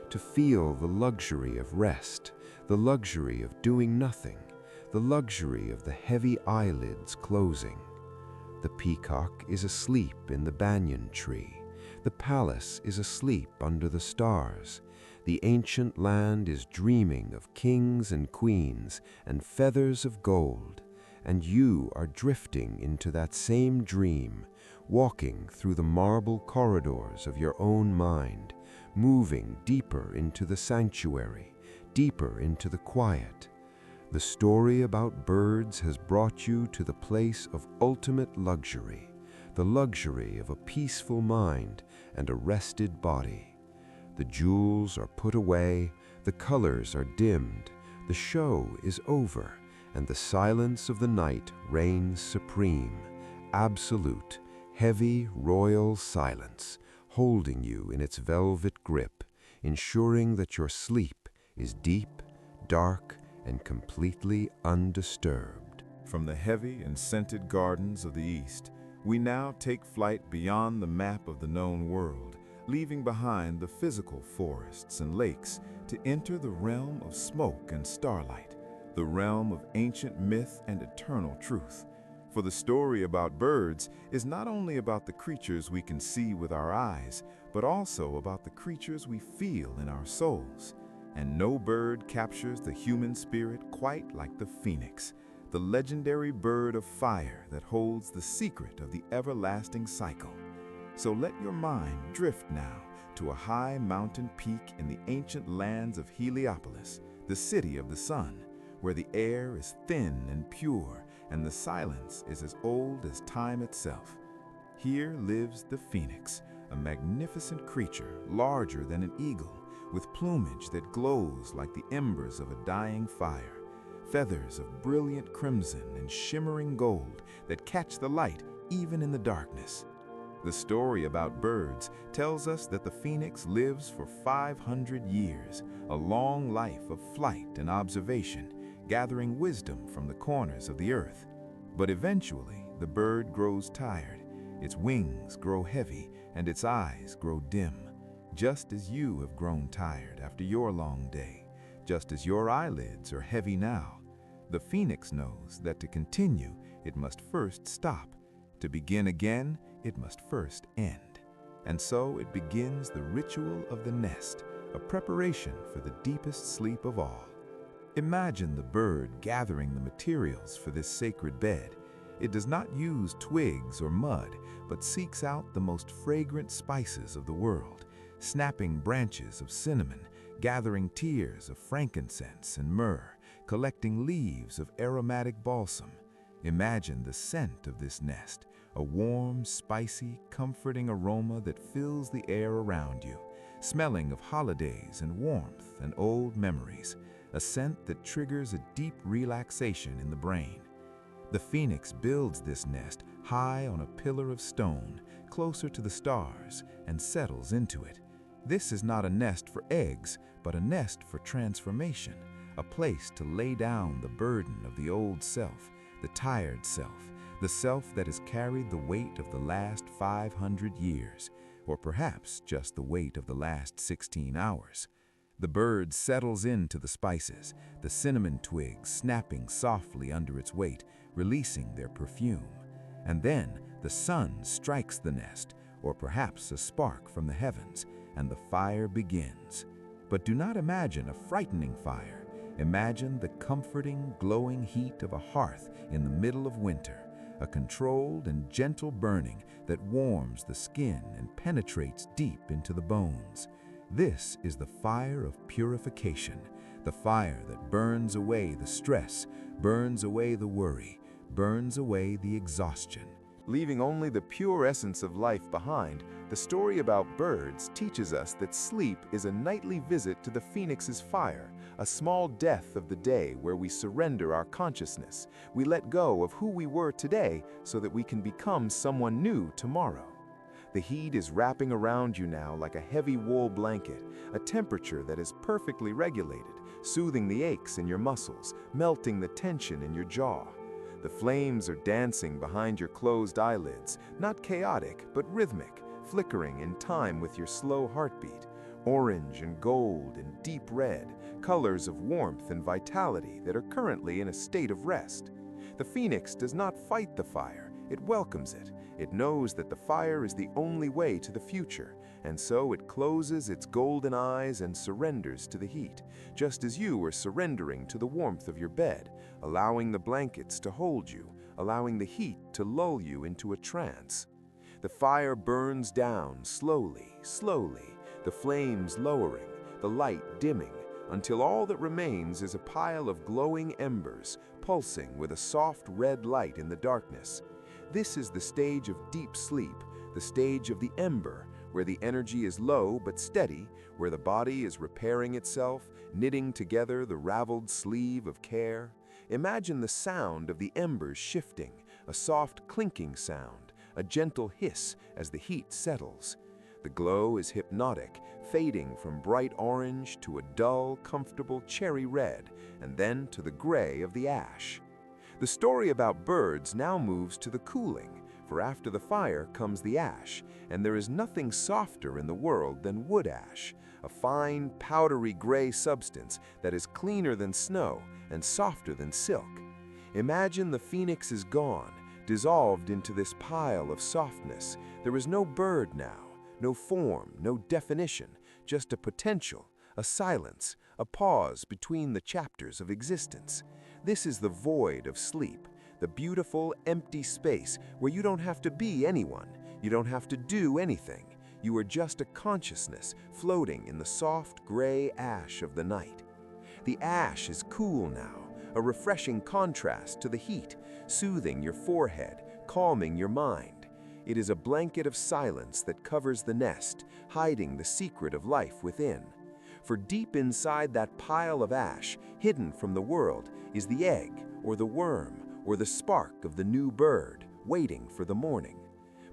the luxury of rest, the luxury of doing nothing, the luxury of the heavy eyelids closing. The peacock is asleep in the banyan tree. The palace is asleep under the stars. The ancient land is dreaming of kings and queens and feathers of gold, and you are drifting into that same dream, walking through the marble corridors of your own mind, moving deeper into the sanctuary, deeper into the quiet. The story about birds has brought you to the place of ultimate luxury, the luxury of a peaceful mind and a rested body. The jewels are put away, the colors are dimmed, the show is over, and the silence of the night reigns supreme, absolute, heavy, royal silence, holding you in its velvet grip, ensuring that your sleep is deep, dark, and completely undisturbed. From the heavy and scented gardens of the East, we now take flight beyond the map of the known world, leaving behind the physical forests and lakes to enter the realm of smoke and starlight, the realm of ancient myth and eternal truth. For the story about birds is not only about the creatures we can see with our eyes, but also about the creatures we feel in our souls. And no bird captures the human spirit quite like the phoenix, the legendary bird of fire that holds the secret of the everlasting cycle. So let your mind drift now to a high mountain peak in the ancient lands of Heliopolis, the city of the sun, where the air is thin and pure and the silence is as old as time itself. Here lives the phoenix, a magnificent creature larger than an eagle, with plumage that glows like the embers of a dying fire, feathers of brilliant crimson and shimmering gold that catch the light even in the darkness. The story about birds tells us that the phoenix lives for 500 years, a long life of flight and observation, gathering wisdom from the corners of the earth. But eventually, the bird grows tired, its wings grow heavy, and its eyes grow dim, just as you have grown tired after your long day, just as your eyelids are heavy now. The phoenix knows that to continue, it must first stop. To begin again, it must first end. And so it begins the ritual of the nest, a preparation for the deepest sleep of all. Imagine the bird gathering the materials for this sacred bed. It does not use twigs or mud, but seeks out the most fragrant spices of the world, snapping branches of cinnamon, gathering tears of frankincense and myrrh, collecting leaves of aromatic balsam. Imagine the scent of this nest, a warm, spicy, comforting aroma that fills the air around you, smelling of holidays and warmth and old memories, a scent that triggers a deep relaxation in the brain. The phoenix builds this nest high on a pillar of stone, closer to the stars, and settles into it. This is not a nest for eggs, but a nest for transformation, a place to lay down the burden of the old self, the tired self, the self that has carried the weight of the last 500 years, or perhaps just the weight of the last 16 hours. The bird settles into the spices, the cinnamon twigs snapping softly under its weight, releasing their perfume. And then the sun strikes the nest, or perhaps a spark from the heavens, and the fire begins. But do not imagine a frightening fire. Imagine the comforting, glowing heat of a hearth in the middle of winter, a controlled and gentle burning that warms the skin and penetrates deep into the bones. This is the fire of purification, the fire that burns away the stress, burns away the worry, burns away the exhaustion. Leaving only the pure essence of life behind, the story about birds teaches us that sleep is a nightly visit to the phoenix's fire, a small death of the day where we surrender our consciousness. We let go of who we were today so that we can become someone new tomorrow. The heat is wrapping around you now like a heavy wool blanket, a temperature that is perfectly regulated, soothing the aches in your muscles, melting the tension in your jaw. The flames are dancing behind your closed eyelids, not chaotic, but rhythmic, flickering in time with your slow heartbeat. Orange and gold and deep red, colors of warmth and vitality that are currently in a state of rest. The phoenix does not fight the fire, it welcomes it. It knows that the fire is the only way to the future, and so it closes its golden eyes and surrenders to the heat, just as you are surrendering to the warmth of your bed, allowing the blankets to hold you, allowing the heat to lull you into a trance. The fire burns down slowly, slowly, the flames lowering, the light dimming, until all that remains is a pile of glowing embers, pulsing with a soft red light in the darkness. This is the stage of deep sleep, the stage of the ember, where the energy is low but steady, where the body is repairing itself, knitting together the raveled sleeve of care. Imagine the sound of the embers shifting, a soft clinking sound, a gentle hiss as the heat settles. The glow is hypnotic, fading from bright orange to a dull, comfortable cherry red, and then to the gray of the ash. The story about birds now moves to the cooling, for after the fire comes the ash, and there is nothing softer in the world than wood ash, a fine, powdery gray substance that is cleaner than snow and softer than silk. Imagine the phoenix is gone, dissolved into this pile of softness. There is no bird now, no form, no definition, just a potential, a silence, a pause between the chapters of existence. This is the void of sleep, the beautiful, empty space where you don't have to be anyone, you don't have to do anything. You are just a consciousness floating in the soft gray ash of the night. The ash is cool now, a refreshing contrast to the heat, soothing your forehead, calming your mind. It is a blanket of silence that covers the nest, hiding the secret of life within. For deep inside that pile of ash, hidden from the world, is the egg, or the worm, or the spark of the new bird, waiting for the morning.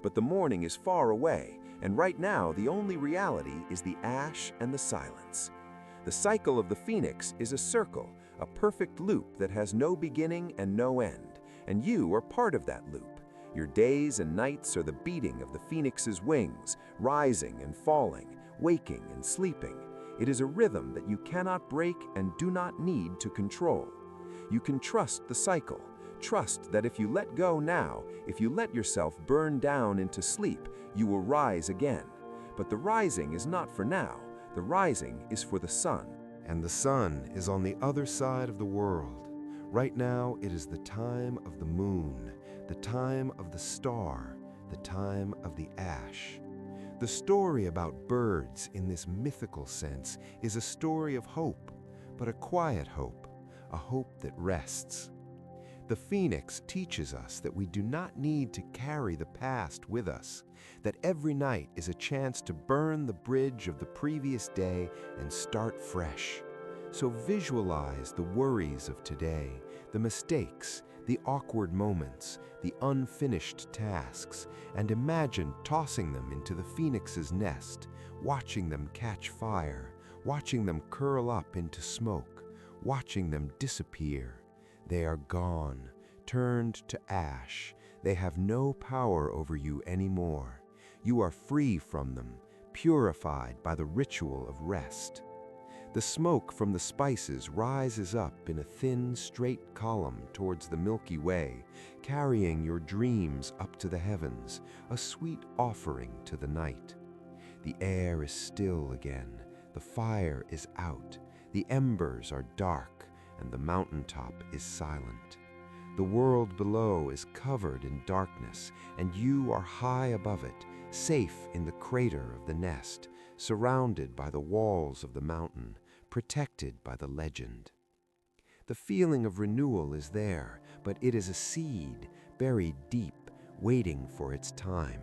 But the morning is far away, and right now the only reality is the ash and the silence. The cycle of the phoenix is a circle, a perfect loop that has no beginning and no end, and you are part of that loop. Your days and nights are the beating of the phoenix's wings, rising and falling, waking and sleeping. It is a rhythm that you cannot break and do not need to control. You can trust the cycle. Trust that if you let go now, if you let yourself burn down into sleep, you will rise again. But the rising is not for now. The rising is for the sun. And the sun is on the other side of the world. Right now, it is the time of the moon, the time of the star, the time of the ash. The story about birds in this mythical sense is a story of hope, but a quiet hope, a hope that rests. The phoenix teaches us that we do not need to carry the past with us, that every night is a chance to burn the bridge of the previous day and start fresh. So visualize the worries of today, the mistakes, the awkward moments, the unfinished tasks, and imagine tossing them into the phoenix's nest, watching them catch fire, watching them curl up into smoke, watching them disappear. They are gone, turned to ash. They have no power over you anymore. You are free from them, purified by the ritual of rest. The smoke from the spices rises up in a thin, straight column towards the Milky Way, carrying your dreams up to the heavens, a sweet offering to the night. The air is still again, the fire is out, the embers are dark, and the mountaintop is silent. The world below is covered in darkness, and you are high above it, safe in the crater of the nest, surrounded by the walls of the mountain, protected by the legend. The feeling of renewal is there, but it is a seed buried deep, waiting for its time.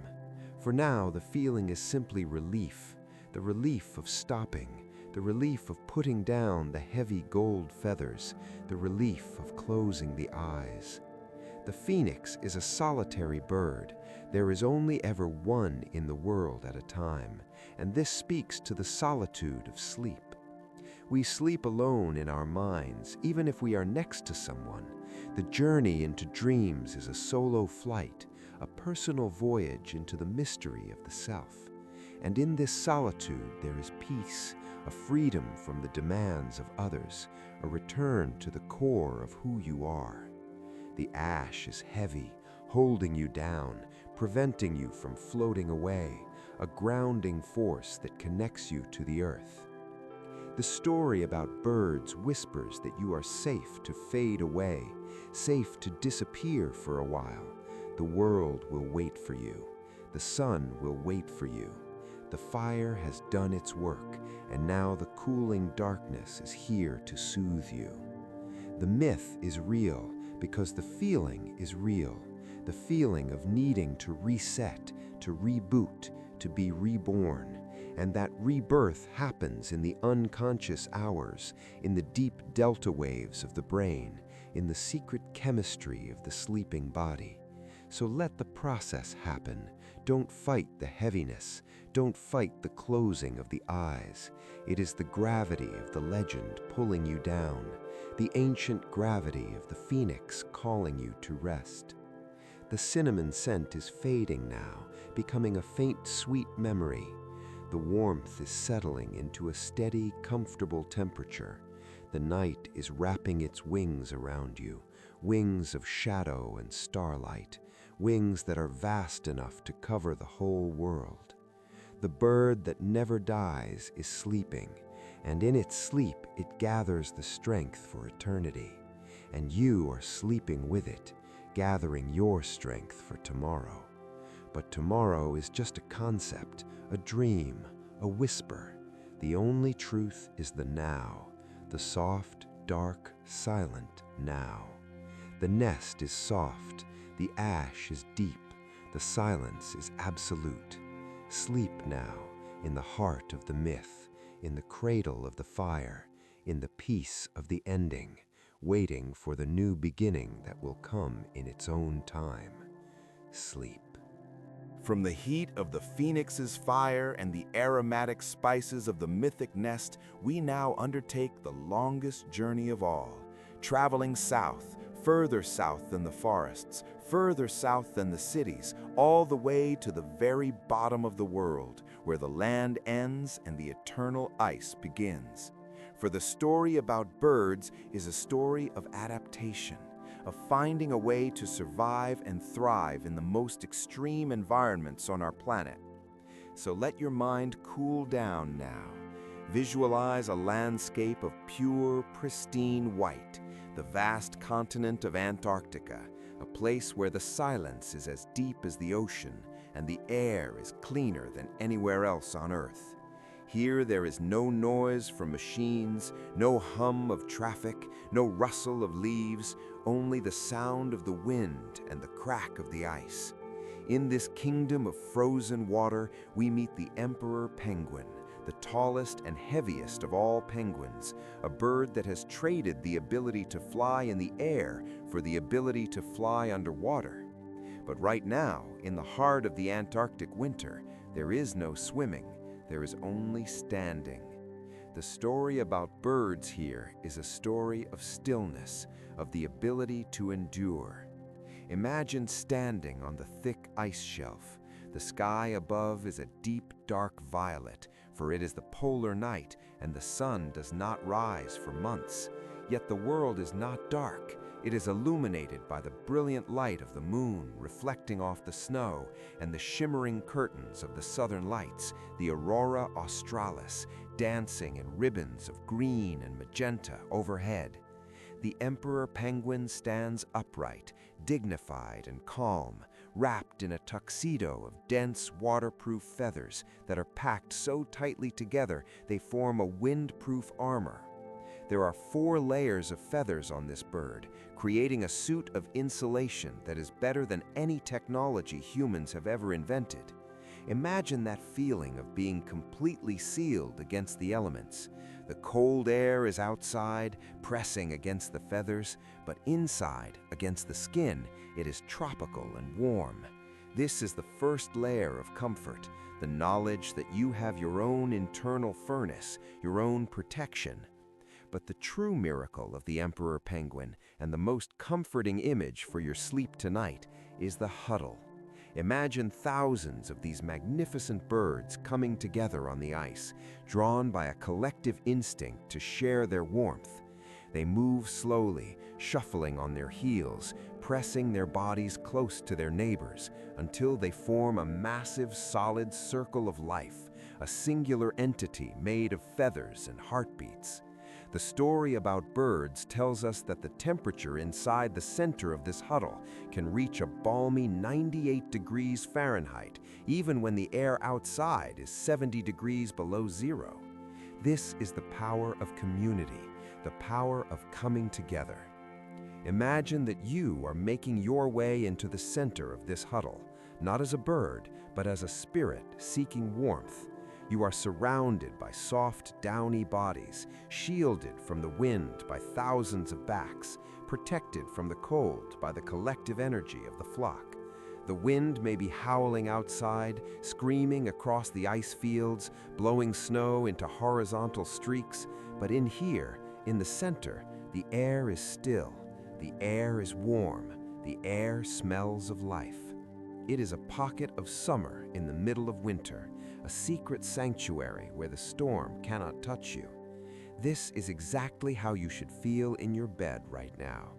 For now, the feeling is simply relief, the relief of stopping, the relief of putting down the heavy gold feathers, the relief of closing the eyes. The phoenix is a solitary bird. There is only ever one in the world at a time, and this speaks to the solitude of sleep. We sleep alone in our minds, even if we are next to someone. The journey into dreams is a solo flight, a personal voyage into the mystery of the self. And in this solitude there is peace, a freedom from the demands of others, a return to the core of who you are. The ash is heavy, holding you down, preventing you from floating away, a grounding force that connects you to the earth. The story about birds whispers that you are safe to fade away, safe to disappear for a while. The world will wait for you. The sun will wait for you. The fire has done its work, and now the cooling darkness is here to soothe you. The myth is real because the feeling is real, the feeling of needing to reset, to reboot, to be reborn. And that rebirth happens in the unconscious hours, in the deep delta waves of the brain, in the secret chemistry of the sleeping body. So let the process happen. Don't fight the heaviness. Don't fight the closing of the eyes. It is the gravity of the legend pulling you down, the ancient gravity of the phoenix calling you to rest. The cinnamon scent is fading now, becoming a faint, sweet memory. The warmth is settling into a steady, comfortable temperature. The night is wrapping its wings around you, wings of shadow and starlight, wings that are vast enough to cover the whole world. The bird that never dies is sleeping, and in its sleep it gathers the strength for eternity. And you are sleeping with it, gathering your strength for tomorrow. But tomorrow is just a concept, a dream, a whisper. The only truth is the now, the soft, dark, silent now. The nest is soft, the ash is deep, the silence is absolute. Sleep now, in the heart of the myth, in the cradle of the fire, in the peace of the ending, waiting for the new beginning that will come in its own time. Sleep. From the heat of the phoenix's fire and the aromatic spices of the mythic nest, we now undertake the longest journey of all, traveling south, further south than the forests, further south than the cities, all the way to the very bottom of the world, where the land ends and the eternal ice begins. For the story about birds is a story of adaptation, of finding a way to survive and thrive in the most extreme environments on our planet. So let your mind cool down now. Visualize a landscape of pure, pristine white, the vast continent of Antarctica, a place where the silence is as deep as the ocean and the air is cleaner than anywhere else on Earth. Here there is no noise from machines, no hum of traffic, no rustle of leaves, only the sound of the wind and the crack of the ice. In this kingdom of frozen water, we meet the emperor penguin, the tallest and heaviest of all penguins, a bird that has traded the ability to fly in the air for the ability to fly underwater. But right now, in the heart of the Antarctic winter, there is no swimming, there is only standing. The story about birds here is a story of stillness, of the ability to endure. Imagine standing on the thick ice shelf. The sky above is a deep, dark violet, for it is the polar night and the sun does not rise for months. Yet the world is not dark. It is illuminated by the brilliant light of the moon reflecting off the snow and the shimmering curtains of the southern lights, the aurora australis, dancing in ribbons of green and magenta overhead. The emperor penguin stands upright, dignified and calm, wrapped in a tuxedo of dense, waterproof feathers that are packed so tightly together they form a windproof armor. There are 4 layers of feathers on this bird, creating a suit of insulation that is better than any technology humans have ever invented. Imagine that feeling of being completely sealed against the elements. The cold air is outside, pressing against the feathers, but inside, against the skin, it is tropical and warm. This is the first layer of comfort, the knowledge that you have your own internal furnace, your own protection. But the true miracle of the emperor penguin, and the most comforting image for your sleep tonight, is the huddle. Imagine thousands of these magnificent birds coming together on the ice, drawn by a collective instinct to share their warmth. They move slowly, shuffling on their heels, pressing their bodies close to their neighbors, until they form a massive, solid circle of life, a singular entity made of feathers and heartbeats. The story about birds tells us that the temperature inside the center of this huddle can reach a balmy 98 degrees Fahrenheit, even when the air outside is 70 degrees below zero. This is the power of community, the power of coming together. Imagine that you are making your way into the center of this huddle, not as a bird, but as a spirit seeking warmth. You are surrounded by soft, downy bodies, shielded from the wind by thousands of backs, protected from the cold by the collective energy of the flock. The wind may be howling outside, screaming across the ice fields, blowing snow into horizontal streaks, but in here, in the center, the air is still, the air is warm, the air smells of life. It is a pocket of summer in the middle of winter, a secret sanctuary where the storm cannot touch you. This is exactly how you should feel in your bed right now.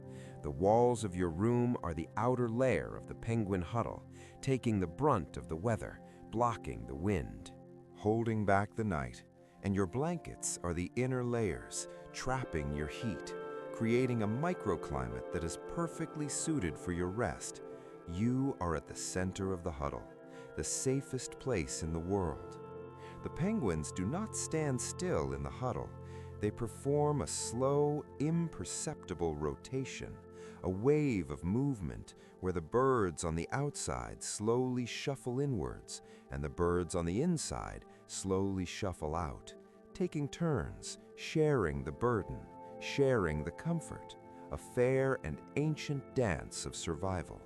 The walls of your room are the outer layer of the penguin huddle, taking the brunt of the weather, blocking the wind, holding back the night, and your blankets are the inner layers, trapping your heat, creating a microclimate that is perfectly suited for your rest. You are at the center of the huddle, the safest place in the world. The penguins do not stand still in the huddle. They perform a slow, imperceptible rotation, a wave of movement where the birds on the outside slowly shuffle inwards and the birds on the inside slowly shuffle out, taking turns, sharing the burden, sharing the comfort, a fair and ancient dance of survival.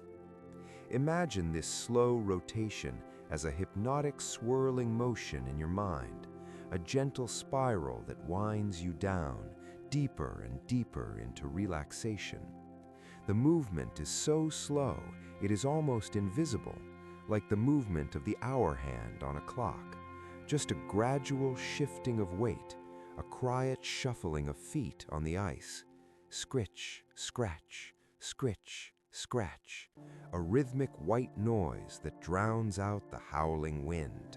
Imagine this slow rotation as a hypnotic swirling motion in your mind, a gentle spiral that winds you down, deeper and deeper into relaxation. The movement is so slow, it is almost invisible, like the movement of the hour hand on a clock, just a gradual shifting of weight, a quiet shuffling of feet on the ice. Scritch, scratch, scritch, scratch, a rhythmic white noise that drowns out the howling wind.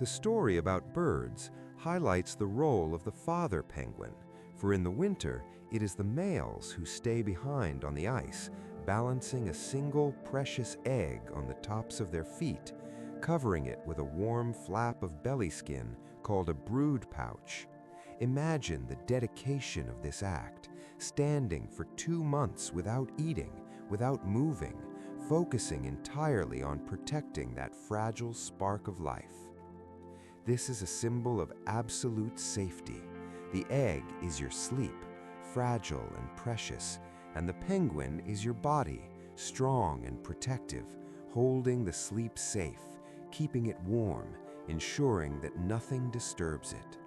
The story about birds highlights the role of the father penguin, for in the winter, it is the males who stay behind on the ice, balancing a single precious egg on the tops of their feet, covering it with a warm flap of belly skin called a brood pouch. Imagine the dedication of this act, standing for 2 months without eating, without moving, focusing entirely on protecting that fragile spark of life. This is a symbol of absolute safety. The egg is your sleep, fragile and precious, and the penguin is your body, strong and protective, holding the sleep safe, keeping it warm, ensuring that nothing disturbs it.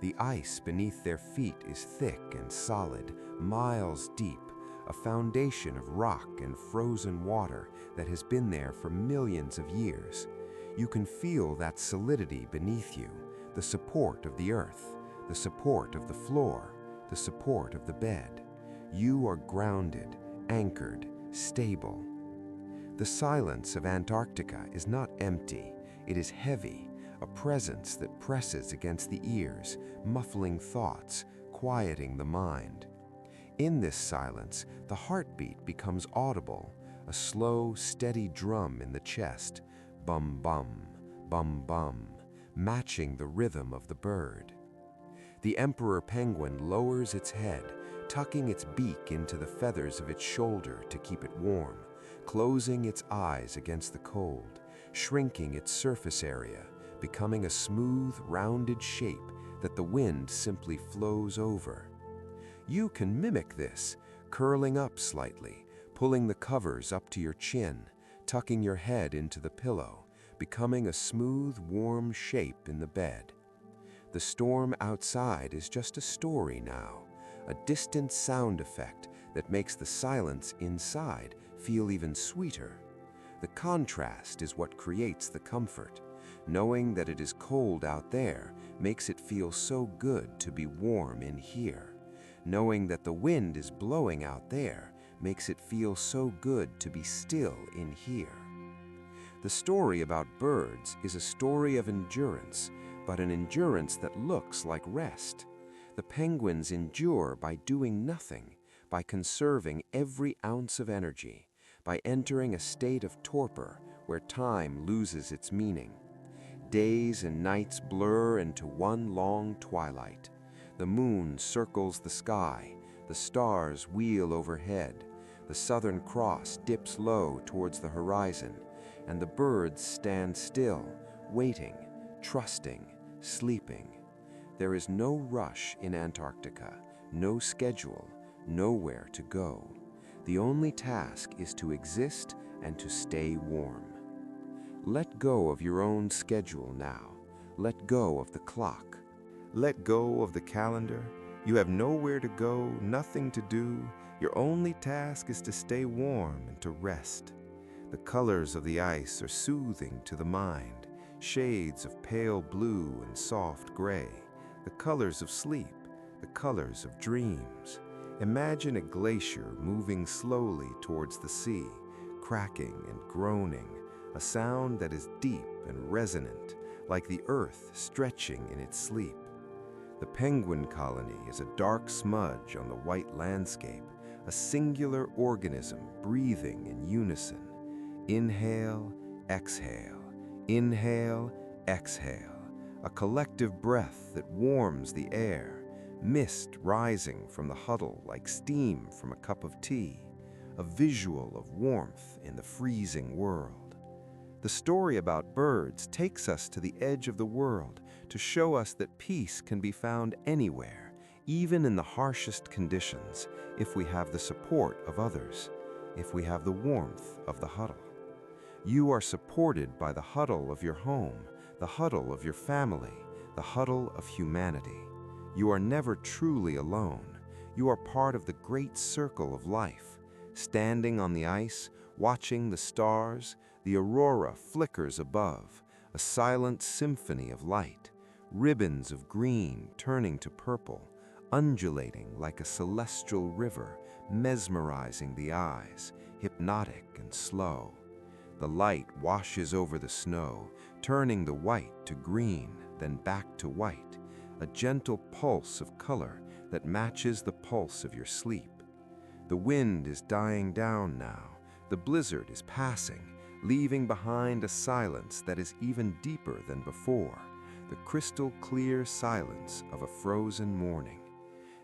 The ice beneath their feet is thick and solid, miles deep, a foundation of rock and frozen water that has been there for millions of years. You can feel that solidity beneath you, the support of the earth, the support of the floor, the support of the bed. You are grounded, anchored, stable. The silence of Antarctica is not empty, it is heavy, a presence that presses against the ears, muffling thoughts, quieting the mind. In this silence, the heartbeat becomes audible, a slow, steady drum in the chest, bum-bum, bum-bum, matching the rhythm of the bird. The emperor penguin lowers its head, tucking its beak into the feathers of its shoulder to keep it warm, closing its eyes against the cold, shrinking its surface area, becoming a smooth, rounded shape that the wind simply flows over. You can mimic this, curling up slightly, pulling the covers up to your chin, tucking your head into the pillow, becoming a smooth, warm shape in the bed. The storm outside is just a story now, a distant sound effect that makes the silence inside feel even sweeter. The contrast is what creates the comfort. Knowing that it is cold out there makes it feel so good to be warm in here. Knowing that the wind is blowing out there makes it feel so good to be still in here. The story about birds is a story of endurance, but an endurance that looks like rest. The penguins endure by doing nothing, by conserving every ounce of energy, by entering a state of torpor where time loses its meaning. Days and nights blur into one long twilight. The moon circles the sky, the stars wheel overhead, the Southern Cross dips low towards the horizon, and the birds stand still, waiting, trusting, sleeping. There is no rush in Antarctica, no schedule, nowhere to go. The only task is to exist and to stay warm. Let go of your own schedule now. Let go of the clock. Let go of the calendar. You have nowhere to go, nothing to do. Your only task is to stay warm and to rest. The colors of the ice are soothing to the mind, shades of pale blue and soft gray, the colors of sleep, the colors of dreams. Imagine a glacier moving slowly towards the sea, cracking and groaning, a sound that is deep and resonant, like the earth stretching in its sleep. The penguin colony is a dark smudge on the white landscape, a singular organism breathing in unison. Inhale, exhale, inhale, exhale, a collective breath that warms the air, mist rising from the huddle like steam from a cup of tea, a visual of warmth in the freezing world. The story about birds takes us to the edge of the world to show us that peace can be found anywhere, even in the harshest conditions, if we have the support of others, if we have the warmth of the huddle. You are supported by the huddle of your home, the huddle of your family, the huddle of humanity. You are never truly alone. You are part of the great circle of life. Standing on the ice, watching the stars, the aurora flickers above, a silent symphony of light, ribbons of green turning to purple, undulating like a celestial river, mesmerizing the eyes, hypnotic and slow. The light washes over the snow, turning the white to green, then back to white, a gentle pulse of color that matches the pulse of your sleep. The wind is dying down now. The blizzard is passing, leaving behind a silence that is even deeper than before. the crystal-clear silence of a frozen morning.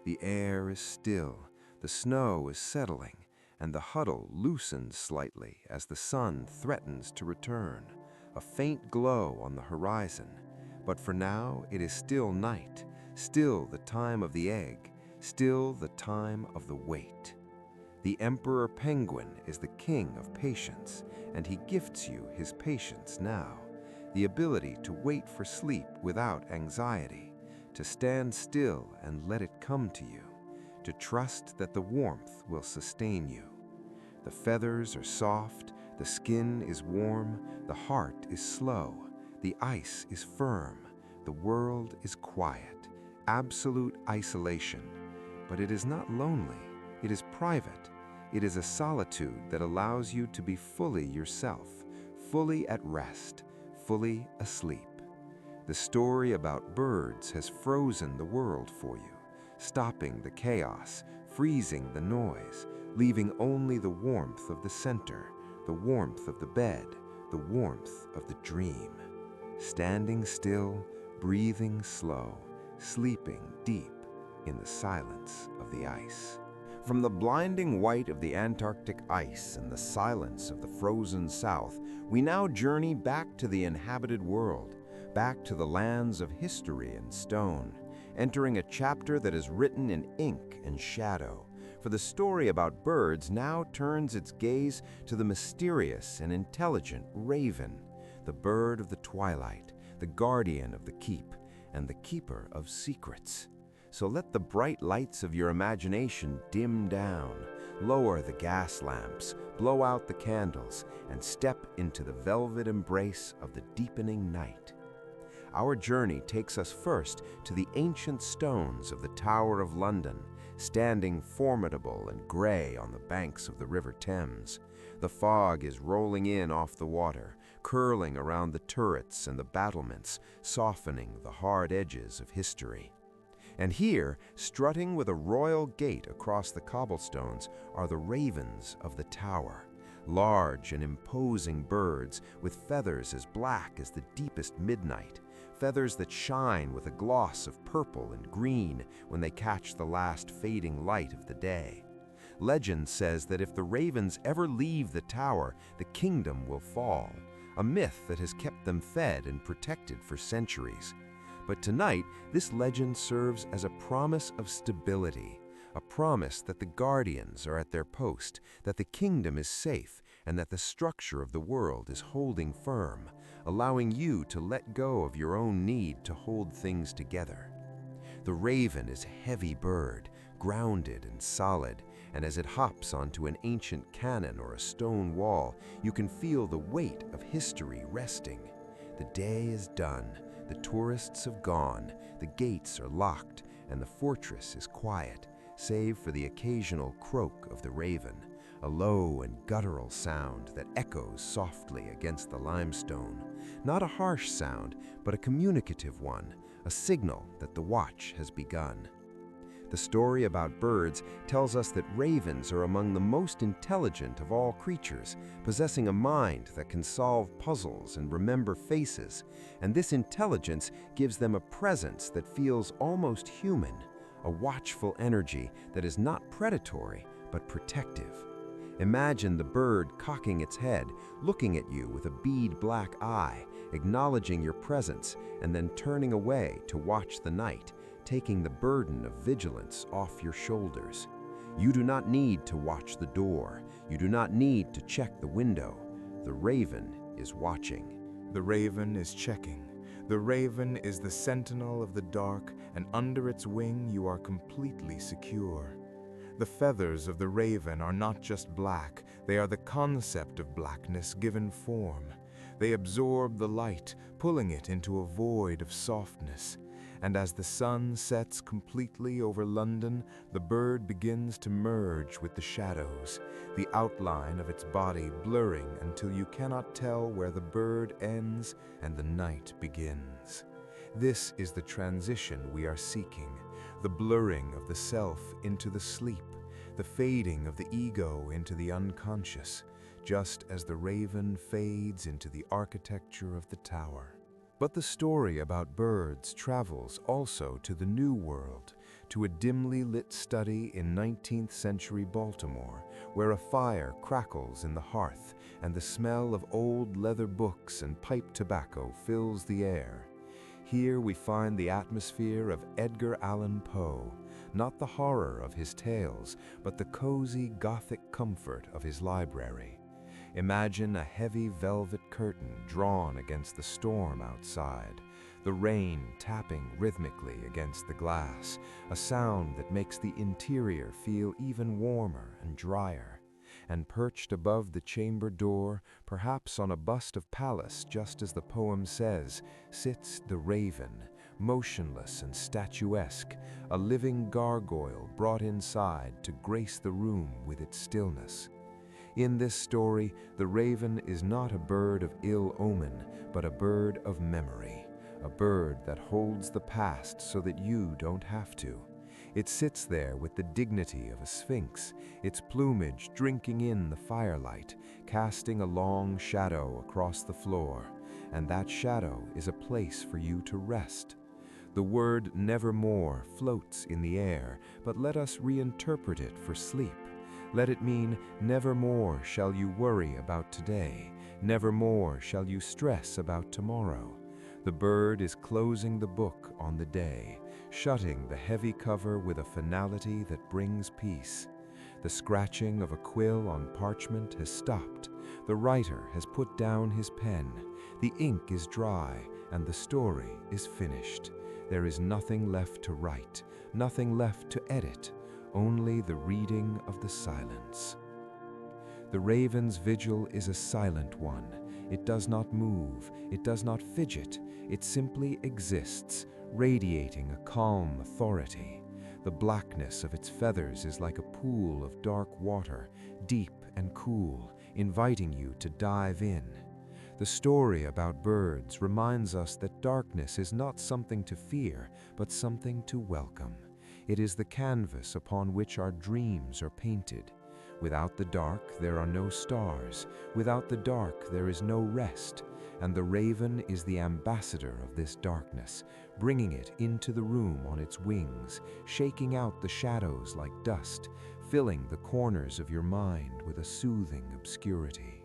The air is still, the snow is settling, and the huddle loosens slightly as the sun threatens to return, a faint glow on the horizon. But for now, it is still night, still the time of the egg, still the time of the wait. The Emperor Penguin is the king of patience, and he gifts you his patience now, the ability to wait for sleep without anxiety, to stand still and let it come to you, to trust that the warmth will sustain you. The feathers are soft, the skin is warm, the heart is slow, the ice is firm, the world is quiet, absolute isolation. But it is not lonely, it is private. It is a solitude that allows you to be fully yourself, fully at rest, fully asleep. The story about birds has frozen the world for you, stopping the chaos, freezing the noise, leaving only the warmth of the center, the warmth of the bed, the warmth of the dream. Standing still, breathing slow, sleeping deep in the silence of the ice. From the blinding white of the Antarctic ice and the silence of the frozen south, we now journey back to the inhabited world, back to the lands of history and stone, entering a chapter that is written in ink and shadow. For the story about birds now turns its gaze to the mysterious and intelligent raven, the bird of the twilight, the guardian of the keep, and the keeper of secrets. So let the bright lights of your imagination dim down, lower the gas lamps, blow out the candles, and step into the velvet embrace of the deepening night. Our journey takes us first to the ancient stones of the Tower of London, standing formidable and gray on the banks of the River Thames. The fog is rolling in off the water, curling around the turrets and the battlements, softening the hard edges of history. And here, strutting with a royal gait across the cobblestones, are the ravens of the tower, large and imposing birds with feathers as black as the deepest midnight, feathers that shine with a gloss of purple and green when they catch the last fading light of the day. Legend says that if the ravens ever leave the tower, the kingdom will fall, a myth that has kept them fed and protected for centuries. But tonight, this legend serves as a promise of stability, a promise that the guardians are at their post, that the kingdom is safe, and that the structure of the world is holding firm, allowing you to let go of your own need to hold things together. The raven is a heavy bird, grounded and solid, and as it hops onto an ancient cannon or a stone wall, you can feel the weight of history resting. The day is done. The tourists have gone, the gates are locked, and the fortress is quiet, save for the occasional croak of the raven, a low and guttural sound that echoes softly against the limestone. Not a harsh sound, but a communicative one, a signal that the watch has begun. The story about birds tells us that ravens are among the most intelligent of all creatures, possessing a mind that can solve puzzles and remember faces, and this intelligence gives them a presence that feels almost human, a watchful energy that is not predatory but protective. Imagine the bird cocking its head, looking at you with a bead black eye, acknowledging your presence, and then turning away to watch the night, taking the burden of vigilance off your shoulders. You do not need to watch the door. You do not need to check the window. The raven is watching. The raven is checking. The raven is the sentinel of the dark, and under its wing you are completely secure. The feathers of the raven are not just black, they are the concept of blackness given form. They absorb the light, pulling it into a void of softness. And as the sun sets completely over London, the bird begins to merge with the shadows, the outline of its body blurring until you cannot tell where the bird ends and the night begins. This is the transition we are seeking, the blurring of the self into the sleep, the fading of the ego into the unconscious, just as the raven fades into the architecture of the tower. But the story about birds travels also to the New World, to a dimly lit study in 19th century Baltimore, where a fire crackles in the hearth and the smell of old leather books and pipe tobacco fills the air. Here we find the atmosphere of Edgar Allan Poe, not the horror of his tales, but the cozy Gothic comfort of his library. Imagine a heavy velvet curtain drawn against the storm outside, the rain tapping rhythmically against the glass, a sound that makes the interior feel even warmer and drier. And perched above the chamber door, perhaps on a bust of Pallas, just as the poem says, sits the raven, motionless and statuesque, a living gargoyle brought inside to grace the room with its stillness. In this story, the raven is not a bird of ill omen, but a bird of memory, a bird that holds the past so that you don't have to. It sits there with the dignity of a sphinx, its plumage drinking in the firelight, casting a long shadow across the floor, and that shadow is a place for you to rest. The word nevermore floats in the air, but let us reinterpret it for sleep. Let it mean, nevermore shall you worry about today, nevermore shall you stress about tomorrow. The bird is closing the book on the day, shutting the heavy cover with a finality that brings peace. The scratching of a quill on parchment has stopped. The writer has put down his pen. The ink is dry, and the story is finished. There is nothing left to write, nothing left to edit, only the reading of the silence. The raven's vigil is a silent one. It does not move, it does not fidget, it simply exists, radiating a calm authority. The blackness of its feathers is like a pool of dark water, deep and cool, inviting you to dive in. The story about birds reminds us that darkness is not something to fear, but something to welcome. It is the canvas upon which our dreams are painted. Without the dark, there are no stars. Without the dark, there is no rest. And the raven is the ambassador of this darkness, bringing it into the room on its wings, shaking out the shadows like dust, filling the corners of your mind with a soothing obscurity.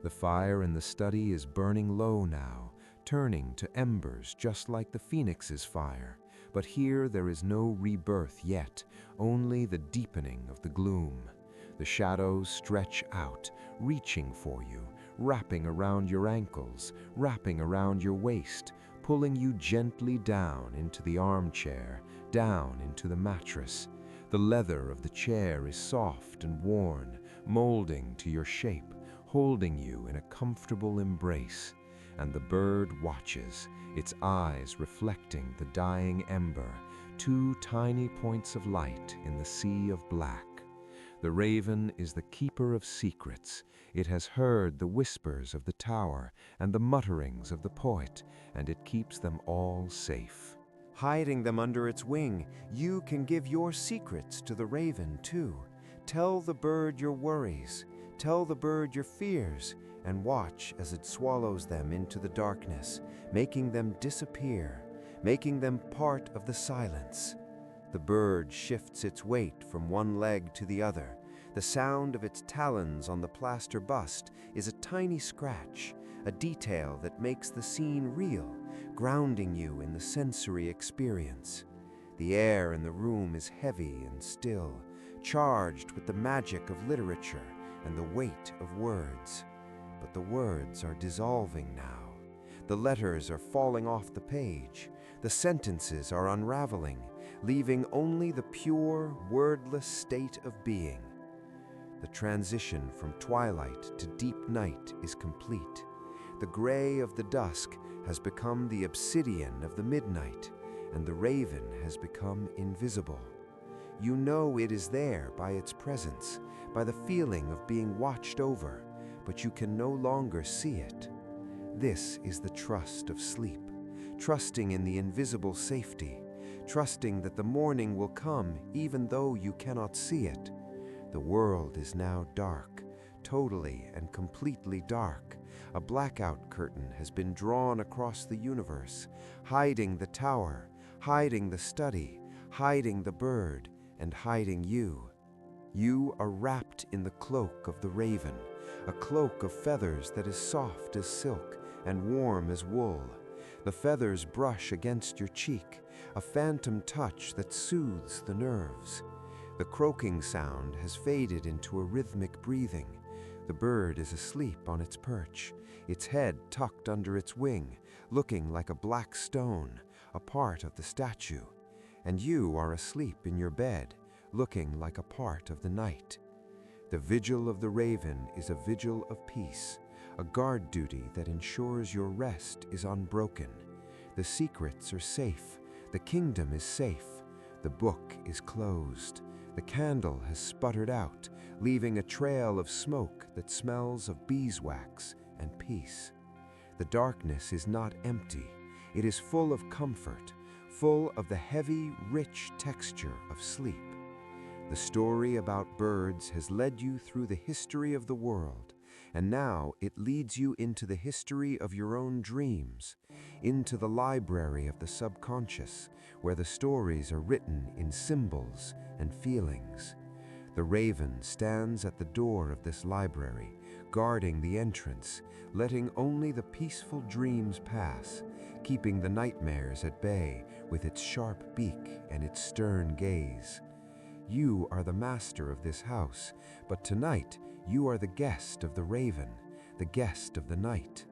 The fire in the study is burning low now, turning to embers just like the phoenix's fire. But here there is no rebirth yet, only the deepening of the gloom. The shadows stretch out, reaching for you, wrapping around your ankles, wrapping around your waist, pulling you gently down into the armchair, down into the mattress. The leather of the chair is soft and worn, molding to your shape, holding you in a comfortable embrace. And the bird watches, its eyes reflecting the dying ember, two tiny points of light in the sea of black. The raven is the keeper of secrets. It has heard the whispers of the tower and the mutterings of the poet, and it keeps them all safe. Hiding them under its wing, you can give your secrets to the raven too. Tell the bird your worries, tell the bird your fears, and watch as it swallows them into the darkness, making them disappear, making them part of the silence. The bird shifts its weight from one leg to the other. The sound of its talons on the plaster bust is a tiny scratch, a detail that makes the scene real, grounding you in the sensory experience. The air in the room is heavy and still, charged with the magic of literature and the weight of words. But the words are dissolving now. The letters are falling off the page. The sentences are unraveling, leaving only the pure, wordless state of being. The transition from twilight to deep night is complete. The gray of the dusk has become the obsidian of the midnight, and the raven has become invisible. You know it is there by its presence, by the feeling of being watched over, but you can no longer see it. This is the trust of sleep, trusting in the invisible safety, trusting that the morning will come even though you cannot see it. The world is now dark, totally and completely dark. A blackout curtain has been drawn across the universe, hiding the tower, hiding the study, hiding the bird, and hiding you. You are wrapped in the cloak of the raven, a cloak of feathers that is soft as silk and warm as wool. The feathers brush against your cheek, a phantom touch that soothes the nerves. The croaking sound has faded into a rhythmic breathing. The bird is asleep on its perch, its head tucked under its wing, looking like a black stone, a part of the statue. And you are asleep in your bed, looking like a part of the night. The vigil of the raven is a vigil of peace, a guard duty that ensures your rest is unbroken. The secrets are safe, the kingdom is safe, the book is closed. The candle has sputtered out, leaving a trail of smoke that smells of beeswax and peace. The darkness is not empty, it is full of comfort, full of the heavy, rich texture of sleep. The story about birds has led you through the history of the world, and now it leads you into the history of your own dreams, into the library of the subconscious, where the stories are written in symbols and feelings. The raven stands at the door of this library, guarding the entrance, letting only the peaceful dreams pass, keeping the nightmares at bay with its sharp beak and its stern gaze. You are the master of this house, but tonight you are the guest of the raven, the guest of the night.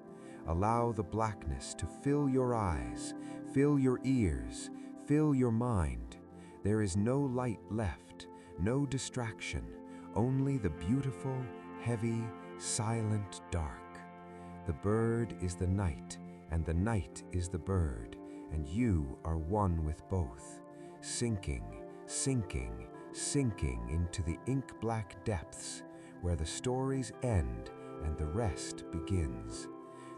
Allow the blackness to fill your eyes, fill your ears, fill your mind. There is no light left, no distraction, only the beautiful, heavy, silent dark. The bird is the night, and the night is the bird, and you are one with both, sinking, sinking, sinking into the ink-black depths where the stories end and the rest begins.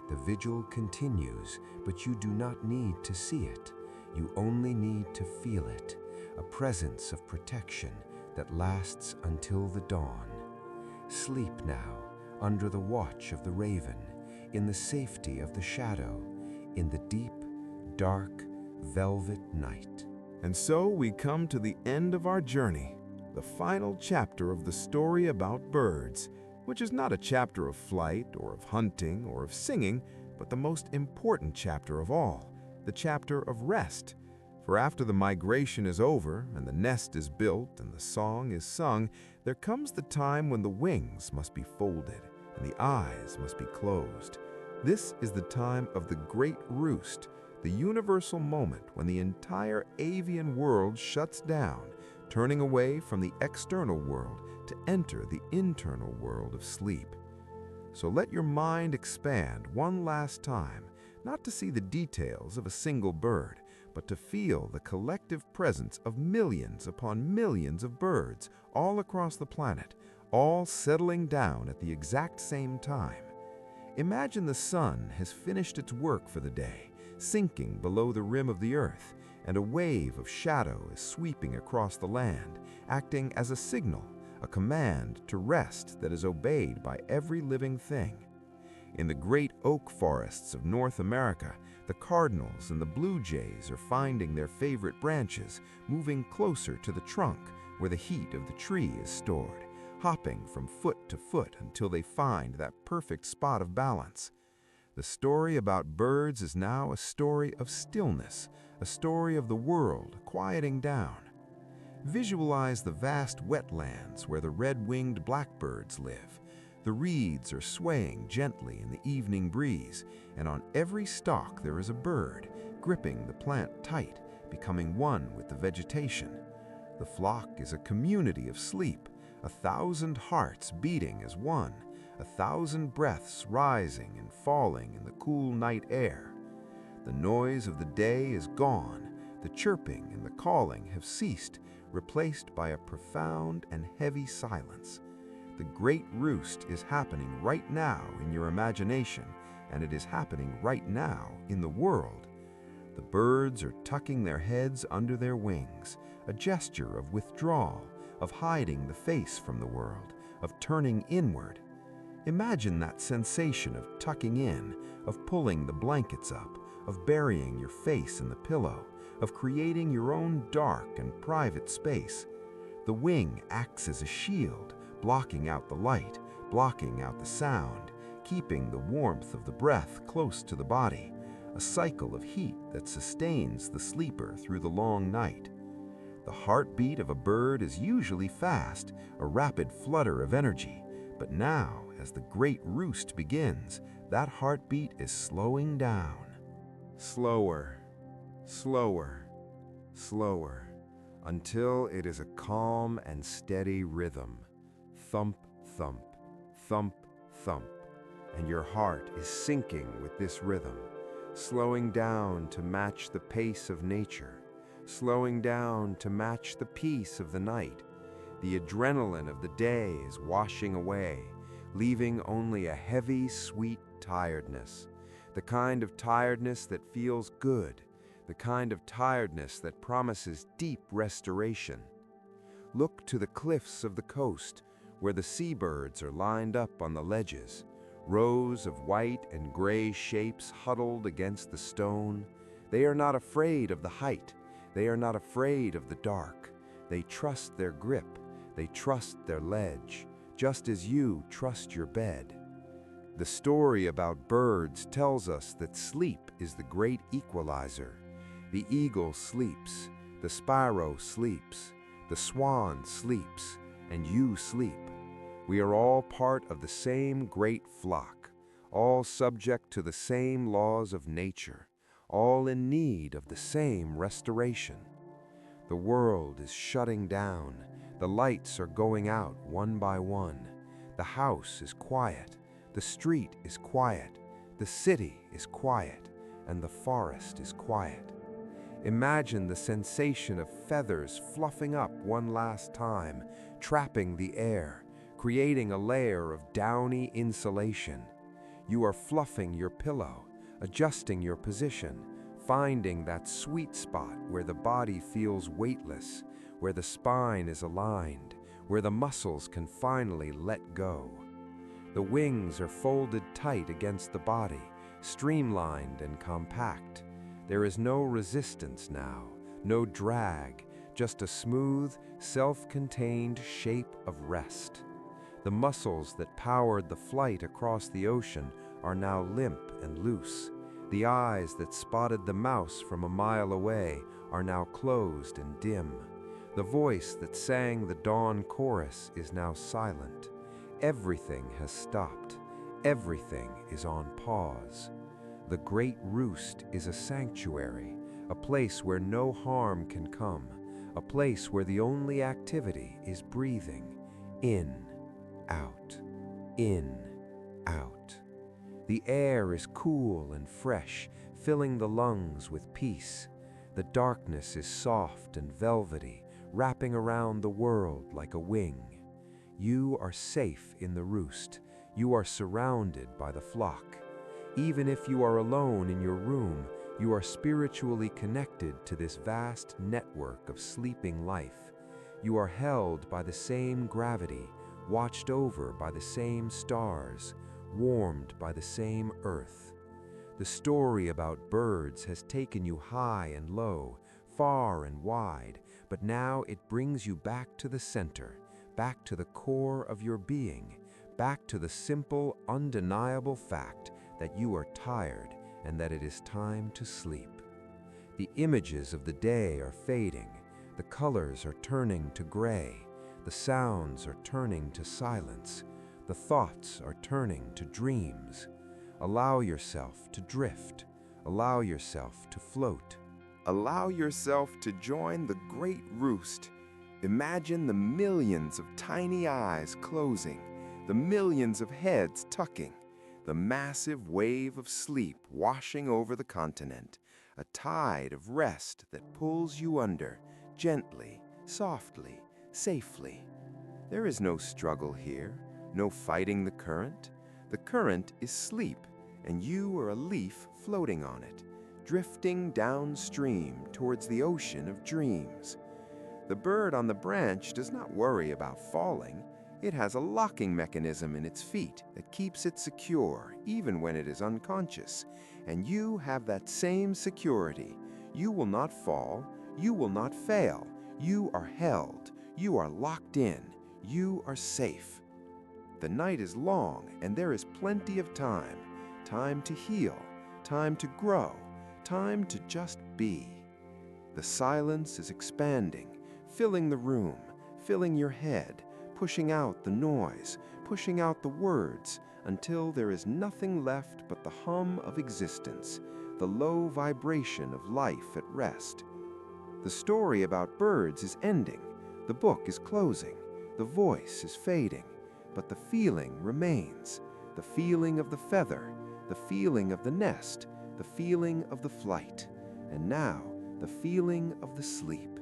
The vigil continues, but you do not need to see it. You only need to feel it, a presence of protection that lasts until the dawn. Sleep now, under the watch of the raven, in the safety of the shadow, in the deep, dark, velvet night. And so we come to the end of our journey, the final chapter of the story about birds, which is not a chapter of flight or of hunting or of singing, but the most important chapter of all, the chapter of rest. For after the migration is over and the nest is built and the song is sung, there comes the time when the wings must be folded and the eyes must be closed. This is the time of the great roost, the universal moment when the entire avian world shuts down, turning away from the external world to enter the internal world of sleep. So let your mind expand one last time, not to see the details of a single bird, but to feel the collective presence of millions upon millions of birds all across the planet, all settling down at the exact same time. Imagine the sun has finished its work for the day, sinking below the rim of the earth, and a wave of shadow is sweeping across the land, acting as a signal, a command to rest that is obeyed by every living thing. In the great oak forests of North America, the cardinals and the blue jays are finding their favorite branches, moving closer to the trunk where the heat of the tree is stored, hopping from foot to foot until they find that perfect spot of balance. The story about birds is now a story of stillness, a story of the world quieting down. Visualize the vast wetlands where the red-winged blackbirds live. The reeds are swaying gently in the evening breeze, and on every stalk there is a bird, gripping the plant tight, becoming one with the vegetation. The flock is a community of sleep, 1,000 hearts beating as one, 1,000 breaths rising and falling in the cool night air. The noise of the day is gone, the chirping and the calling have ceased, replaced by a profound and heavy silence. The great roost is happening right now in your imagination, and it is happening right now in the world. The birds are tucking their heads under their wings, a gesture of withdrawal, of hiding the face from the world, of turning inward. Imagine that sensation of tucking in, of pulling the blankets up, of burying your face in the pillow, of creating your own dark and private space. The wing acts as a shield, blocking out the light, blocking out the sound, keeping the warmth of the breath close to the body, a cycle of heat that sustains the sleeper through the long night. The heartbeat of a bird is usually fast, a rapid flutter of energy, but now, as the great roost begins, that heartbeat is slowing down. Slower, slower, slower, until it is a calm and steady rhythm. Thump, thump, thump, thump, and your heart is syncing with this rhythm, slowing down to match the pace of nature, slowing down to match the peace of the night. The adrenaline of the day is washing away, leaving only a heavy, sweet tiredness, the kind of tiredness that feels good, the kind of tiredness that promises deep restoration. Look to the cliffs of the coast, where the seabirds are lined up on the ledges, rows of white and gray shapes huddled against the stone. They are not afraid of the height. They are not afraid of the dark. They trust their grip. They trust their ledge, just as you trust your bed. The story about birds tells us that sleep is the great equalizer. The eagle sleeps, the sparrow sleeps, the swan sleeps, and you sleep. We are all part of the same great flock, all subject to the same laws of nature, all in need of the same restoration. The world is shutting down. The lights are going out one by one. The house is quiet. The street is quiet. The city is quiet. And the forest is quiet. Imagine the sensation of feathers fluffing up one last time, trapping the air, creating a layer of downy insulation. You are fluffing your pillow, adjusting your position, finding that sweet spot where the body feels weightless, where the spine is aligned, where the muscles can finally let go. The wings are folded tight against the body, streamlined and compact. There is no resistance now, no drag, just a smooth, self-contained shape of rest. The muscles that powered the flight across the ocean are now limp and loose. The eyes that spotted the mouse from a mile away are now closed and dim. The voice that sang the dawn chorus is now silent. Everything has stopped. Everything is on pause. The great roost is a sanctuary, a place where no harm can come, a place where the only activity is breathing, in, out, in, out. The air is cool and fresh, filling the lungs with peace. The darkness is soft and velvety, wrapping around the world like a wing. You are safe in the roost. You are surrounded by the flock. Even if you are alone in your room, you are spiritually connected to this vast network of sleeping life. You are held by the same gravity, watched over by the same stars, warmed by the same earth. The story about birds has taken you high and low, far and wide, but now it brings you back to the center, back to the core of your being, back to the simple, undeniable fact that you are tired and that it is time to sleep. The images of the day are fading, the colors are turning to gray, the sounds are turning to silence, the thoughts are turning to dreams. Allow yourself to drift. Allow yourself to float. Allow yourself to join the great roost. Imagine the millions of tiny eyes closing, the millions of heads tucking, the massive wave of sleep washing over the continent, a tide of rest that pulls you under, gently, softly, safely. There is no struggle here, no fighting the current. The current is sleep, and you are a leaf floating on it, drifting downstream towards the ocean of dreams. The bird on the branch does not worry about falling. It has a locking mechanism in its feet that keeps it secure even when it is unconscious. And you have that same security. You will not fall. You will not fail. You are held. You are locked in. You are safe. The night is long and there is plenty of time. Time to heal. Time to grow. Time to just be. The silence is expanding, filling the room, filling your head, pushing out the noise, pushing out the words, until there is nothing left but the hum of existence, the low vibration of life at rest. The story about birds is ending, the book is closing, the voice is fading, but the feeling remains, the feeling of the feather, the feeling of the nest, the feeling of the flight, and now the feeling of the sleep.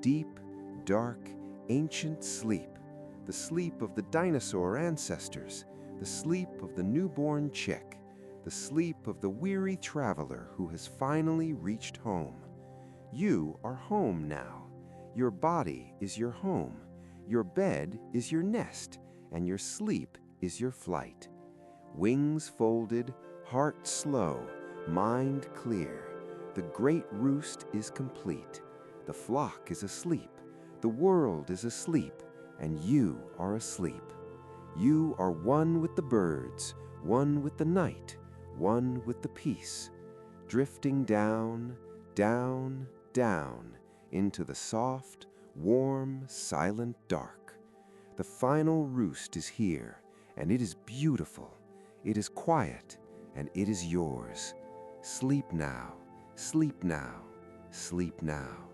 Deep, dark, ancient sleep, the sleep of the dinosaur ancestors, the sleep of the newborn chick, the sleep of the weary traveler who has finally reached home. You are home now. Your body is your home. Your bed is your nest, and your sleep is your flight. Wings folded, heart slow, mind clear. The great roost is complete. The flock is asleep. The world is asleep, and you are asleep. You are one with the birds, one with the night, one with the peace, drifting down, down, down, into the soft, warm, silent dark. The final roost is here, and it is beautiful. It is quiet, and it is yours. Sleep now, sleep now, sleep now.